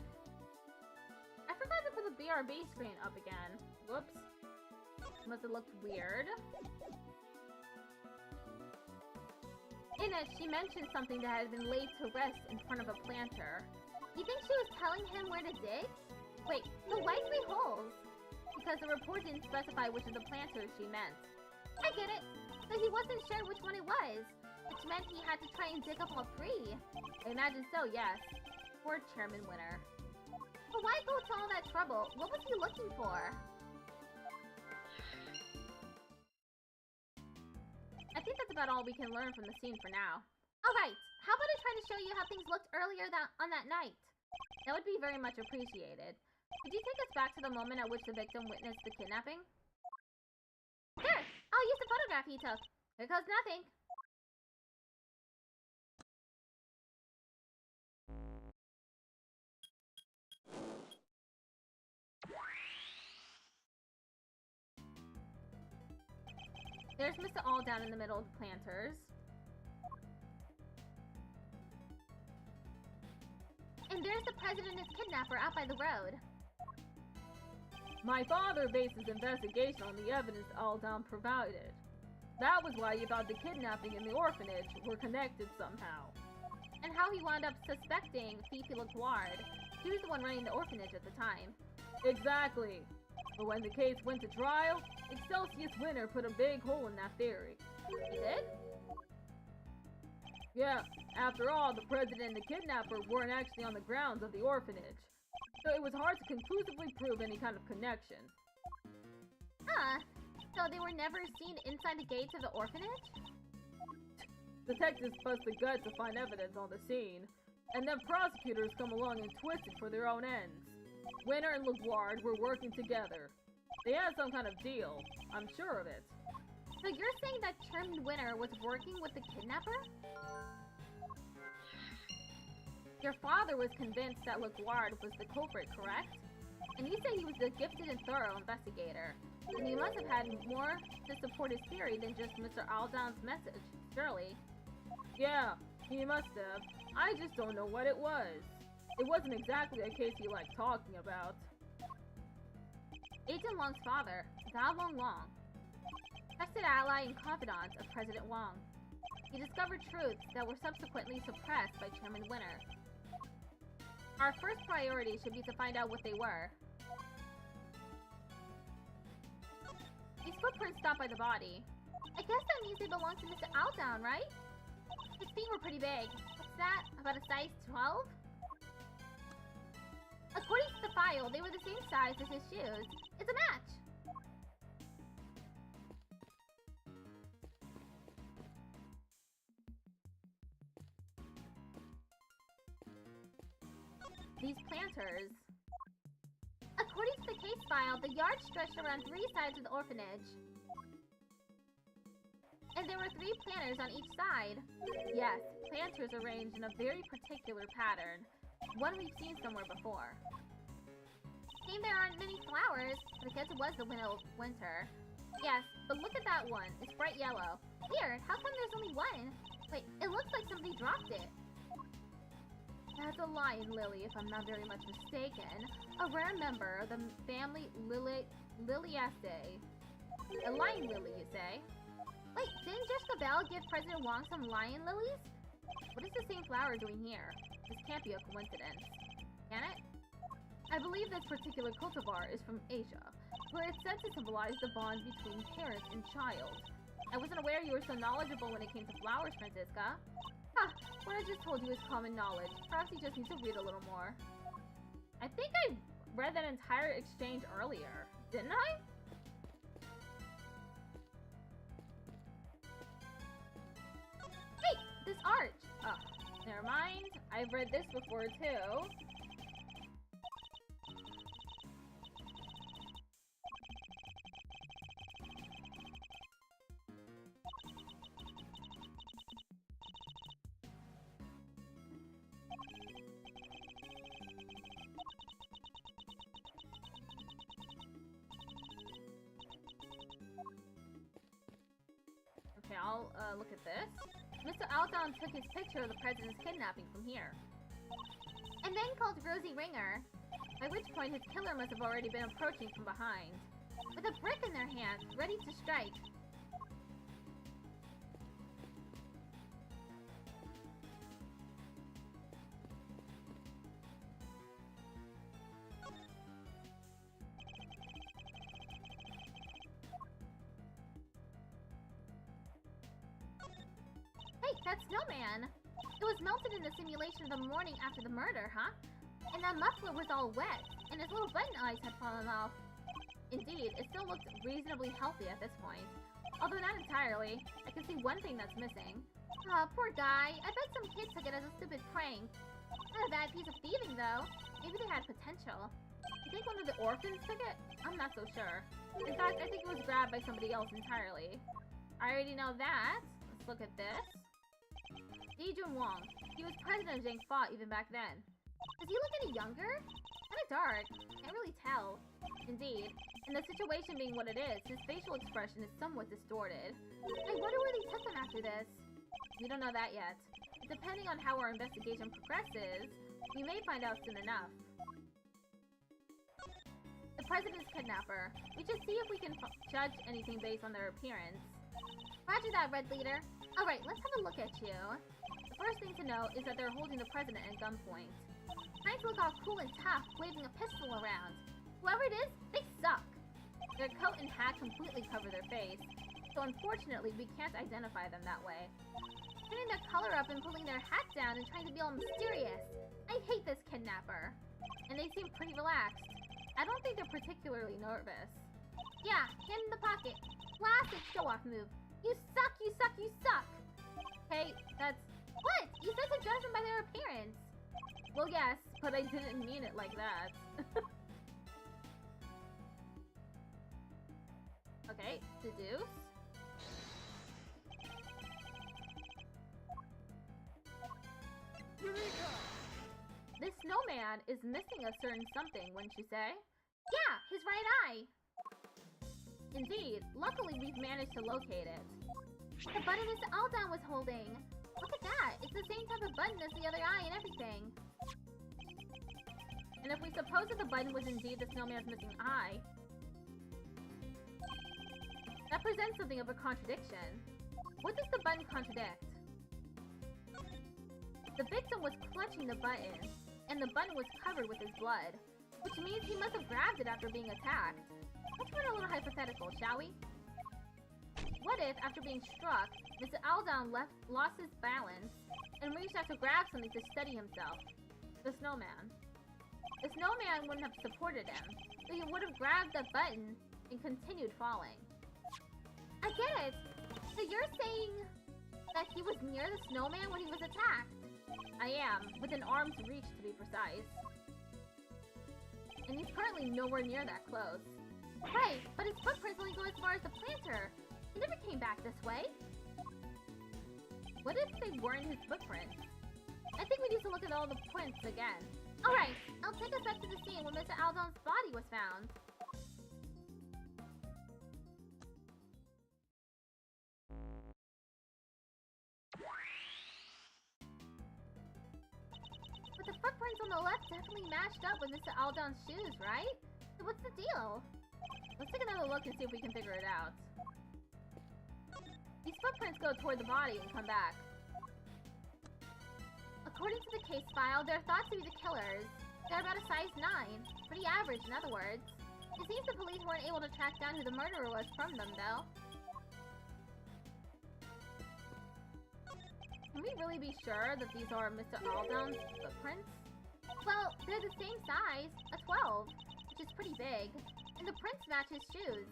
I forgot to put the BRB screen up again. Whoops. Must have looked weird. In it, she mentioned something that had been laid to rest in front of a planter. You think she was telling him where to dig? Wait, but why 3 holes? Because the report didn't specify which of the planters she meant. I get it. So he wasn't sure which one it was, which meant he had to try and dig up all 3. I imagine so, yes. Poor Chairman Winner. But why go to all that trouble? What was he looking for? I think that's about all we can learn from the scene for now. Alright, how about I try to show you how things looked earlier on that night? That would be very much appreciated. Could you take us back to the moment at which the victim witnessed the kidnapping? Sure! I'll use the photograph he took. Here goes nothing. There's Mr. All down in the middle of the planters. And there's the president and his kidnapper out by the road. My father based his investigation on the evidence Aldan provided. That was why he thought the kidnapping and the orphanage were connected somehow. And how he wound up suspecting Fifi LaGuard. She was the one running the orphanage at the time. Exactly. But when the case went to trial, Excelsius Winner put a big hole in that theory. He did? Yeah, after all, the president and the kidnapper weren't actually on the grounds of the orphanage. So it was hard to conclusively prove any kind of connection. Huh. So they were never seen inside the gates of the orphanage? Detectives bust the gut to find evidence on the scene, and then prosecutors come along and twist it for their own ends. Winner and LaGuard were working together. They had some kind of deal. I'm sure of it. So you're saying that Chairman Winner was working with the kidnapper? Your father was convinced that LaGuard was the culprit, correct? And you say he was a gifted and thorough investigator. And he must have had more to support his theory than just Mr. Aldan's message, surely. Yeah, he must have. I just don't know what it was. It wasn't exactly a case he liked talking about. Agent Wong's father, Da Wong Wong, trusted ally and confidant of President Wong. He discovered truths that were subsequently suppressed by Chairman Winner. Our first priority should be to find out what they were. These footprints stopped by the body. I guess that means they belong to Mr. Aldan, right? His feet were pretty big. What's that? About a size 12? According to the file, they were the same size as his shoes. It's a match! These planters. According to the case file, the yard stretched around 3 sides of the orphanage. And there were 3 planters on each side. Yes, planters arranged in a very particular pattern. One we've seen somewhere before. Seems there aren't many flowers, but I guess it was the winter. Yes, but look at that one. It's bright yellow. Weird, how come there's only one? Wait, it looks like somebody dropped it. That's a lion lily, if I'm not very much mistaken. A rare member of the family Liliaceae. A lion lily, you say? Wait, didn't Jessica Bell give President Wong some lion lilies? What is the same flower doing here? This can't be a coincidence. Can it? I believe this particular cultivar is from Asia, where it's said to symbolize the bond between parent and child. I wasn't aware you were so knowledgeable when it came to flowers, Francisca. Huh, what I just told you is common knowledge. Perhaps you just need to read a little more. I think I read that entire exchange earlier, didn't I? Hey, this arch! Oh, never mind. I've read this before too. Okay, I'll look at this. Mr. Aldan took his picture of the president's kidnapping from here. and then called Rosie Ringer, by which point his killer must have already been approaching from behind, with a brick in their hands, ready to strike. Hey, that snowman! It was melted in the simulation the morning after the murder, huh? And that muffler was all wet, and his little button eyes had fallen off. Indeed, it still looked reasonably healthy at this point. Although not entirely. I can see one thing that's missing. Aw, poor guy. I bet some kid took it as a stupid prank. Not a bad piece of thieving, though. Maybe they had potential. You think one of the orphans took it? I'm not so sure. In fact, I think it was grabbed by somebody else entirely. I already know that. Let's look at this. Dijun Wong. He was president of Jingfa even back then. Does he look any younger? Kinda dark. Can't really tell. Indeed. And the situation being what it is, his facial expression is somewhat distorted. I wonder where they took him after this. We don't know that yet. But depending on how our investigation progresses, we may find out soon enough. The president's kidnapper. We should see if we can judge anything based on their appearance. Roger that, Red Leader. Alright, let's have a look at you. The first thing to know is that they're holding the president at gunpoint. Trying to look all cool and tough, waving a pistol around. Whoever it is, they suck. Their coat and hat completely cover their face, so unfortunately we can't identify them that way. Turning their color up and pulling their hat down and trying to be all mysterious. I hate this kidnapper. And they seem pretty relaxed. I don't think they're particularly nervous. Yeah, hand in the pocket. Classic show-off move. You suck, you suck, you suck! Hey, that's... What? You said to judge them by their appearance. Well, yes, but I didn't mean it like that. Okay, deduce. Eureka! This snowman is missing a certain something, wouldn't you say? Yeah, his right eye! Indeed, luckily we've managed to locate it. The button Mr. Aldan was holding! Look at that! It's the same type of button as the other eye and everything! And if we suppose that the button was indeed the snowman's missing eye, that presents something of a contradiction. What does the button contradict? The victim was clutching the button, and the button was covered with his blood, which means he must have grabbed it after being attacked. Let's run a little hypothetical, shall we? What if, after being struck, Mr. Aldan lost his balance and reached out to grab something to steady himself? The snowman. The snowman wouldn't have supported him, so he would have grabbed the button and continued falling. I get it! So you're saying that he was near the snowman when he was attacked? I am, within arm's reach to be precise. And he's currently nowhere near that close. Right, but his footprints only go as far as the planter. He never came back this way. What if they weren't his footprints? I think we need to look at all the prints again. Alright, I'll take us back to the scene where Mr. Aldan's body was found. But the footprints on the left definitely matched up with Mr. Aldan's shoes, right? So what's the deal? Let's take another look and see if we can figure it out. These footprints go toward the body and come back. According to the case file, they're thought to be the killers. They're about a size 9. Pretty average, in other words. It seems the police weren't able to track down who the murderer was from them, though. Can we really be sure that these are Mr. Aldan's footprints? Well, they're the same size, a 12, which is pretty big, and the prints match his shoes.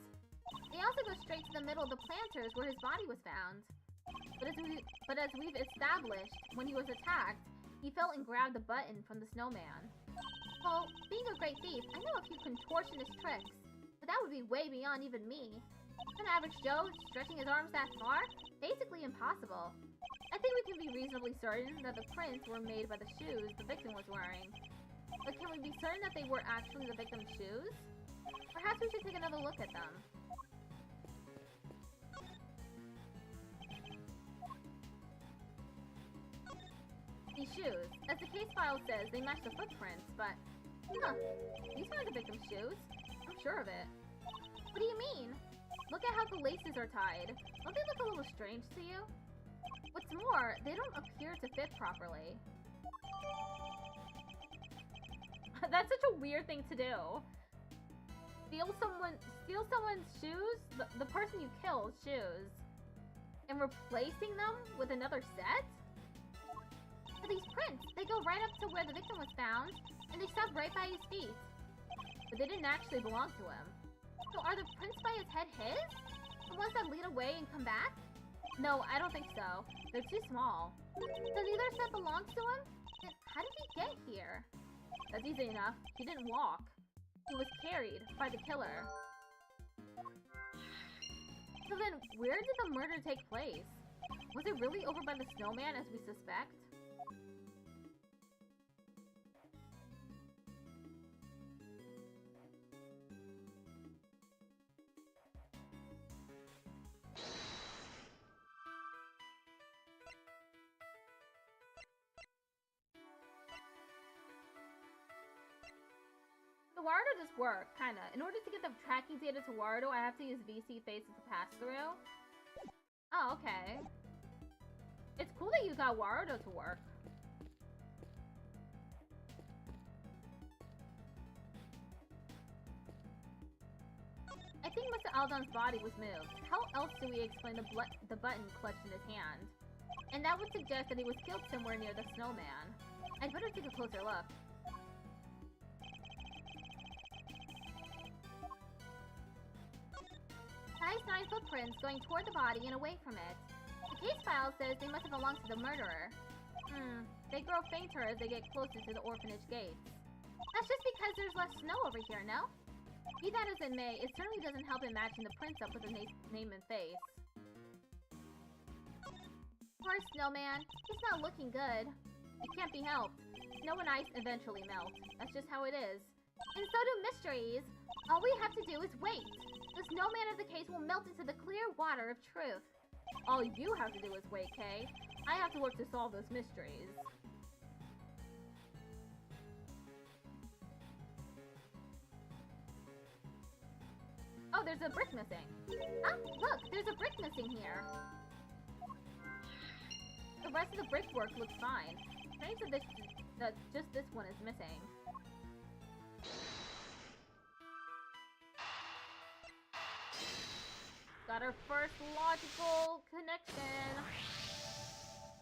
They also go straight to the middle of the planters where his body was found. But as we've established, when he was attacked, he fell and grabbed the button from the snowman. Well, being a great thief, I know a few contortionist tricks, but that would be way beyond even me. An average Joe stretching his arms that far? Basically impossible. I think we can be reasonably certain that the prints were made by the shoes the victim was wearing. But can we be certain that they were actually the victim's shoes? Perhaps we should take another look at them. These shoes. As the case file says, they match the footprints, but... Huh. These aren't the victim's shoes. I'm sure of it. What do you mean? Look at how the laces are tied. Don't they look a little strange to you? What's more, they don't appear to fit properly. That's such a weird thing to do. Steal someone's shoes, the person you killed shoes, and replacing them with another set? But these prints, they go right up to where the victim was found, and they stop right by his feet. But they didn't actually belong to him. So are the prints by his head his? The ones that lead away and come back? No, I don't think so. They're too small. So neither set belongs to him? Then how did he get here? That's easy enough. He didn't walk. He was carried by the killer. So then, where did the murder take place? Was it really over by the snowman as we suspect? So Warudo just worked, kinda. In order to get the tracking data to Warudo, I have to use VC Face as a pass-through. Oh, okay. It's cool that you got Warudo to work. I think Mr. Aldon's body was moved. How else do we explain the button clutched in his hand? And that would suggest that he was killed somewhere near the snowman. I'd better take a closer look. Nice 9 footprints going toward the body and away from it. The case file says they must have belonged to the murderer. They grow fainter as they get closer to the orphanage gates. That's just because there's less snow over here, no? Be that as it may, it certainly doesn't help in matching the prints up with the name and face. Poor snowman, he's not looking good. It can't be helped. Snow and ice eventually melt. That's just how it is. And so do mysteries. All we have to do is wait. The snowman of the case will melt into the clear water of truth. All you have to do is wait, Kay. I have to work to solve those mysteries. Oh, there's a brick missing. Ah, look, there's a brick missing here. The rest of the brickwork looks fine. Strange that just this one is missing. Got our first logical connection.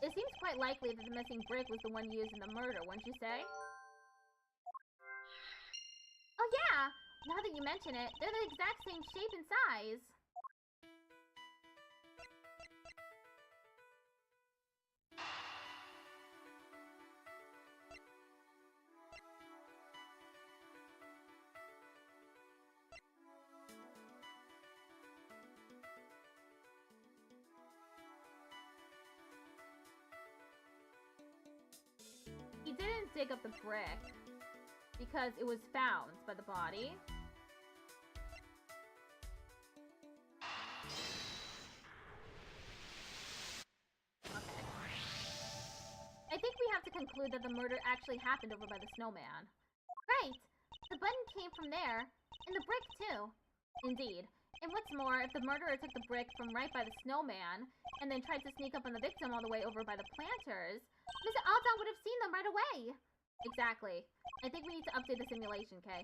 It seems quite likely that the missing brick was the one used in the murder, wouldn't you say? Oh yeah! Now that you mention it, they're the exact same shape and size. He didn't dig up the brick because it was found by the body. Okay. I think we have to conclude that the murder actually happened over by the snowman. Right! The button came from there, and the brick too. Indeed. And what's more, if the murderer took the brick from right by the snowman, and then tried to sneak up on the victim all the way over by the planters, Mr. Aldon would have seen them right away! Exactly. I think we need to update the simulation, Kay.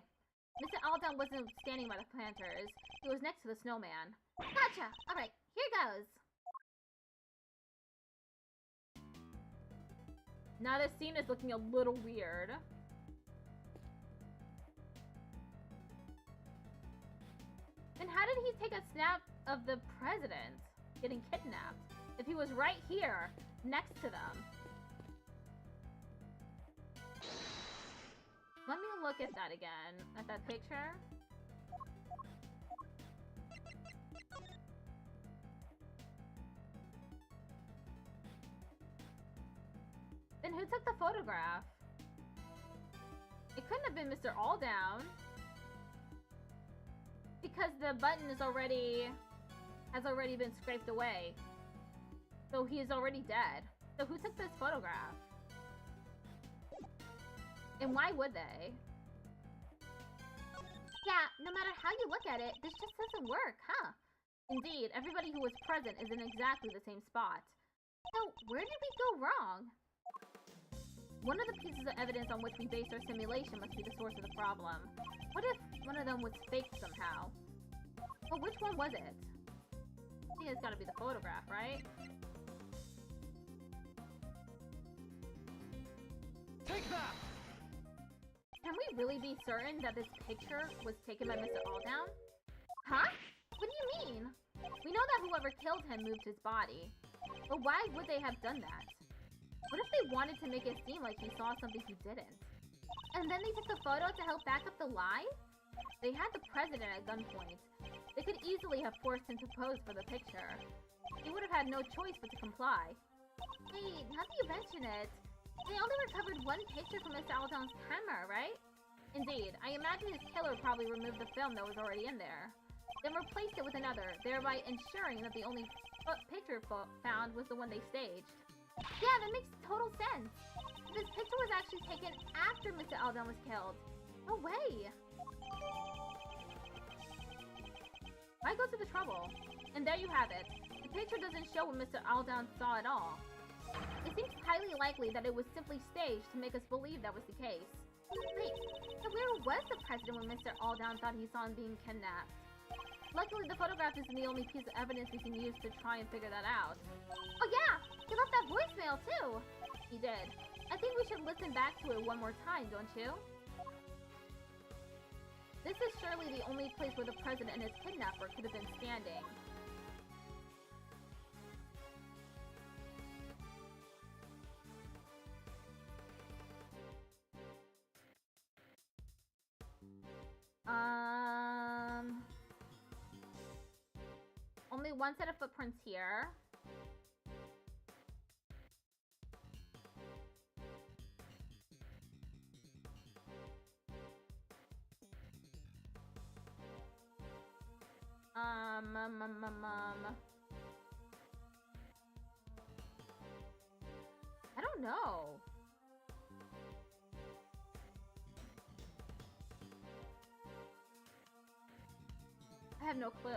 Mr. Aldon wasn't standing by the planters. He was next to the snowman. Gotcha! Alright, here goes! Now this scene is looking a little weird. Then how did he take a snap of the president getting kidnapped if he was right here, next to them? Let me look at that again, at that picture. Then who took the photograph? It couldn't have been Mr. Alldown. Because the button has already been scraped away. So he is already dead. So who took this photograph? And why would they? Yeah, no matter how you look at it, this just doesn't work, huh? Indeed, everybody who was present is in exactly the same spot. So, where did we go wrong? One of the pieces of evidence on which we base our simulation must be the source of the problem. What if one of them was faked somehow? Well, which one was it? I think it's gotta be the photograph, right? Take that! Can we really be certain that this picture was taken by Mr. Alldown? Huh? What do you mean? We know that whoever killed him moved his body. But why would they have done that? What if they wanted to make it seem like he saw something he didn't? And then they took the photo to help back up the lie? They had the president at gunpoint. They could easily have forced him to pose for the picture. He would have had no choice but to comply. Hey, now that you mention it, they only recovered one picture from Mr. Aldown's camera, right? Indeed, I imagine his killer probably removed the film that was already in there, then replaced it with another, thereby ensuring that the only picture found was the one they staged. Yeah, that makes total sense. This picture was actually taken after Mr. Aldown was killed. No way. Why go to the trouble? And there you have it. The picture doesn't show what Mr. Aldown saw at all. It seems highly likely that it was simply staged to make us believe that was the case. Wait, so where was the president when Mr. Aldown thought he saw him being kidnapped? Luckily, the photograph isn't the only piece of evidence we can use to try and figure that out. Oh yeah! He left that voicemail too! He did. I think we should listen back to it one more time, don't you? This is surely the only place where the president and his kidnapper could have been standing. Only one set of footprints here. I don't know. I have no clue.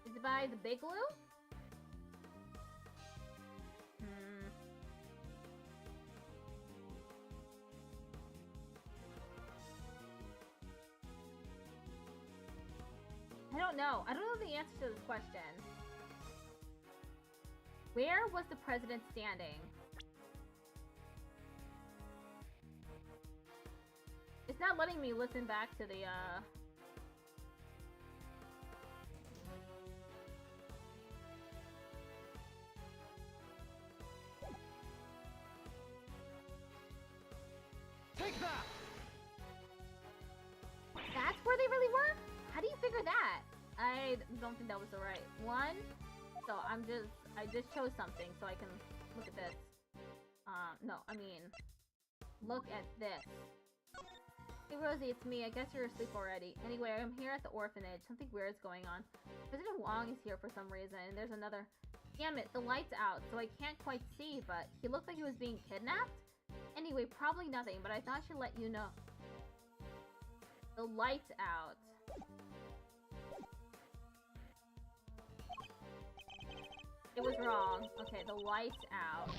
Is it by the big glue? I don't know. I don't know the answer to this question. Where was the president standing? It's not letting me listen back to the, Take that! That's where they really were? How do you figure that? I don't think that was the right one. So I just chose something so I can look at this. No, I mean, look at this. Hey Rosie, it's me. I guess you're asleep already. Anyway, I'm here at the orphanage. Something weird's going on. President Wong is here for some reason, and there's another... Damn it, the light's out, so I can't quite see, but he looked like he was being kidnapped? Anyway, probably nothing, but I thought I should let you know. The light's out. It was wrong. Okay, the light's out.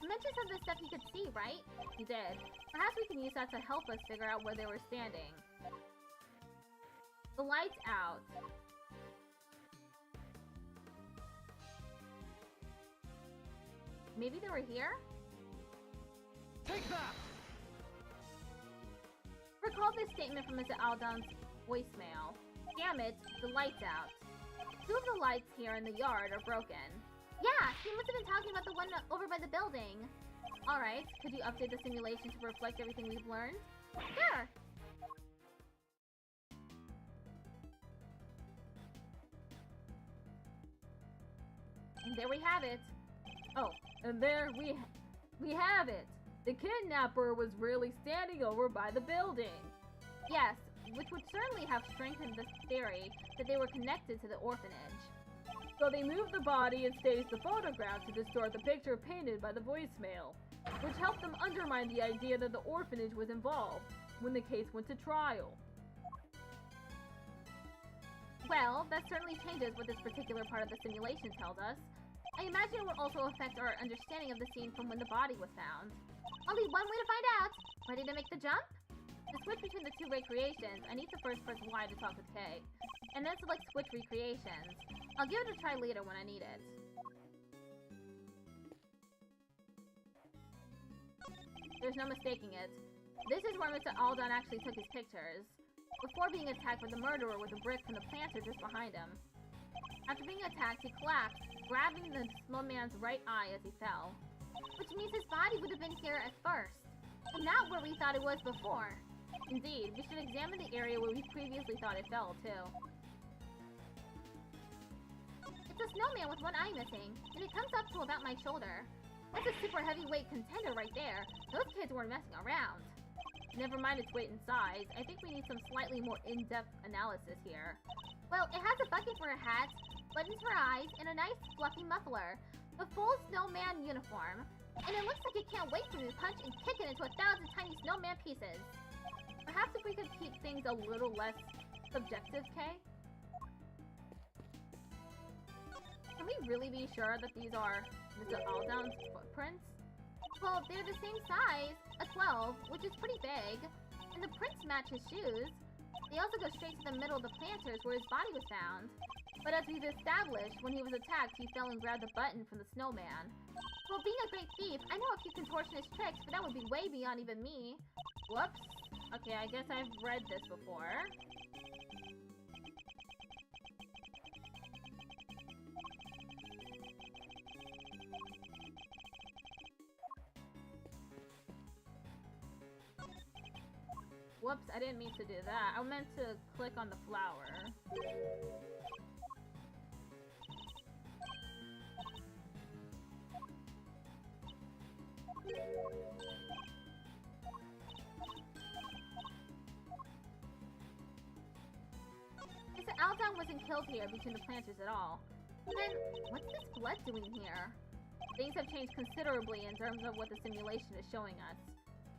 You mentioned some of the stuff you could see, right? You did. Perhaps we can use that to help us figure out where they were standing. The light's out. Maybe they were here? Take that! Recall this statement from Mr. Aldown's voicemail. Damn it, the light's out. Two of the lights here in the yard are broken. Yeah, he must have been talking about the one over by the building. Alright, could you update the simulation to reflect everything we've learned? Sure! And there we have it. Oh, and there we have it. The kidnapper was really standing over by the building. Yes, which would certainly have strengthened the theory that they were connected to the orphanage. So they moved the body and staged the photograph to distort the picture painted by the voicemail, which helped them undermine the idea that the orphanage was involved when the case went to trial. Well, that certainly changes what this particular part of the simulation tells us. I imagine it will also affect our understanding of the scene from when the body was found. Only one way to find out! Ready to make the jump? To switch between the two recreations, I need to first press Y to talk with K, and then select Switch Recreations. I'll give it a try later when I need it. There's no mistaking it. This is where Mr. Aldon actually took his pictures, before being attacked by the murderer with a brick from the planter just behind him. After being attacked, he collapsed, grabbing the snowman's right eye as he fell. Which means his body would have been here at first, and not where we thought it was before. Indeed, we should examine the area where we previously thought it fell, too. It's a snowman with one eye missing, and it comes up to about my shoulder. That's a super heavyweight contender right there. Those kids weren't messing around. Never mind its weight and size, I think we need some slightly more in-depth analysis here. Well, it has a bucket for a hat, buttons for eyes, and a nice fluffy muffler. A full snowman uniform. And it looks like it can't wait for me to punch and kick it into 1,000 tiny snowman pieces. Perhaps if we could keep things a little less subjective, Kay? Can we really be sure that these are Mr. Aldon's footprints? Well, they're the same size, a 12, which is pretty big, and the prints match his shoes. They also go straight to the middle of the planters where his body was found. But as we've established, when he was attacked, he fell and grabbed the button from the snowman. Well, being a great thief, I know a few contortionist tricks, but that would be way beyond even me. Whoops. Okay, I guess I've read this before. Whoops, I didn't mean to do that. I meant to click on the flower. Mr. Aldon wasn't killed here between the planters at all. Then, what's this blood doing here? Things have changed considerably in terms of what the simulation is showing us.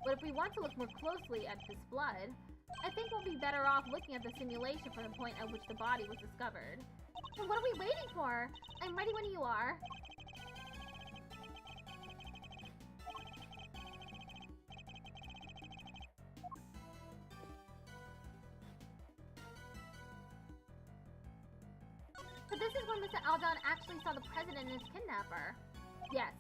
But if we want to look more closely at this blood, I think we'll be better off looking at the simulation from the point at which the body was discovered. So what are we waiting for? I'm ready when you are. So this is when Mr. Aldon actually saw the president and his kidnapper. Yes.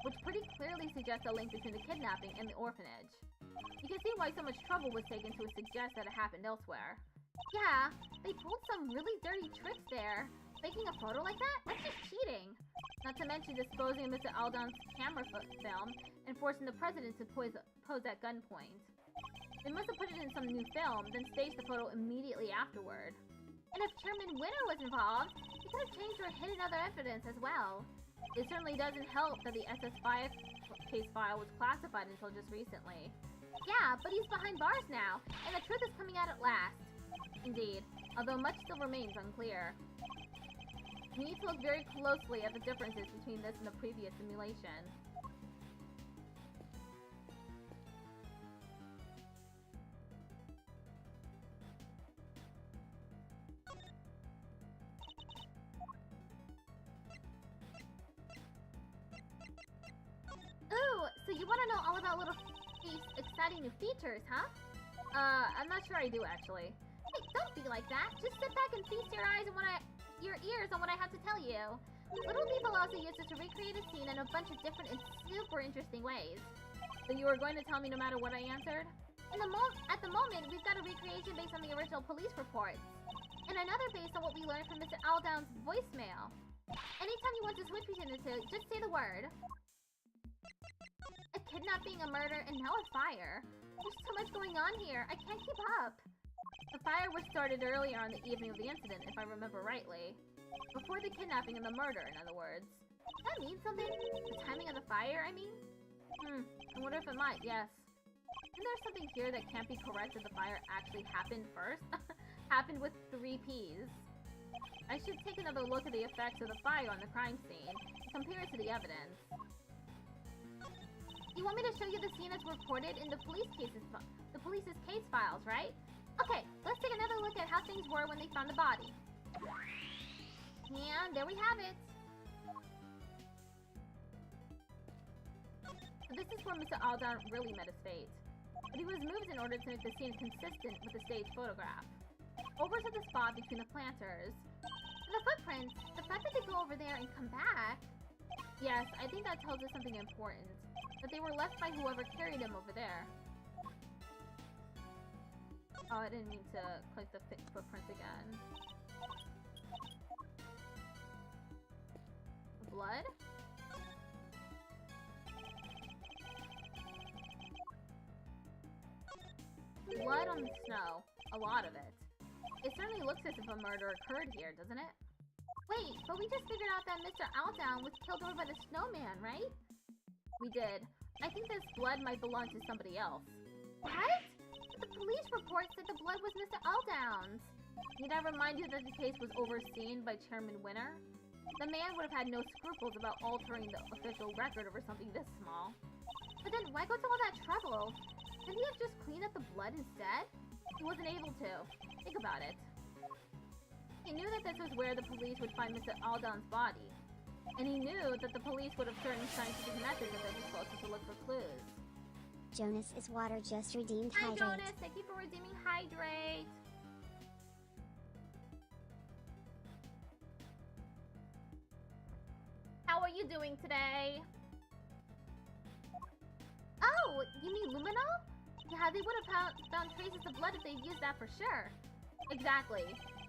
Which pretty clearly suggests a link between the kidnapping and the orphanage. You can see why so much trouble was taken to suggest that it happened elsewhere. Yeah, they pulled some really dirty tricks there. Making a photo like that? That's just cheating. Not to mention disposing of Mr. Aldon's camera film and forcing the president to pose at gunpoint. They must have put it in some new film, then staged the photo immediately afterward. And if Chairman Winner was involved, he could have changed or hidden other evidence as well. It certainly doesn't help that the SS5 case file was classified until just recently. Yeah, but he's behind bars now, and the truth is coming out at last. Indeed, although much still remains unclear. We need to look very closely at the differences between this and the previous simulation. Ooh, so you want to know all about Little Thief's exciting new features, huh? I'm not sure I do, actually. Hey, don't be like that. Just sit back and feast your eyes on your ears on what I have to tell you. Little Thief allows the user to recreate a scene in a bunch of different and super interesting ways. So you are going to tell me no matter what I answered? At the moment, we've got a recreation based on the original police reports. And another based on what we learned from Mr. Aldon's voicemail. Anytime you want to switch between the two, just say the word. A kidnapping, a murder, and now a fire. There's so much going on here, I can't keep up. The fire was started earlier on the evening of the incident, if I remember rightly. Before the kidnapping and the murder, in other words. Does that mean something? The timing of the fire, I mean? I wonder if it might, yes. Isn't there something here that can't be correct that the fire actually happened first? Happened with 3 Ps. I should take another look at the effects of the fire on the crime scene and compare it to the evidence. You want me to show you the scene as reported in the police's case files, right? Okay, let's take another look at how things were when they found the body. And there we have it. This is where Mr. Aldan really met his fate. But he was moved in order to make the scene consistent with the stage photograph. Over to the spot between the planters. The footprints, the fact that they go over there and come back. Yes, I think that tells us something important. That they were left by whoever carried them over there. Oh, I didn't mean to click the footprints again. Blood? Blood on the snow. A lot of it. It certainly looks as if a murder occurred here, doesn't it? Wait, but we just figured out that Mr. Aldown was killed over by the snowman, right? We did. I think this blood might belong to somebody else. What? The police report said the blood was Mr. Aldown's. Need I remind you that the case was overseen by Chairman Winner? The man would have had no scruples about altering the official record over something this small. But then why go to all that trouble? Couldn't he have just cleaned up the blood instead? He wasn't able to. Think about it. He knew that this was where the police would find Mr. Aldown's body. And he knew that the police would have certain scientific methods if they were supposed to look for clues. Jonas is water just redeemed Hi, hydrate. Jonas. Thank you for redeeming hydrate. How are you doing today? Oh, you mean luminol? Yeah, they would have found traces of blood if they'd used that for sure. Exactly.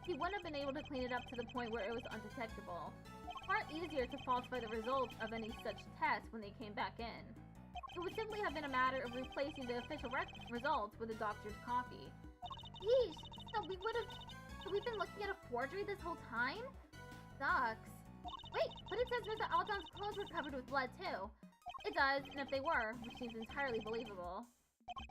He wouldn't have been able to clean it up to the point where it was undetectable. Far easier to falsify the results of any such tests when they came back in. It would simply have been a matter of replacing the official results with a doctor's copy. Yeesh, so we've been looking at a forgery this whole time? Sucks. Wait, but it says Mr. Aldown's clothes were covered with blood too. It does, and if they were, which seems entirely believable.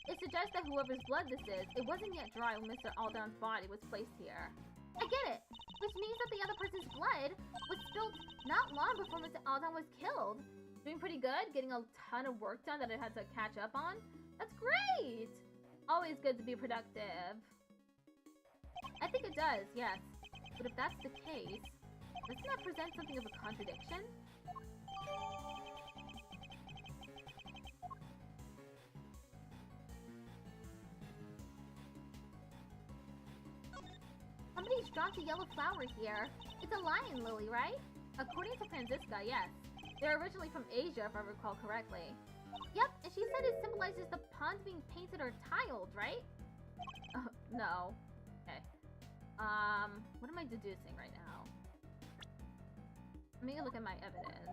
It suggests that whoever's blood this is, it wasn't yet dry when Mr. Aldown's body was placed here. I get it, which means that the other person's blood was spilled not long before Mr. Aldown was killed. Doing pretty good, getting a ton of work done that I had to catch up on. That's great! Always good to be productive. I think it does, yes. But if that's the case, doesn't that present something of a contradiction? Somebody's dropped a yellow flower here. It's a lion lily, right? According to Franziska, yes. They're originally from Asia, if I recall correctly. Yep, and she said it symbolizes the ponds being painted or tiled, right? No. Okay. What am I deducing right now? Let me look at my evidence.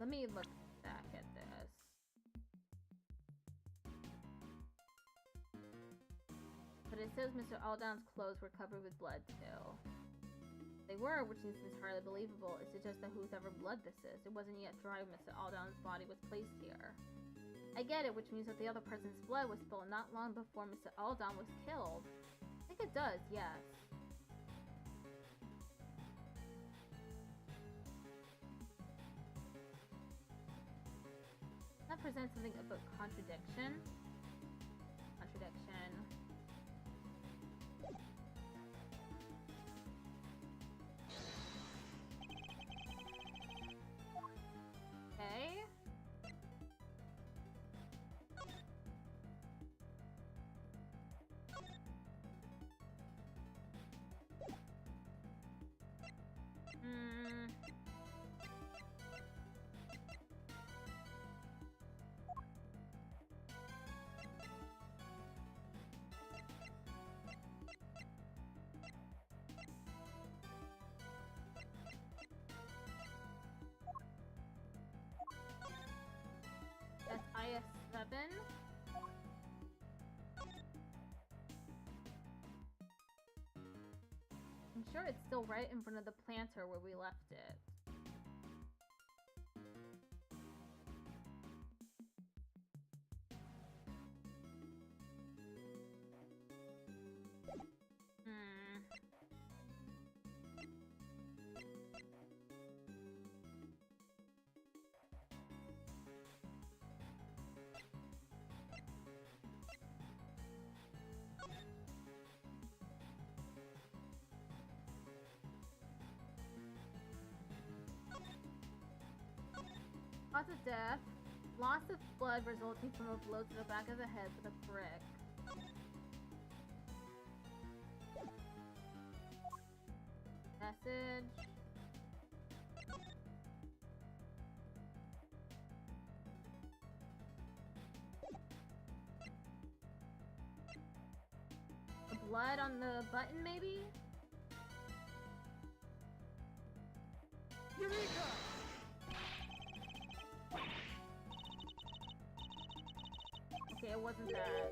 Let me look back at this. But it says Mr. Aldown's clothes were covered with blood too. They were, which is entirely believable. It suggests that whoever blood this is, it wasn't yet dry when Mr. Aldown's body was placed here. I get it, which means that the other person's blood was spilled not long before Mr. Aldown was killed. I think it does, yes. That presents something of a contradiction. Contradiction. Okay. happen. I'm sure it's still right in front of the planter where we left it. Cause of death. Loss of blood resulting from a blow to the back of the head with a brick. Message. The blood on the button, maybe? Eureka! Okay, it wasn't that.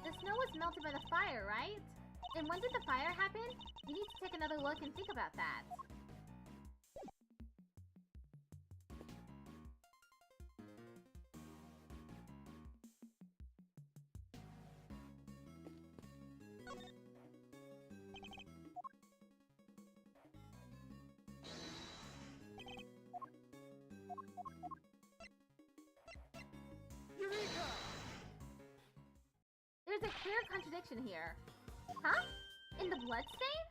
The snow was melted by the fire, right? And when did the fire happen? You need to take another look and think about that. Eureka! There's a clear contradiction here. Huh? In the blood stain?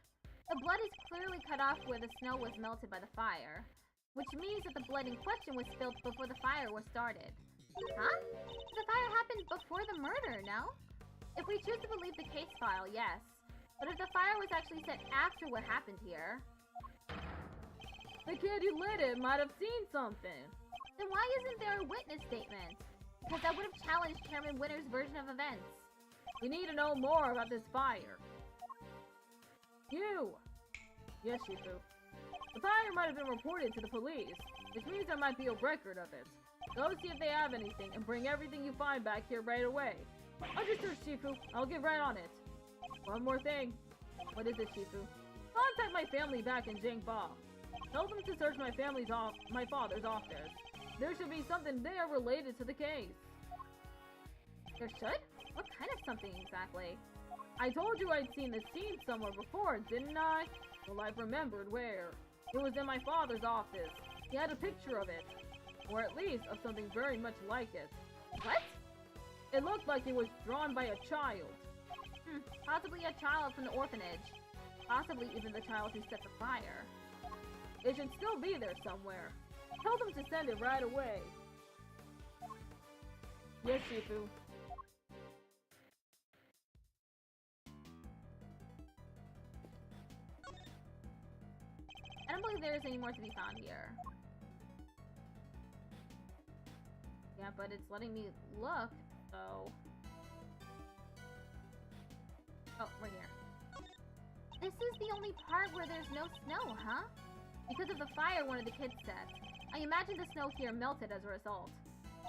The blood is clearly cut off where the snow was melted by the fire, which means that the blood in question was spilled before the fire was started. Huh? The fire happened before the murder, no? If we choose to believe the case file, yes. But if the fire was actually set after what happened here... The kid who lit it might have seen something. Then why isn't there a witness statement? Because that would have challenged Chairman Winter's version of events. We need to know more about this fire. You! Yes, Shifu. The fire might have been reported to the police, which means there might be a record of it. Go see if they have anything and bring everything you find back here right away. Understood, Shifu. I'll get right on it. One more thing. What is it, Shifu? Contact my family back in Jingba. Tell them to search my father's office. There should be something there related to the case. There should? What kind of something exactly? I told you I'd seen the scene somewhere before, didn't I? Well, I've remembered where. It was in my father's office. He had a picture of it. Or at least of something very much like it. What? It looked like it was drawn by a child. Possibly a child from the orphanage. Possibly even the child who set the fire. It should still be there somewhere. Tell them to send it right away. Yes, Shifu. I don't believe there is any more to be found here. Yeah, but it's letting me look, so... Oh, right here. This is the only part where there's no snow, huh? Because of the fire one of the kids set. I imagine the snow here melted as a result.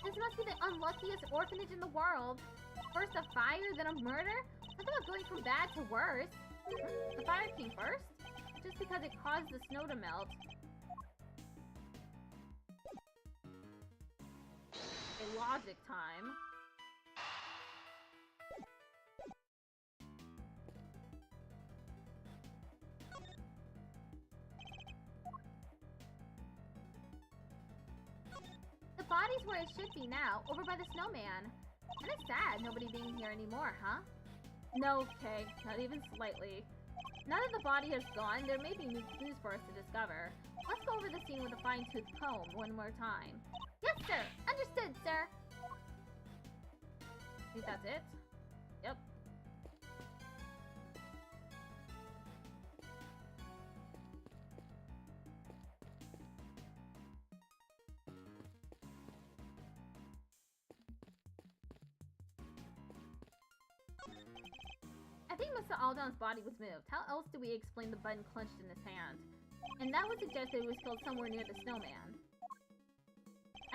This must be the unluckiest orphanage in the world. First a fire, then a murder? Talk about going from bad to worse. The fire came first? Just because it caused the snow to melt. A logic time. The body's where it should be now, over by the snowman. Kinda sad nobody being here anymore, huh? No, Kay, not even slightly. Now that the body has gone, there may be new clues for us to discover. Let's go over the scene with a fine-tooth comb one more time. Yes, sir! Understood, sir! I think that's it. Yep. I think Mr. Alden's body was moved. How else do we explain the button clenched in his hand? And that would suggest that it was killed somewhere near the snowman.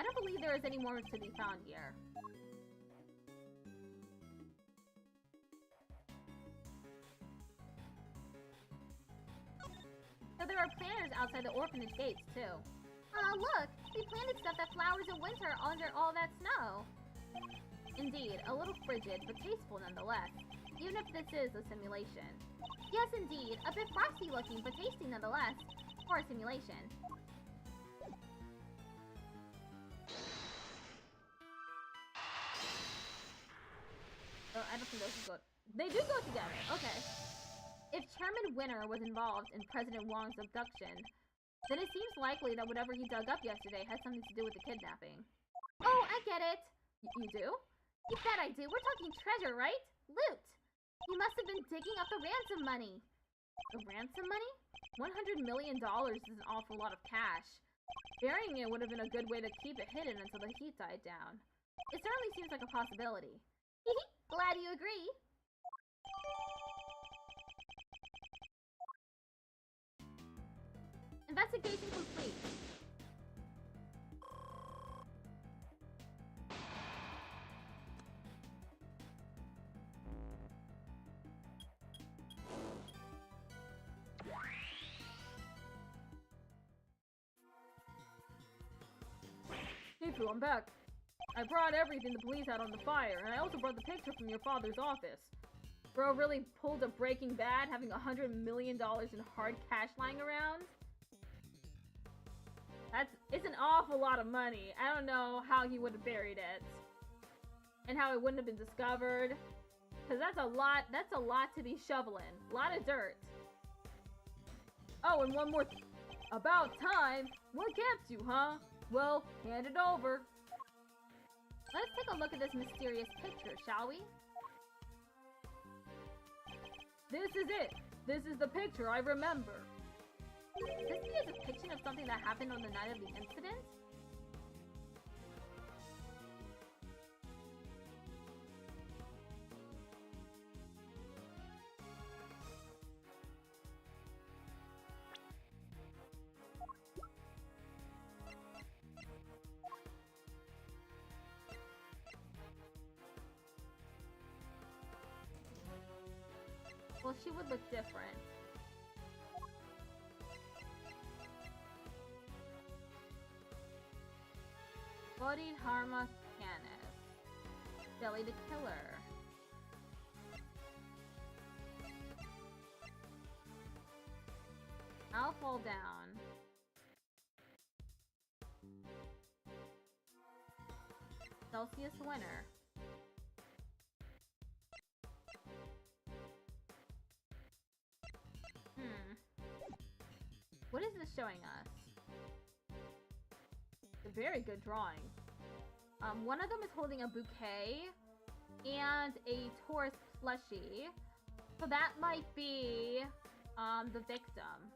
I don't believe there is any more to be found here. So there are planters outside the orphanage gates, too. Look! We planted stuff that flowers in winter under all that snow! Indeed, a little frigid, but tasteful nonetheless. Even if this is a simulation. Yes, indeed, a bit frosty looking, but tasty nonetheless. For a simulation. Oh, I don't think those go. They do go together. Okay. If Chairman Winner was involved in President Wong's abduction, then it seems likely that whatever he dug up yesterday had something to do with the kidnapping. Oh, I get it. You do? You bet I do. We're talking treasure, right? Loot. He must have been digging up the ransom money. The ransom money? $100 million is an awful lot of cash. Burying it would have been a good way to keep it hidden until the heat died down. It certainly seems like a possibility. Hehe, glad you agree. Investigation complete. Shifu, I'm back. I brought everything the police had on the fire, and I also brought the picture from your father's office. Bro really pulled a Breaking Bad, having $100 million in hard cash lying around? It's an awful lot of money. I don't know how he would have buried it. And how it wouldn't have been discovered. Because that's a lot to be shoveling. A lot of dirt. Oh, and one more about time. What kept you, huh? Well, hand it over. Let's take a look at this mysterious picture, shall we? This is it. This is the picture I remember. This is a depiction of something that happened on the night of the incident? Well, she would look different. Bodied Harma Canis. Jelly the Killer. I'll fall down. Celsius Winner. What is this showing us? A very good drawing. One of them is holding a bouquet and a Taurus plushie. So that might be the victim.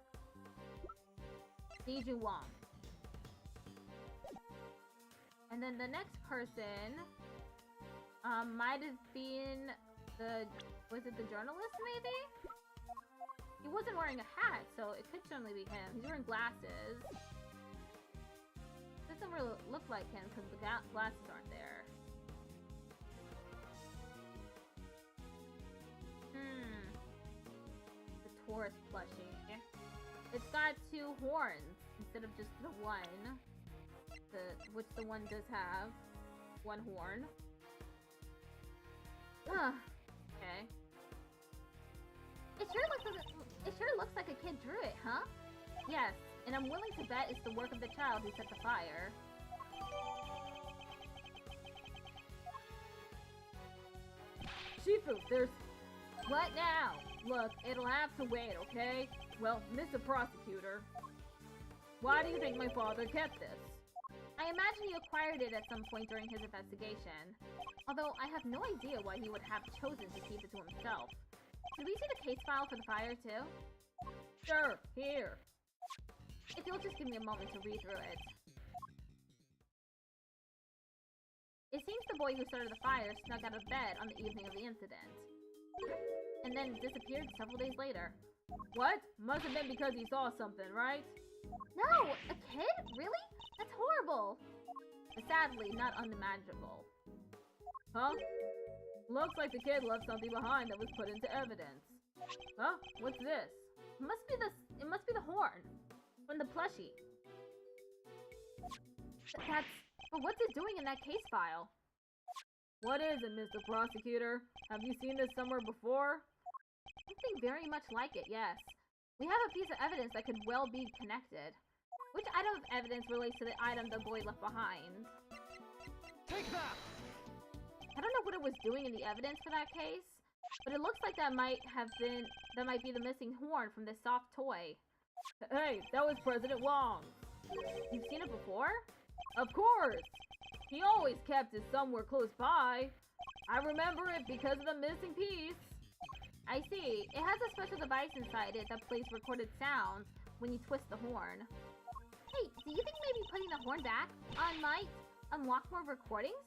Deju Wong. And then the next person might have been was it the journalist maybe? He wasn't wearing a hat, so it could certainly be him. He's wearing glasses. Doesn't really look like him because the glasses aren't there. The Taurus plushie. It's got two horns instead of just the one. Which the one does have. One horn. Okay. It sure looks like a kid drew it, huh? Yes, and I'm willing to bet it's the work of the child who set the fire. Shifu, there's... What now? Look, it'll have to wait, okay? Well, Mr. Prosecutor, why do you think my father kept this? I imagine he acquired it at some point during his investigation. Although I have no idea why he would have chosen to keep it to himself. Should we see the case file for the fire, too? Sure, here. If you'll just give me a moment to read through it. It seems the boy who started the fire snuck out of bed on the evening of the incident. and then disappeared several days later. What? Must have been because he saw something, right? No! A kid? Really? That's horrible! But sadly, not unimaginable. Huh? Looks like the kid left something behind that was put into evidence. Huh? What's this? It must be the horn from the plushie. But what's it doing in that case file? What is it, Mr. Prosecutor? Have you seen this somewhere before? Something very much like it, yes. We have a piece of evidence that could well be connected. Which item of evidence relates to the item the boy left behind? Take that! I don't know what it was doing in the evidence for that case, but it looks like that might be the missing horn from this soft toy. Hey, that was President Wong. You've seen it before? Of course! He always kept it somewhere close by. I remember it because of the missing piece. I see. It has a special device inside it that plays recorded sounds when you twist the horn. Hey, do you think maybe putting the horn back on might unlock more recordings?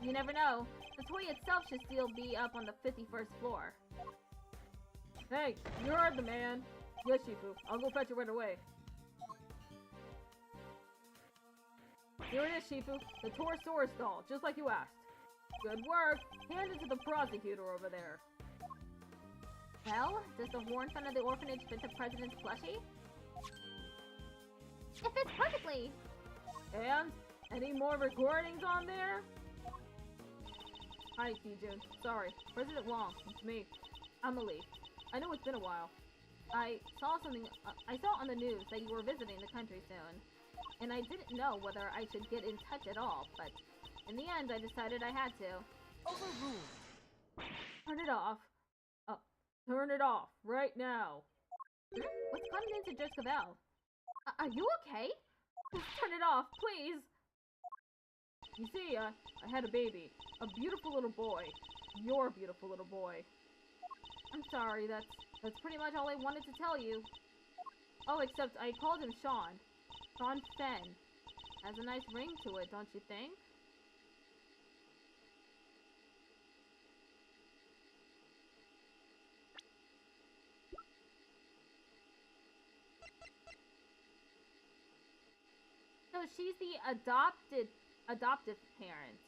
You never know. The toy itself should still be up on the 51st floor. Hey, you heard the man. Yes, Shifu. I'll go fetch it right away. Here it is, Shifu. The Torosaurus doll, just like you asked. Good work. Hand it to the prosecutor over there. Well, does the horn found at the orphanage fit the president's plushie? It fits perfectly! And? Any more recordings on there? Hi, Kijun. Sorry. President Wong. It's me. Emily. I know it's been a while. I saw on the news that you were visiting the country soon. And I didn't know whether I should get in touch at all, but in the end I decided I had to. Overruled. Turn it off. Turn it off, right now. What's gotten into Judge Cavell? Are you okay? Just turn it off, please! You see, I had a baby. A beautiful little boy. Your beautiful little boy. I'm sorry, that's pretty much all I wanted to tell you. Oh, except I called him Sean. Sean Fenn. Has a nice ring to it, don't you think? So she's the adoptive parent.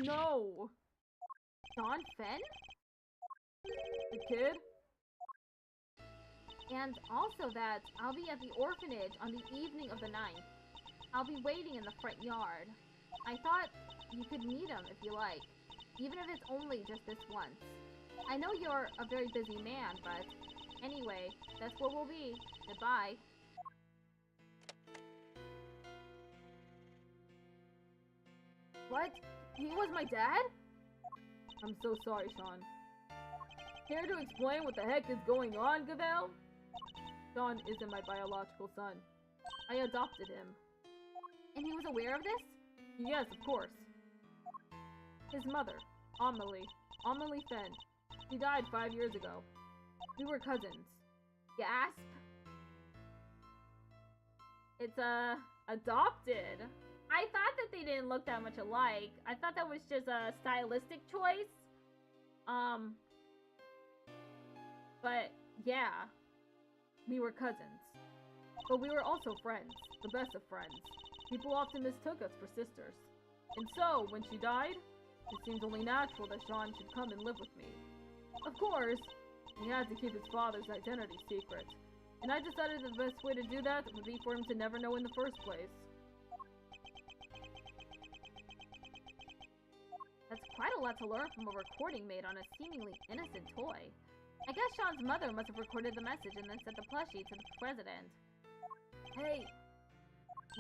No! Sean Fenn? The kid? And also that I'll be at the orphanage on the evening of the 9th. I'll be waiting in the front yard. I thought you could meet him if you like, even if it's only just this once. I know you're a very busy man, but anyway, that's where we'll be. Goodbye. What? He was my dad? I'm so sorry, Sean. Care to explain what the heck is going on, Gavel? Sean isn't my biological son. I adopted him. And he was aware of this? Yes, of course. His mother, Amelie Fenn. She died 5 years ago. We were cousins. Gasp. It's, adopted. I thought that they didn't look that much alike. I thought that was just a stylistic choice. But, yeah. We were cousins. But we were also friends. The best of friends. People often mistook us for sisters. And so, when she died, it seemed only natural that Sean should come and live with me. Of course, he had to keep his father's identity secret. And I decided that the best way to do that would be for him to never know in the first place. That's quite a lot to learn from a recording made on a seemingly innocent toy. I guess Sean's mother must have recorded the message and then sent the plushie to the president. Hey!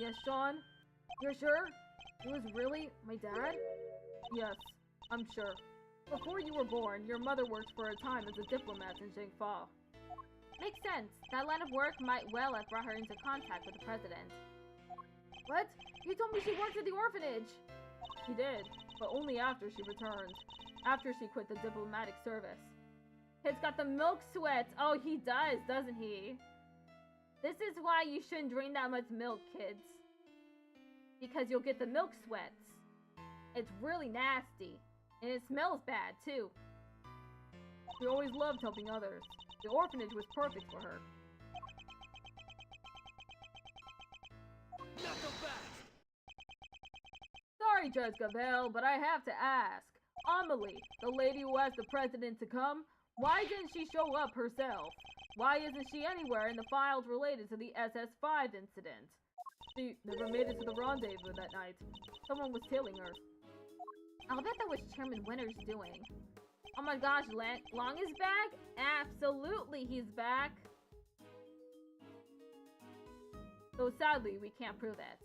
Yes, Sean? You're sure? It was really my dad? Yes, I'm sure. Before you were born, your mother worked for a time as a diplomat in Zhengfa. Makes sense. That line of work might well have brought her into contact with the president. What? You told me she worked at the orphanage! She did, but only after she returned. After she quit the diplomatic service. Kid's got the milk sweats. Oh, he does, doesn't he? This is why you shouldn't drink that much milk, kids. Because you'll get the milk sweats. It's really nasty. And it smells bad, too. She always loved helping others. The orphanage was perfect for her. Not so fast! Sorry, Judge Cuphead, but I have to ask. Amelie, the lady who asked the president to come, why didn't she show up herself? Why isn't she anywhere in the files related to the SS5 incident? She never made it to the rendezvous that night. Someone was tailing her. I'll bet that was Chairman Winter's doing. Oh my gosh, Long is back? Absolutely, he's back. Though sadly, we can't prove it.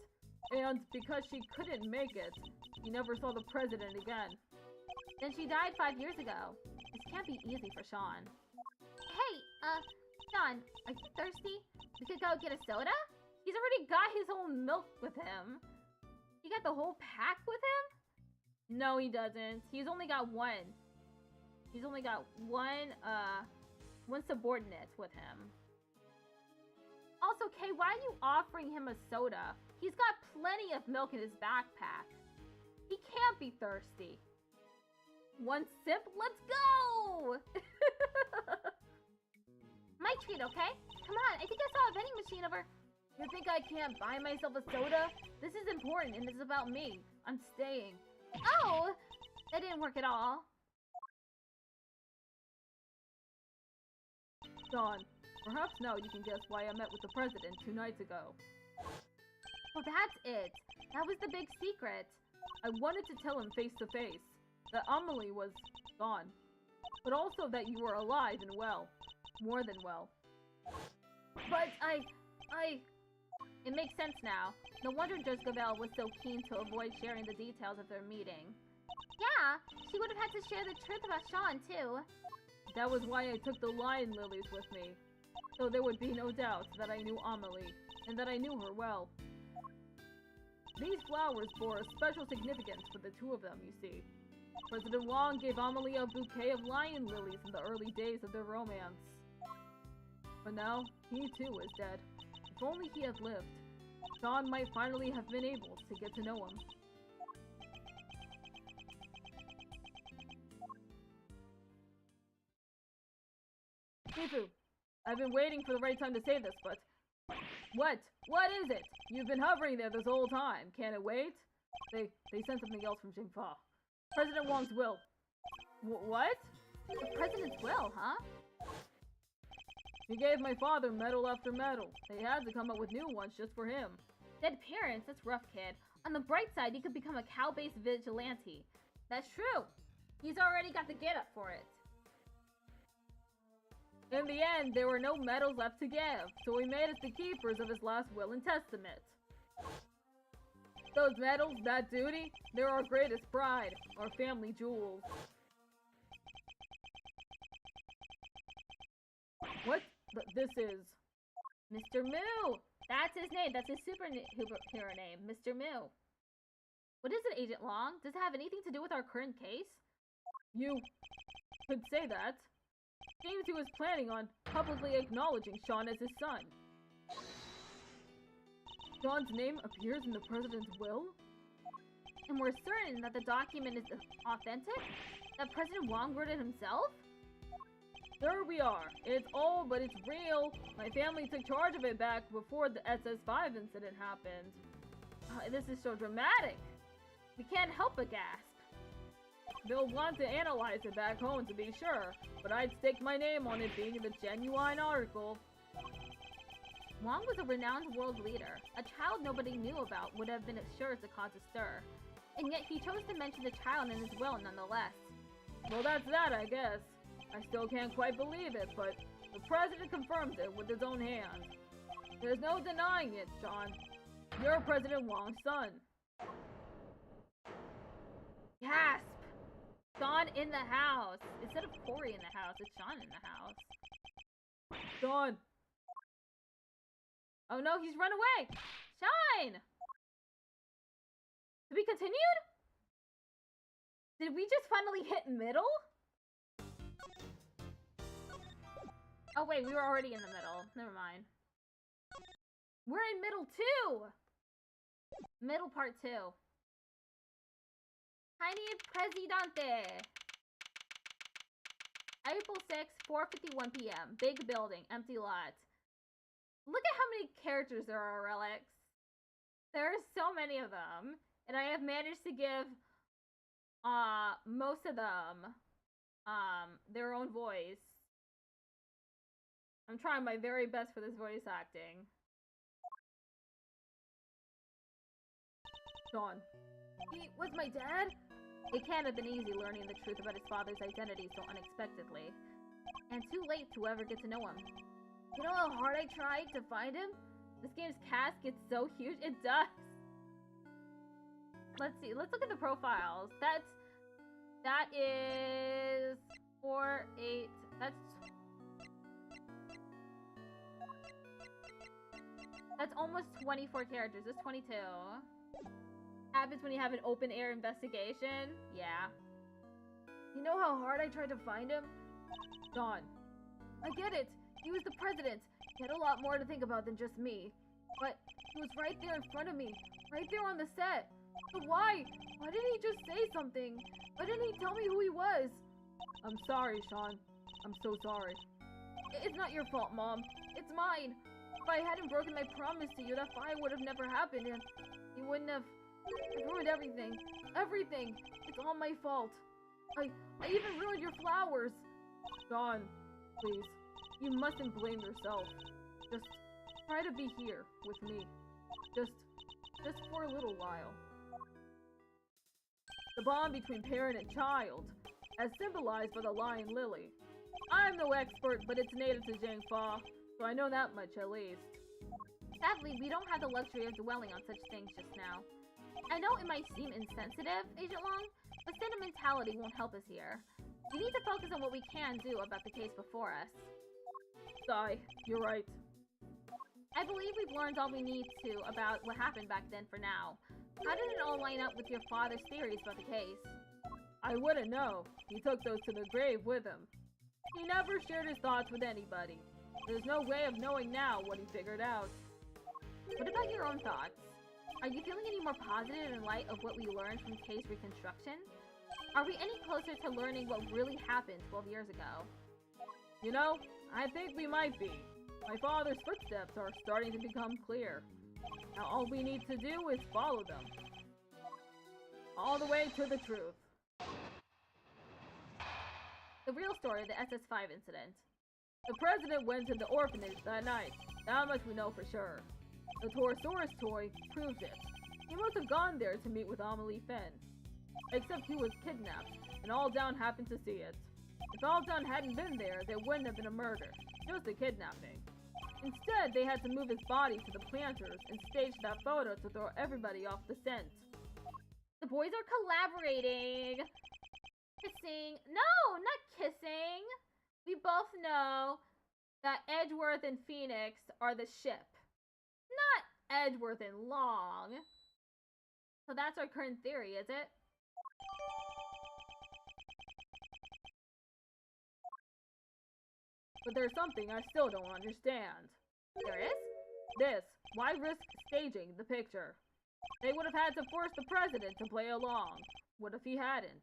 And because she couldn't make it, he never saw the president again. Then she died 5 years ago. This can't be easy for Sean. Hey, Sean, are you thirsty? We could go get a soda? He's already got his own milk with him. He got the whole pack with him? No, he doesn't. He's only got one. He's only got one subordinate with him. Also, Kay, why are you offering him a soda? He's got plenty of milk in his backpack. He can't be thirsty. One sip? Let's go! My treat, okay? Come on, I think I saw a vending machine over... You think I can't buy myself a soda? This is important and it's about me. I'm staying. Oh! That didn't work at all. Sean, perhaps now you can guess why I met with the president 2 nights ago. Well, that's it. That was the big secret. I wanted to tell him face to face that Amelie was gone, but also that you were alive and well. More than well. But It makes sense now. No wonder Judge Cuphead was so keen to avoid sharing the details of their meeting. Yeah, she would have had to share the truth about Sean, too. That was why I took the lion lilies with me, so there would be no doubt that I knew Amelie, and that I knew her well. These flowers bore a special significance for the two of them, you see. President Wong gave Amelie a bouquet of lion lilies in the early days of their romance. But now, he too is dead. If only he had lived, Sean might finally have been able to get to know him. Shifu, I've been waiting for the right time to say this, but... What? What is it? You've been hovering there this whole time. Can't it wait? They sent something else from Jingfa. President Wong's will. What? The president's will, huh? He gave my father medal after medal. They had to come up with new ones just for him. Dead parents, that's rough, kid. On the bright side, you could become a cow-based vigilante. That's true. He's already got the get-up for it. In the end, there were no medals left to give, so we made us the keepers of his last will and testament. Those medals, that duty, they're our greatest pride, our family jewels. What this is? Mr. Moo! That's his name, that's his superhero name, Mr. Moo. What is it, Agent Long? Does it have anything to do with our current case? You could say that. Seems he was planning on publicly acknowledging Sean as his son. Sean's name appears in the president's will? And we're certain that the document is authentic? That President Wong wrote it himself? There we are. It's old, but it's real. My family took charge of it back before the SS5 incident happened. This is so dramatic. We can't help but gasp. They'll want to analyze it back home to be sure, but I'd stake my name on it being the genuine article. Wong was a renowned world leader. A child nobody knew about would have been sure to cause a stir. And yet he chose to mention the child in his will nonetheless. Well, that's that, I guess. I still can't quite believe it, but the president confirms it with his own hand. There's no denying it, Sean. You're President Wong's son. Gasp! Sean in the house! Instead of Corey in the house, it's Sean in the house. Sean! Oh no, he's run away! Sean! To be continued? Did we just finally hit middle? Oh wait, we were already in the middle. Never mind. We're in middle 2! Middle part 2. Tiny Presidente. April 6th, 4:51 p.m. Big building, empty lot. Look at how many characters there are, Relics. There are so many of them. And I have managed to give most of them their own voice. I'm trying my very best for this voice acting. Sean. He was my dad? It can't have been easy learning the truth about his father's identity so unexpectedly. And too late to ever get to know him. You know how hard I tried to find him? This game's cast gets so huge. It does. Let's see. Let's look at the profiles. That is 4, 8. That's almost 24 characters. It's 22. Happens when you have an open air investigation. Yeah. You know how hard I tried to find him? Dawn. I get it. He was the president. He had a lot more to think about than just me. But he was right there in front of me. Right there on the set. But why? Why didn't he just say something? Why didn't he tell me who he was? I'm sorry, Sean. I'm so sorry. It's not your fault, Mom. It's mine. If I hadn't broken my promise to you, that fire would have never happened, and you wouldn't have... I ruined everything. Everything. It's all my fault. I even ruined your flowers. Sean, please. You mustn't blame yourself. Just try to be here with me. Just for a little while. The bond between parent and child, as symbolized by the lion lily. I'm no expert, but it's native to Zhangfa, so I know that much at least. Sadly, we don't have the luxury of dwelling on such things just now. I know it might seem insensitive, Agent Long, but sentimentality won't help us here. We need to focus on what we can do about the case before us. Sigh, you're right. I believe we've learned all we need to about what happened back then for now. How did it all line up with your father's theories about the case? I wouldn't know. He took those to the grave with him. He never shared his thoughts with anybody. There's no way of knowing now what he figured out. What about your own thoughts? Are you feeling any more positive in light of what we learned from case reconstruction? Are we any closer to learning what really happened 12 years ago? You know, I think we might be. My father's footsteps are starting to become clear. Now all we need to do is follow them. All the way to the truth. The real story of the SS5 incident. The president went to the orphanage that night. That much we know for sure. The Torosaurus toy proves it. He must have gone there to meet with Amelie Fenn. Except he was kidnapped, and All Down happened to see it. If All Down hadn't been there wouldn't have been a murder, just a kidnapping. Instead, they had to move his body to the planters and stage that photo to throw everybody off the scent. The boys are collaborating! Kissing. No, not kissing! We both know that Edgeworth and Phoenix are the ship. Not Edgeworth and Long. So that's our current theory, is it? But there's something I still don't understand. There is? This. Why risk staging the picture? They would have had to force the president to play along. What if he hadn't?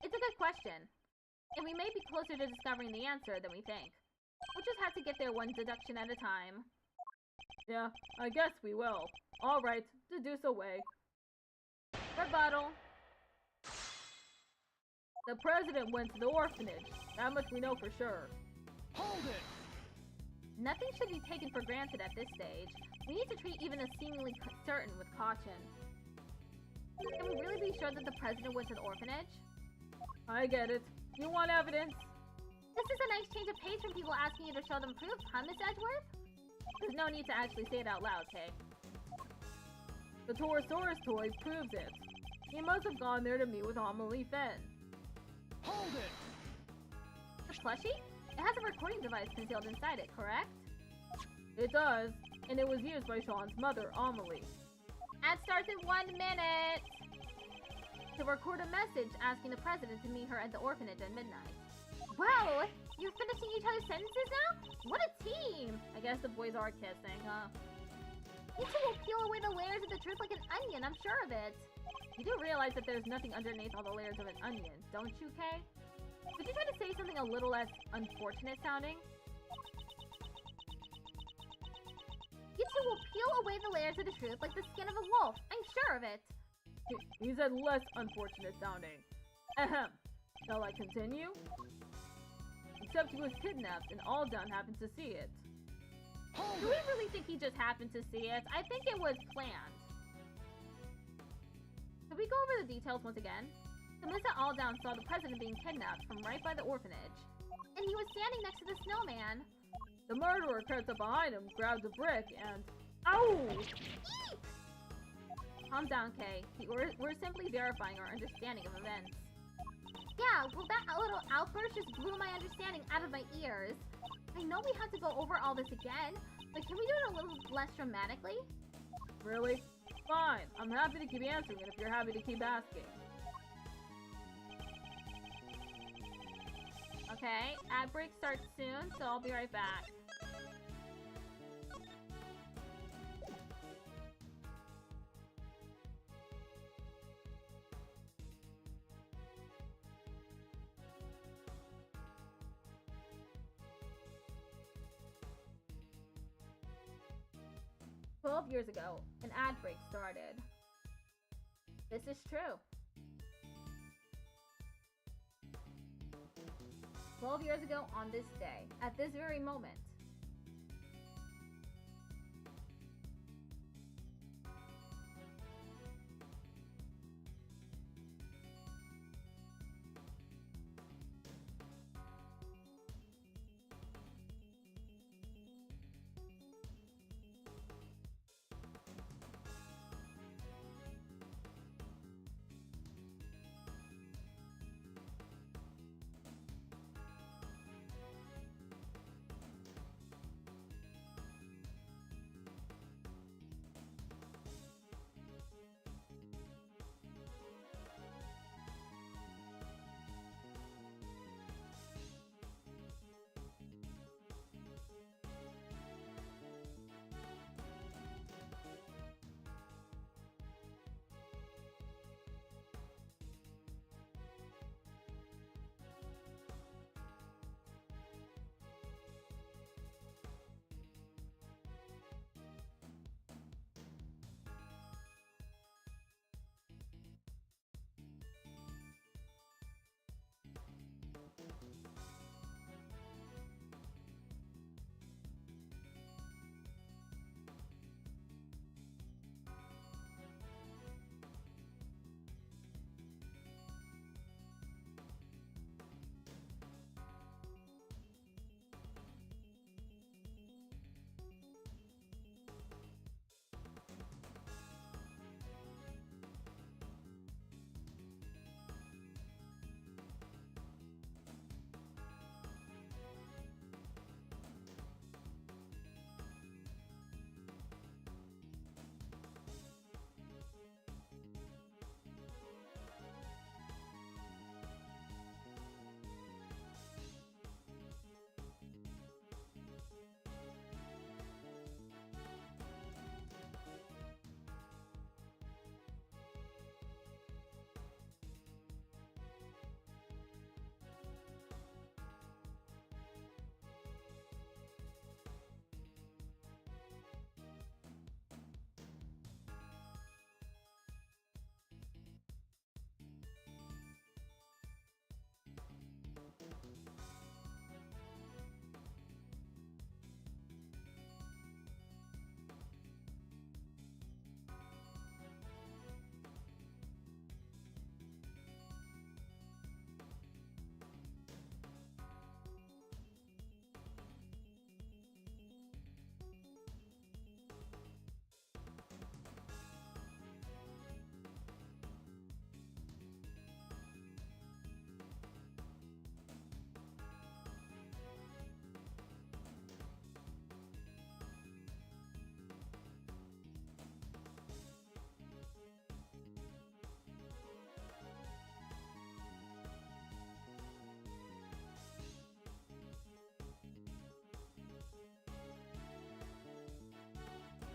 It's a good question. And we may be closer to discovering the answer than we think. We'll just have to get there one deduction at a time. Yeah, I guess we will. Alright, deduce away. Rebuttal. The president went to the orphanage. That much we know for sure. Hold it! Nothing should be taken for granted at this stage. We need to treat even a seemingly certain with caution. Can we really be sure that the president went to the orphanage? I get it. You want evidence? This is a nice change of pace from people asking you to show them proof, huh, Miss Edgeworth? There's no need to actually say it out loud, Kay. The Torosaurus toy proves it. He must have gone there to meet with Amelie Fenn. Hold it! The plushie? It has a recording device concealed inside it, correct? It does, and it was used by Sean's mother, Amelie. Ad starts in 1 minute! To record a message asking the president to meet her at the orphanage at midnight. Wow! You're finishing each other's sentences now? What a team! I guess the boys are kissing, huh? You two will peel away the layers of the truth like an onion, I'm sure of it. You do realize that there's nothing underneath all the layers of an onion, don't you, Kay? Could you try to say something a little less unfortunate sounding? You two will peel away the layers of the truth like the skin of a wolf. I'm sure of it. He said less unfortunate sounding. Ahem. Shall I continue? Except he was kidnapped and Aldown happened to see it. Do we really think he just happened to see it? I think it was planned. Could we go over the details once again? Melissa Aldown saw the president being kidnapped from right by the orphanage. And he was standing next to the snowman. The murderer crept up behind him, grabbed a brick, and... Ow! Eek! Calm down, Kay. We're simply verifying our understanding of events. Yeah, well that little outburst just blew my understanding out of my ears. I know we have to go over all this again, but can we do it a little less dramatically? Really? Fine. I'm happy to keep answering it if you're happy to keep asking. Okay, ad break starts soon, so I'll be right back. "12 years ago, an ad break started. This is true. 12 years ago on this day, at this very moment,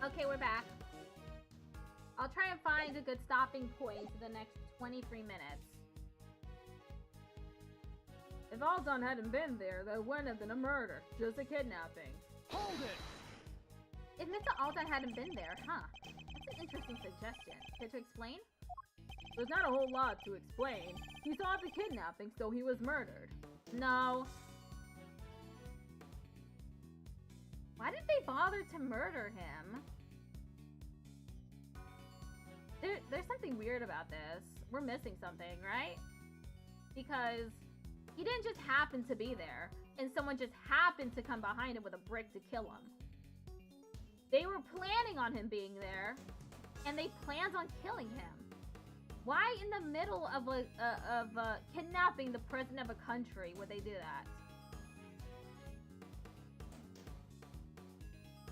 Okay, we're back. I'll try and find a good stopping point for the next 23 minutes. If Alden hadn't been there, there wouldn't have been a murder, just a kidnapping. Hold it! If Mr. Alden hadn't been there, huh? That's an interesting suggestion. Care to explain? There's not a whole lot to explain. He saw the kidnapping, so he was murdered. No. Why did they bother to murder him? There's something weird about this. We're missing something, right? Because he didn't just happen to be there, and someone just happened to come behind him with a brick to kill him. They were planning on him being there, and they planned on killing him. Why in the middle of kidnapping the president of a country would they do that?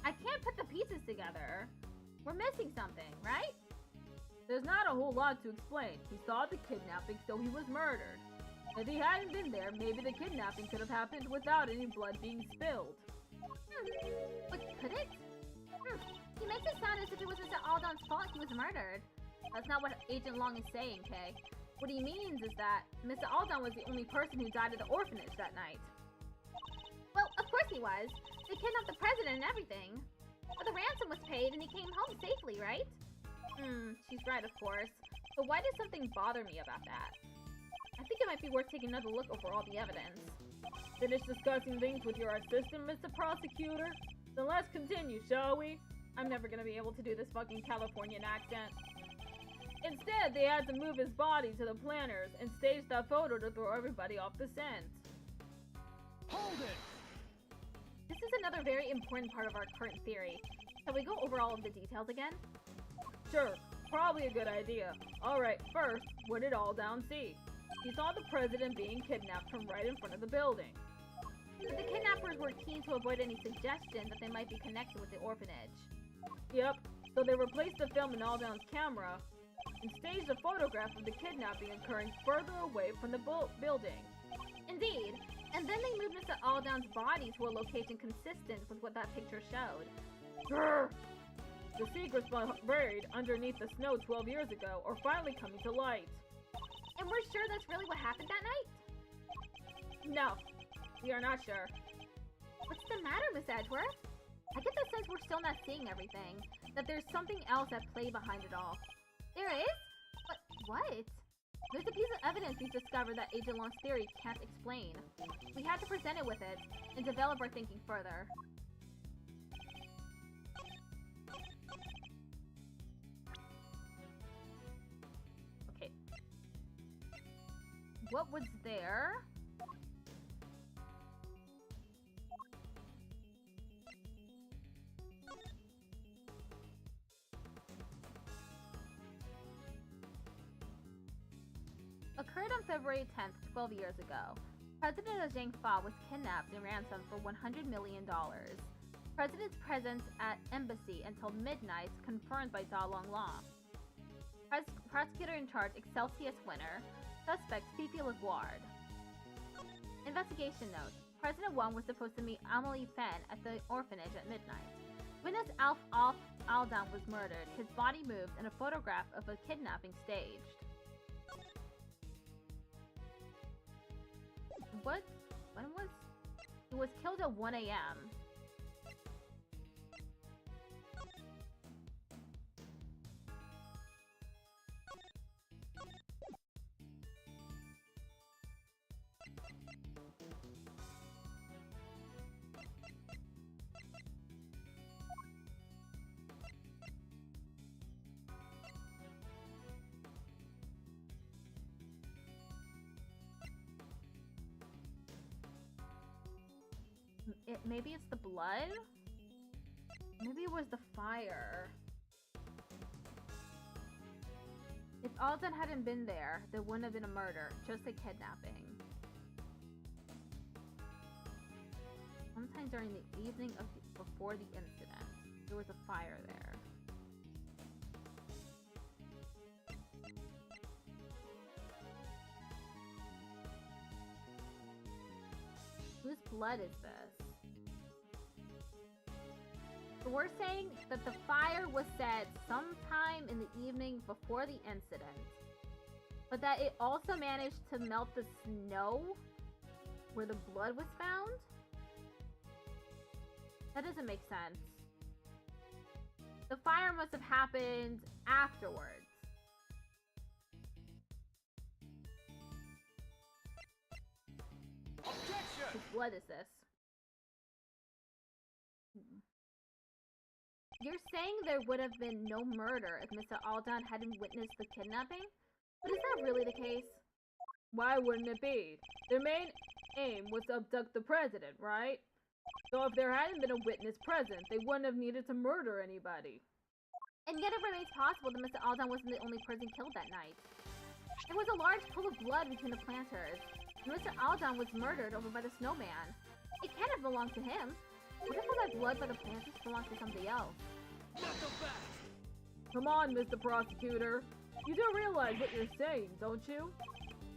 I can't put the pieces together. We're missing something, right? There's not a whole lot to explain. He saw the kidnapping, so he was murdered. If he hadn't been there, maybe the kidnapping could have happened without any blood being spilled. But could it? He makes it sound as if it was Mr. Alden's fault he was murdered. That's not what Agent Long is saying, Kay. What he means is that Mr. Alden was the only person who died at the orphanage that night. Well, of course he was. They kidnapped the president and everything. But the ransom was paid and he came home safely, right? She's right, of course. But why does something bother me about that? I think it might be worth taking another look over all the evidence. Finish discussing things with your assistant, Mr. Prosecutor? Then let's continue, shall we? I'm never gonna be able to do this fucking Californian accent. Instead, they had to move his body to the planners and stage that photo to throw everybody off the scent. Hold it! This is another very important part of our current theory. Shall we go over all of the details again? Sure, probably a good idea. Alright, first, what did Alden see? He saw the president being kidnapped from right in front of the building. But the kidnappers were keen to avoid any suggestion that they might be connected with the orphanage. Yep, so they replaced the film in Alden's camera and staged a photograph of the kidnapping occurring further away from the building. Indeed, and then they moved Mr. Alden's body to a location consistent with what that picture showed. Grr! The secrets buried underneath the snow 12 years ago are finally coming to light. And we're sure that's really what happened that night? No, we are not sure. What's the matter, Miss Edgeworth? I get the sense we're still not seeing everything, that there's something else at play behind it all. There is? But what? There's a piece of evidence we've discovered that Agent Long's theory can't explain. We have to present it with it, and develop our thinking further. Okay. What was there? Occurred on February 10th, 12 years ago. President Zhang Fa was kidnapped and ransomed for $100 million. President's presence at embassy until midnight confirmed by Da Longlong. Prosecutor in charge Excelsius winner. Suspect Fifi Laguard. Investigation note. President Wang was supposed to meet Amelie Fan at the orphanage at midnight. Witness Alden was murdered, his body moved, and a photograph of a kidnapping staged. When was... He was killed at 1 a.m. Maybe it's the blood? Maybe it was the fire. If Alden hadn't been there wouldn't have been a murder, just a kidnapping. Sometime during the evening before the incident, there was a fire there. Whose blood is this? We're saying that the fire was set sometime in the evening before the incident, but that it also managed to melt the snow where the blood was found? That doesn't make sense. The fire must have happened afterwards. Objection! Whose blood is this? You're saying there would have been no murder if Mr. Aldan hadn't witnessed the kidnapping? But is that really the case? Why wouldn't it be? Their main aim was to abduct the president, right? So if there hadn't been a witness present, they wouldn't have needed to murder anybody. And yet it remains possible that Mr. Aldan wasn't the only person killed that night. There was a large pool of blood between the planters, and Mr. Aldan was murdered over by the snowman. It can't have belonged to him. What if all that blood by the planters belongs to somebody else? Not so fast! Come on, Mr. Prosecutor. You do realize what you're saying, don't you?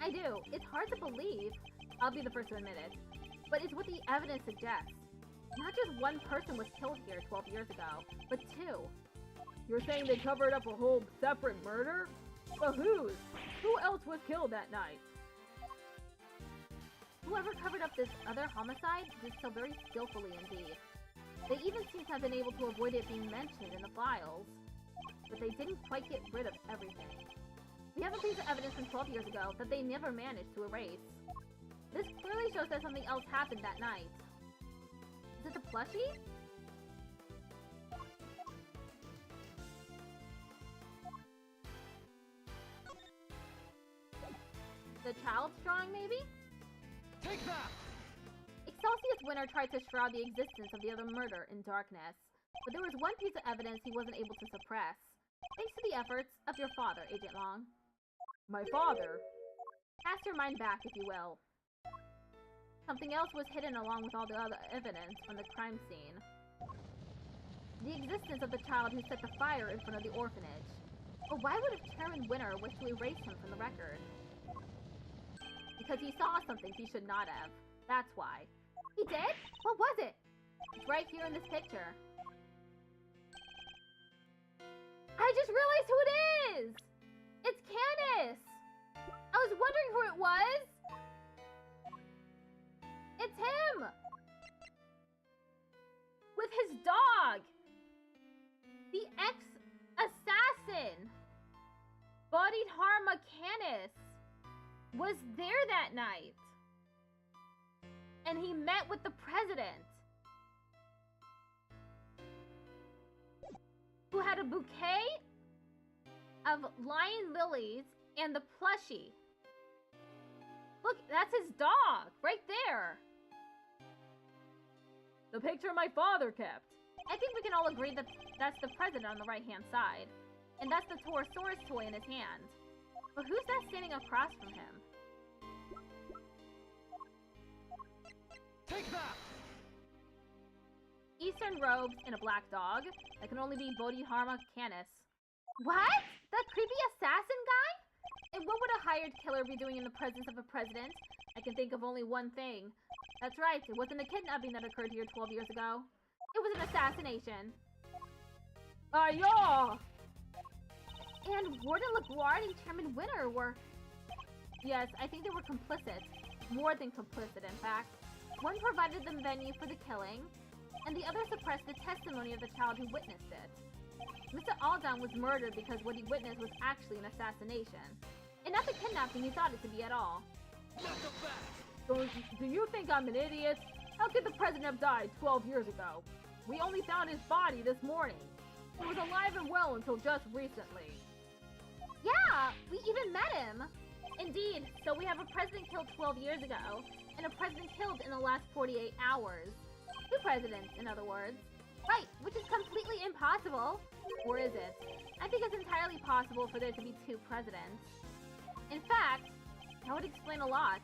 I do. It's hard to believe. I'll be the first to admit it. But it's what the evidence suggests. Not just one person was killed here 12 years ago, but two. You're saying they covered up a whole separate murder? But whose? Who else was killed that night? Whoever covered up this other homicide did so very skillfully indeed. They even seem to have been able to avoid it being mentioned in the files. But they didn't quite get rid of everything. We have a piece of evidence from 12 years ago that they never managed to erase. This clearly shows that something else happened that night. Is it the plushie? The child's drawing, maybe? Take that! Excelsius Winter tried to shroud the existence of the other murder in darkness, but there was one piece of evidence he wasn't able to suppress. Thanks to the efforts of your father, Agent Long. My father? Cast your mind back, if you will. Something else was hidden along with all the other evidence from the crime scene. The existence of the child who set the fire in front of the orphanage. But why would Chairman Winter wish to erase him from the record? Because he saw something he should not have. That's why. He did? What was it? It's right here in this picture. I just realized who it is! It's Candace! I was wondering who it was! It's him! With his dog! The ex-assassin! Bodied Harma Canis was there that night. And he met with the president. Who had a bouquet of lion lilies and the plushie. Look, that's his dog, right there. The picture my father kept. I think we can all agree that that's the president on the right-hand side. And that's the Torosaurus toy in his hand. But who's that standing across from him? Take that! Eastern robes and a black dog. That can only be Bodhidharma Canis. What? That creepy assassin guy? And what would a hired killer be doing in the presence of a president? I can think of only one thing. That's right, it wasn't a kidnapping that occurred here 12 years ago. It was an assassination. Ayo! And Warden LaGuard and Chairman Winter were... Yes, I think they were complicit. More than complicit, in fact. One provided the venue for the killing, and the other suppressed the testimony of the child who witnessed it. Mr. Aldan was murdered because what he witnessed was actually an assassination, and not the kidnapping he thought it to be at all. Not so fast! Do you think I'm an idiot? How could the president have died 12 years ago? We only found his body this morning. He was alive and well until just recently. Yeah, we even met him. Indeed, so we have a president killed 12 years ago, and a president killed in the last 48 hours. Two presidents, in other words. Right, which is completely impossible. Or is it? I think it's entirely possible for there to be two presidents. In fact, that would explain a lot.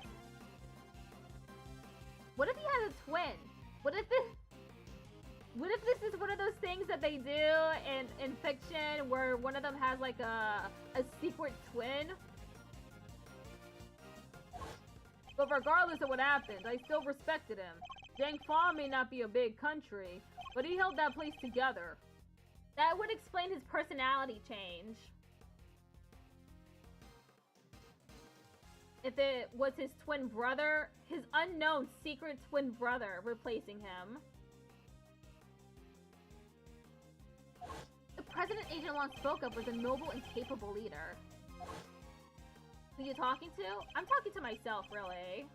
What if he has a twin? What if this is one of those things that they do in fiction where one of them has like a secret twin? But regardless of what happened, I still respected him. Dangfa may not be a big country, but he held that place together. That would explain his personality change. If it was his twin brother, his unknown secret twin brother replacing him. The president Agent Long spoke of was a noble and capable leader. Who you talking to? I'm talking to myself, really.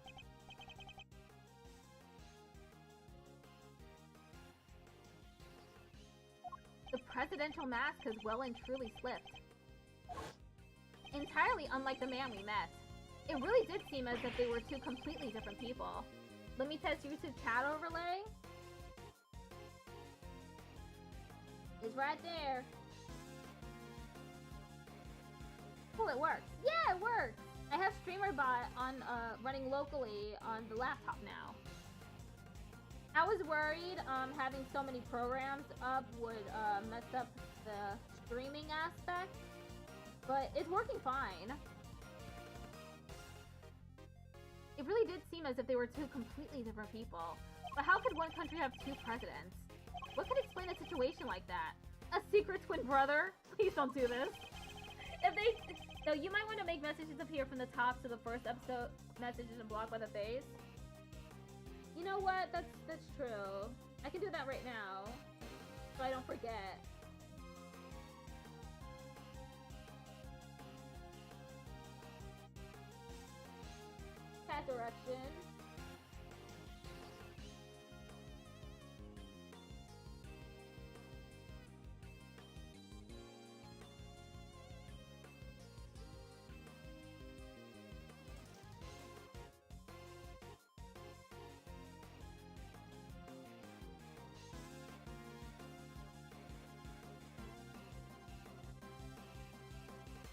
The presidential mask has well and truly slipped. Entirely unlike the man we met. It really did seem as if they were two completely different people. Let me test YouTube chat overlay. It's right there. Cool, it works. Yeah, it works! I have StreamerBot on running locally on the laptop now. I was worried having so many programs up would mess up the streaming aspect, but it's working fine. It really did seem as if they were two completely different people. But how could one country have two presidents? What could explain a situation like that? A secret twin brother? Please don't do this. If they... So you might want to make messages appear from the top to the first episode messages and block by the face. You know what? That's true. I can do that right now, so I don't forget. Cat direction.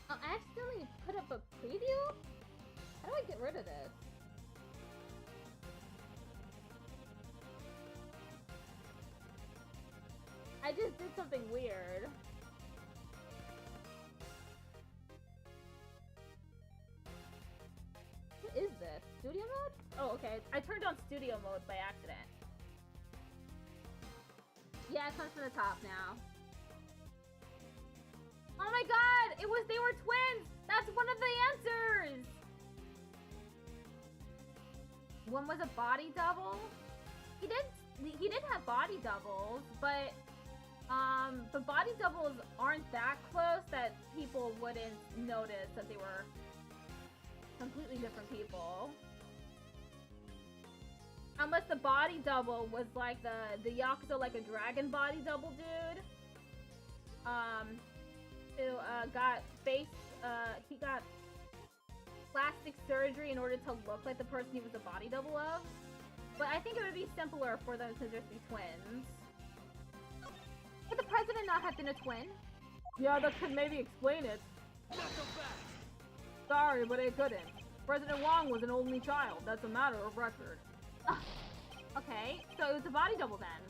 I accidentally put up a preview? How do I get rid of this? I just did something weird. What is this? Studio mode? Oh, okay. I turned on studio mode by accident. Yeah, it comes from the top now. Oh my god! They were twins! That's one of the answers! One was a body double? He did have body doubles, but the body doubles aren't that close that people wouldn't notice that they were completely different people. Unless the body double was like the Yakuza like a dragon body double dude. Who got he got plastic surgery in order to look like the person he was a body double of. But I think it would be simpler for them to just be twins. Could the president not have been a twin? Yeah, that could maybe explain it. Not so fast! Sorry, but it couldn't. President Wong was an only child. That's a matter of record. Okay, so it was a body double then.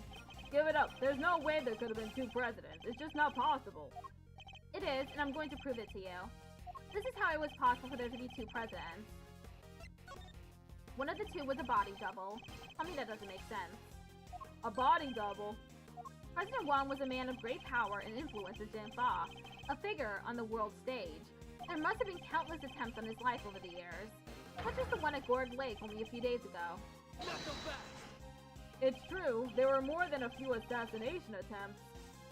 Give it up. There's no way there could have been two presidents. It's just not possible. It is, and I'm going to prove it to you. This is how it was possible for there to be two presidents. One of the two was a body double. Tell me that doesn't make sense. A body double? President Wong was a man of great power and influence as Jinfa, a figure on the world stage. There must have been countless attempts on his life over the years, such as the one at Gorg Lake only a few days ago. Not so fast! It's true, there were more than a few assassination attempts.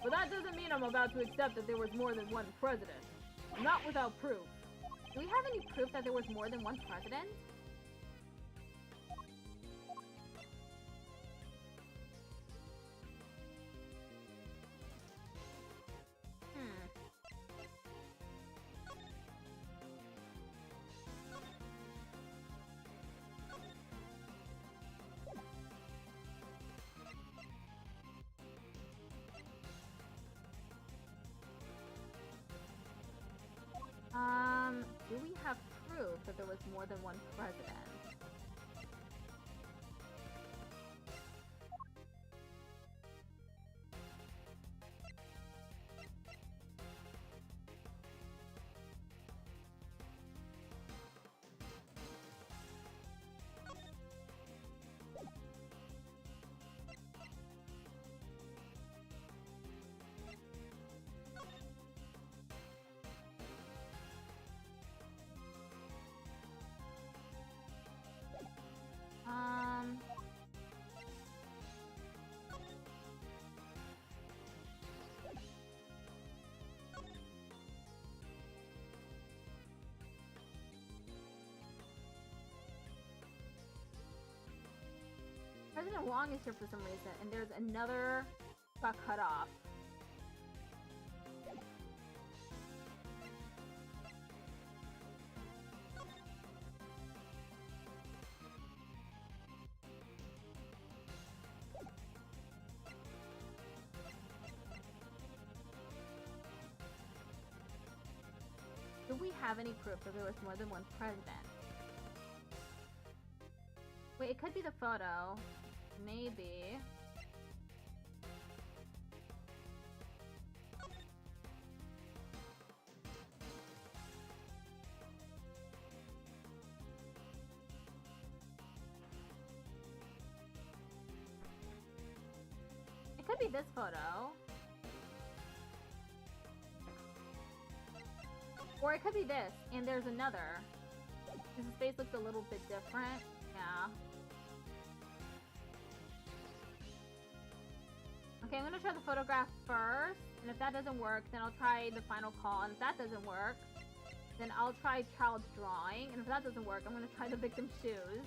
But that doesn't mean I'm about to accept that there was more than one president. Not without proof. Do we have any proof that there was more than one president? Do we have proof that there was more than one president? President Wong is here for some reason, and there's another got cut off. Do we have any proof that there was more than one president? Wait, it could be the photo. Maybe. It could be this photo. Or it could be this, and there's another. His face looks a little bit different. Yeah. Okay, I'm gonna try the photograph first, and if that doesn't work, then I'll try the final call, and if that doesn't work, then I'll try child's drawing, and if that doesn't work, I'm gonna try the victim's shoes.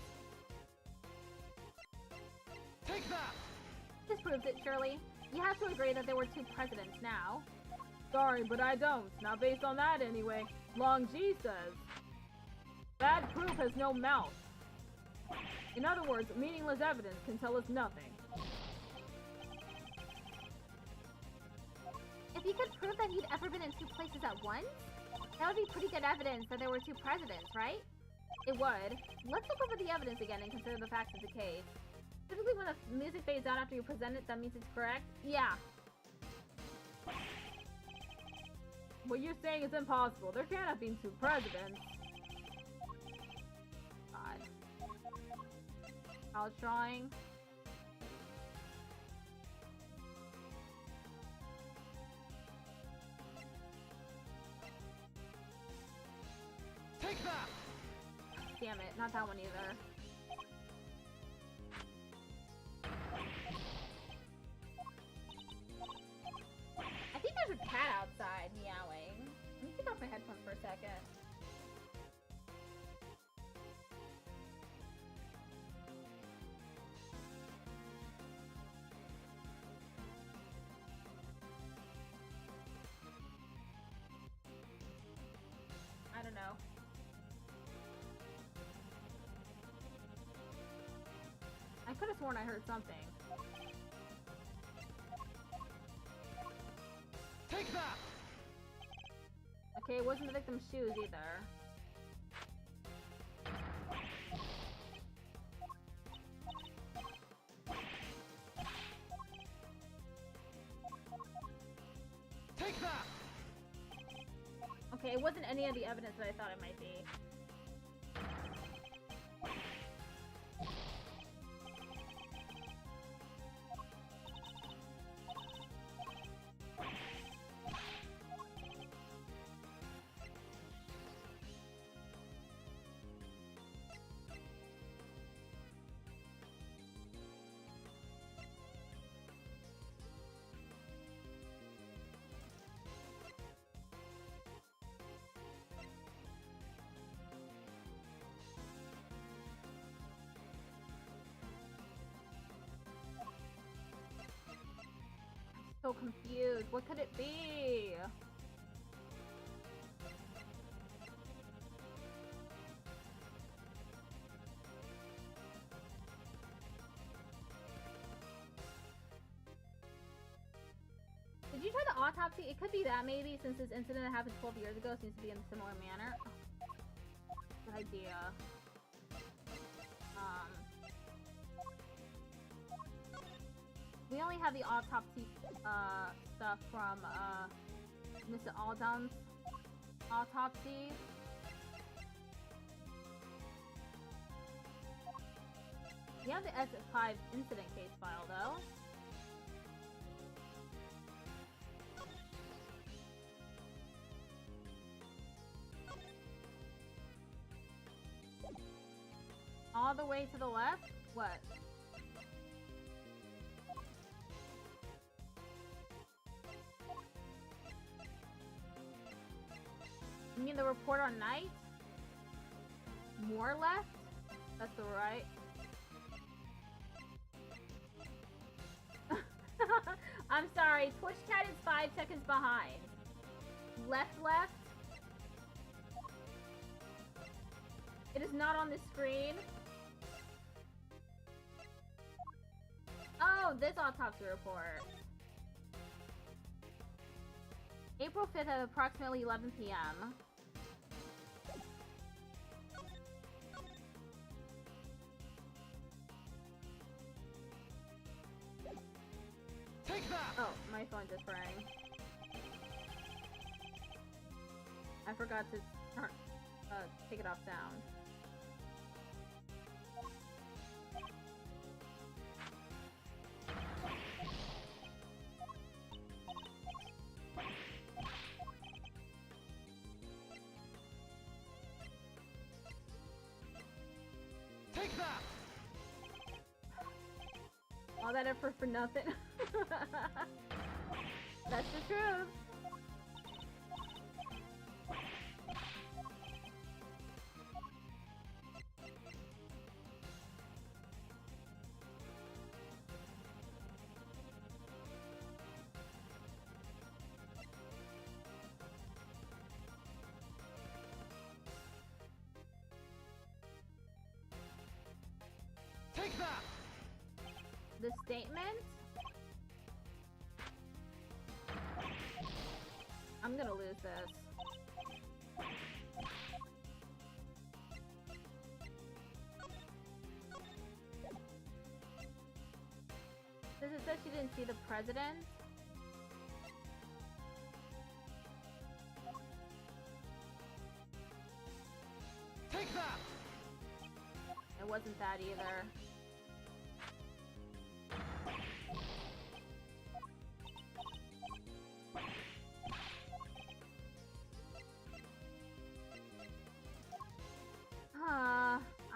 Take that! This proves it, surely. You have to agree that there were two presidents now. Sorry, but I don't. Not based on that, anyway. Long G says. Bad proof has no mouth. In other words, meaningless evidence can tell us nothing. If you could prove that he'd ever been in two places at once, that would be pretty good evidence that there were two presidents, right? It would. Let's look over the evidence again and consider the facts of the case. Typically when the music fades out after you present it, that means it's correct? Yeah. What you're saying is impossible. There can't have been two presidents. God. College drawing. Take that! Damn it, not that one either. I think there's a cat outside meowing. Let me take off my headphones for a second. I don't know. I could have sworn I heard something. Take that! Okay, it wasn't the victim's shoes either. Take that! Okay, it wasn't any of the evidence that I thought it might be. So confused. What could it be? Did you try the autopsy? It could be that maybe, since this incident that happened 12 years ago seems to be in a similar manner. Oh, good idea. We only have the autopsy stuff from Mr. Alden's autopsy. We have the S5 incident case file though. All the way to the left? What? You mean the report on night? More left? That's the right. sorry, Twitch chat is 5 seconds behind. Left. It is not on the screen. Oh, this autopsy report. April 5th at approximately 11 p.m. Take that! Oh, my phone just rang. I forgot to turn, take it off sound. Take that! All that effort for nothing. That's the truth. Take that! The statement? I'm gonna lose this. Does it say she didn't see the president? Take that! It wasn't that either.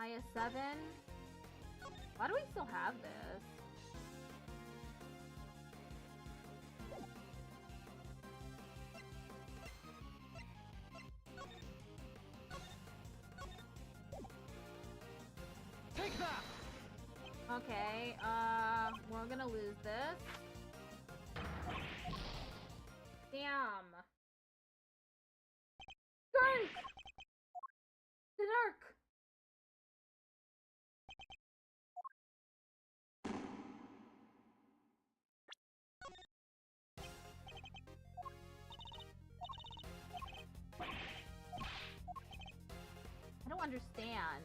IS-7? Why do we still have this? Take that! Okay, we're gonna lose this. Damn. Dirk! Dirk! I don't understand.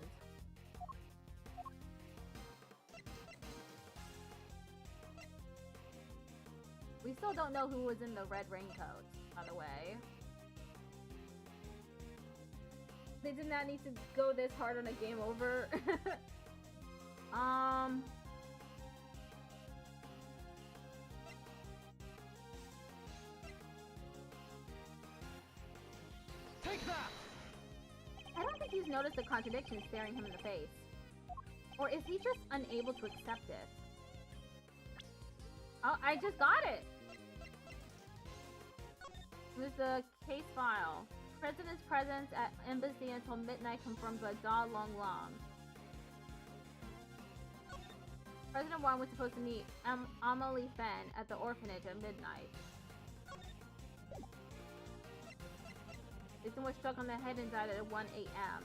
We still don't know who was in the red raincoat, by the way. They did not need to go this hard on a game over. Take that! I don't think he's noticed the contradiction staring him in the face. Or is he just unable to accept it? Oh, I just got it! With the case file. President's presence at embassy until midnight confirmed by Da Long Long. President Wang was supposed to meet Amelie Fen at the orphanage at midnight. Victim was struck on the head and died at 1 a.m.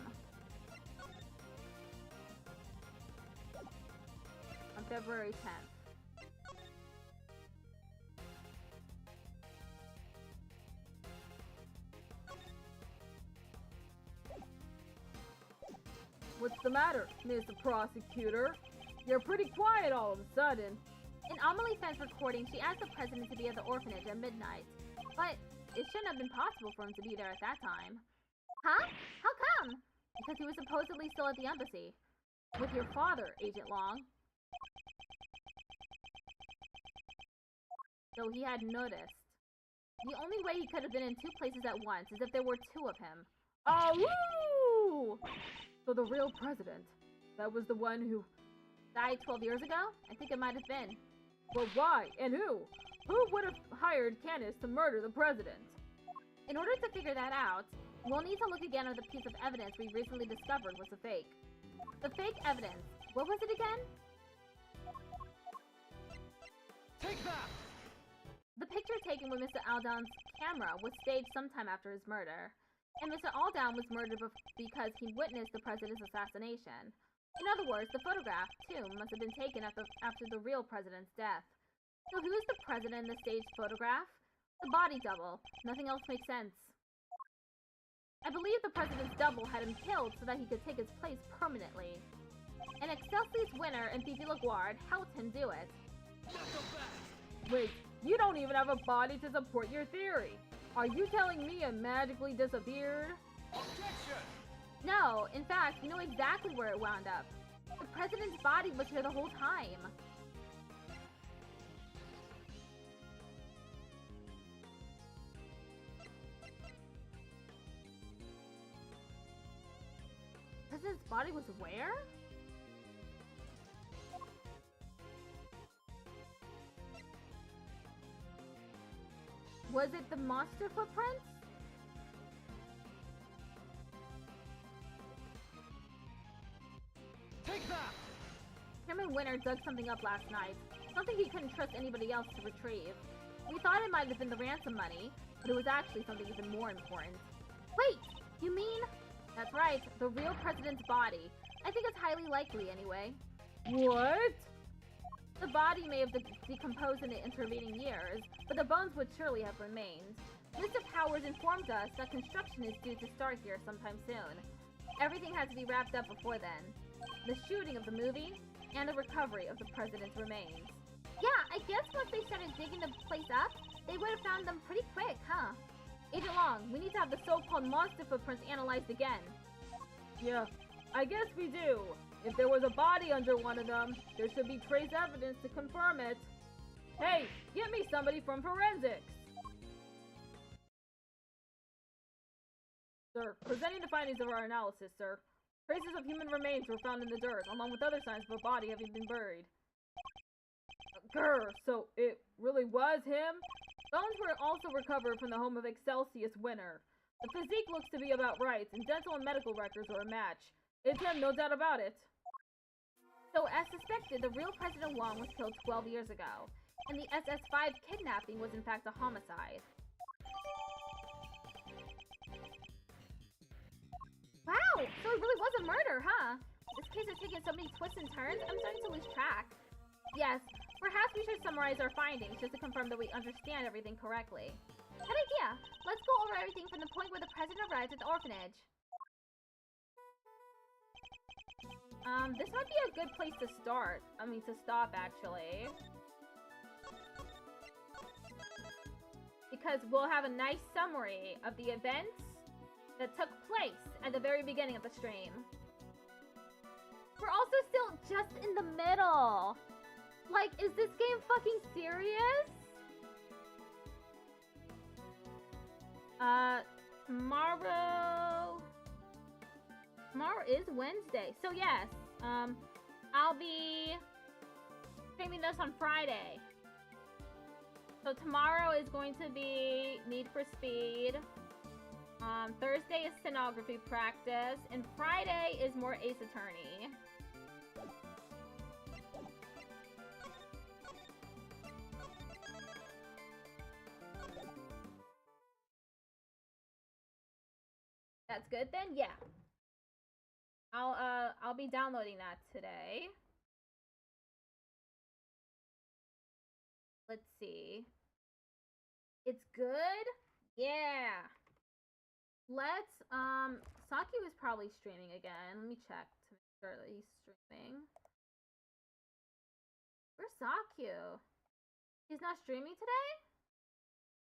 on February 10th. What's the matter, Mr. Prosecutor? You're pretty quiet all of a sudden. In Amelie Fen's recording, she asked the president to be at the orphanage at midnight. But it shouldn't have been possible for him to be there at that time. Huh? How come? Because he was supposedly still at the embassy. With your father, Agent Long. Though he had noticed. The only way he could have been in two places at once is if there were two of him. Oh, woo! So the real president, that was the one who died 12 years ago? I think it might have been. But why? And who? Who would have hired Candace to murder the president? In order to figure that out, we'll need to look again at the piece of evidence we recently discovered was a fake. The fake evidence. What was it again? Take that! The picture taken with Mr. Aldown's camera was staged sometime after his murder, and Mr. Aldown was murdered because he witnessed the president's assassination. In other words, the photograph, too, must have been taken after the real president's death. So who is the president in the staged photograph? The body double. Nothing else makes sense. I believe the president's double had him killed so that he could take his place permanently. And Excelsior's winner and Fifi LaGuardia helped him do it. Wait, you don't even have a body to support your theory. Are you telling me it magically disappeared? Objection! No, in fact, we know exactly where it wound up. The president's body was here the whole time. The president's body was where? Was it the monster footprints? Take that! Chairman Winter dug something up last night. Something he couldn't trust anybody else to retrieve. We thought it might have been the ransom money, but it was actually something even more important. Wait! You mean? That's right, the real president's body. I think it's highly likely anyway. What? The body may have decomposed in the intervening years, but the bones would surely have remained. Mr. Powers informed us that construction is due to start here sometime soon. Everything had to be wrapped up before then. The shooting of the movie, and the recovery of the president's remains. Yeah, I guess once they started digging the place up, they would have found them pretty quick, huh? Agent Long, we need to have the so-called monster footprints analyzed again. Yeah, I guess we do. If there was a body under one of them, there should be trace evidence to confirm it. Hey, get me somebody from forensics! Sir, presenting the findings of our analysis, sir. Traces of human remains were found in the dirt, along with other signs of a body having been buried. Grr, so it really was him? Bones were also recovered from the home of Excelsior's winner. The physique looks to be about right, and dental and medical records are a match. It's him, no doubt about it. So, as suspected, the real President Long was killed 12 years ago, and the SS5 kidnapping was in fact a homicide. Wow! So it really was a murder, huh? This case has taken so many twists and turns, I'm starting to lose track. Yes, perhaps we should summarize our findings just to confirm that we understand everything correctly. Good idea! Let's go over everything from the point where the president arrived at the orphanage. This might be a good place to start. To stop, actually. Because we'll have a nice summary of the events that took place at the very beginning of the stream. We're also still just in the middle. Like, is this game fucking serious? Tomorrow is Wednesday. So yes, I'll be streaming this on Friday. So tomorrow is going to be Need for Speed. Thursday is stenography practice, and Friday is more Ace Attorney. That's good then? Yeah. I'll be downloading that today. Let's see. It's good? Yeah. Let's, Saki was probably streaming again. Let me check to make sure that he's streaming. Where's Saku? He's not streaming today?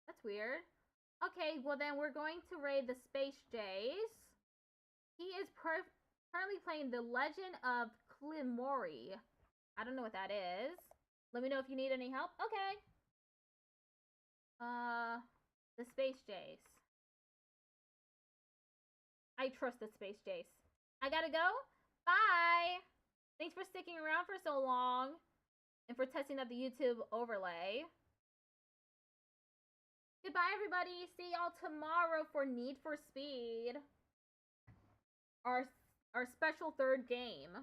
That's weird. Okay, well then we're going to raid the Space Jays. He is currently playing The Legend of Klimori. I don't know what that is. Let me know if you need any help. Okay. The Space Jays. I trust the Space Jays. I gotta go. Bye! Thanks for sticking around for so long. And for testing out the YouTube overlay. Goodbye, everybody. See y'all tomorrow for Need for Speed. Our special third game.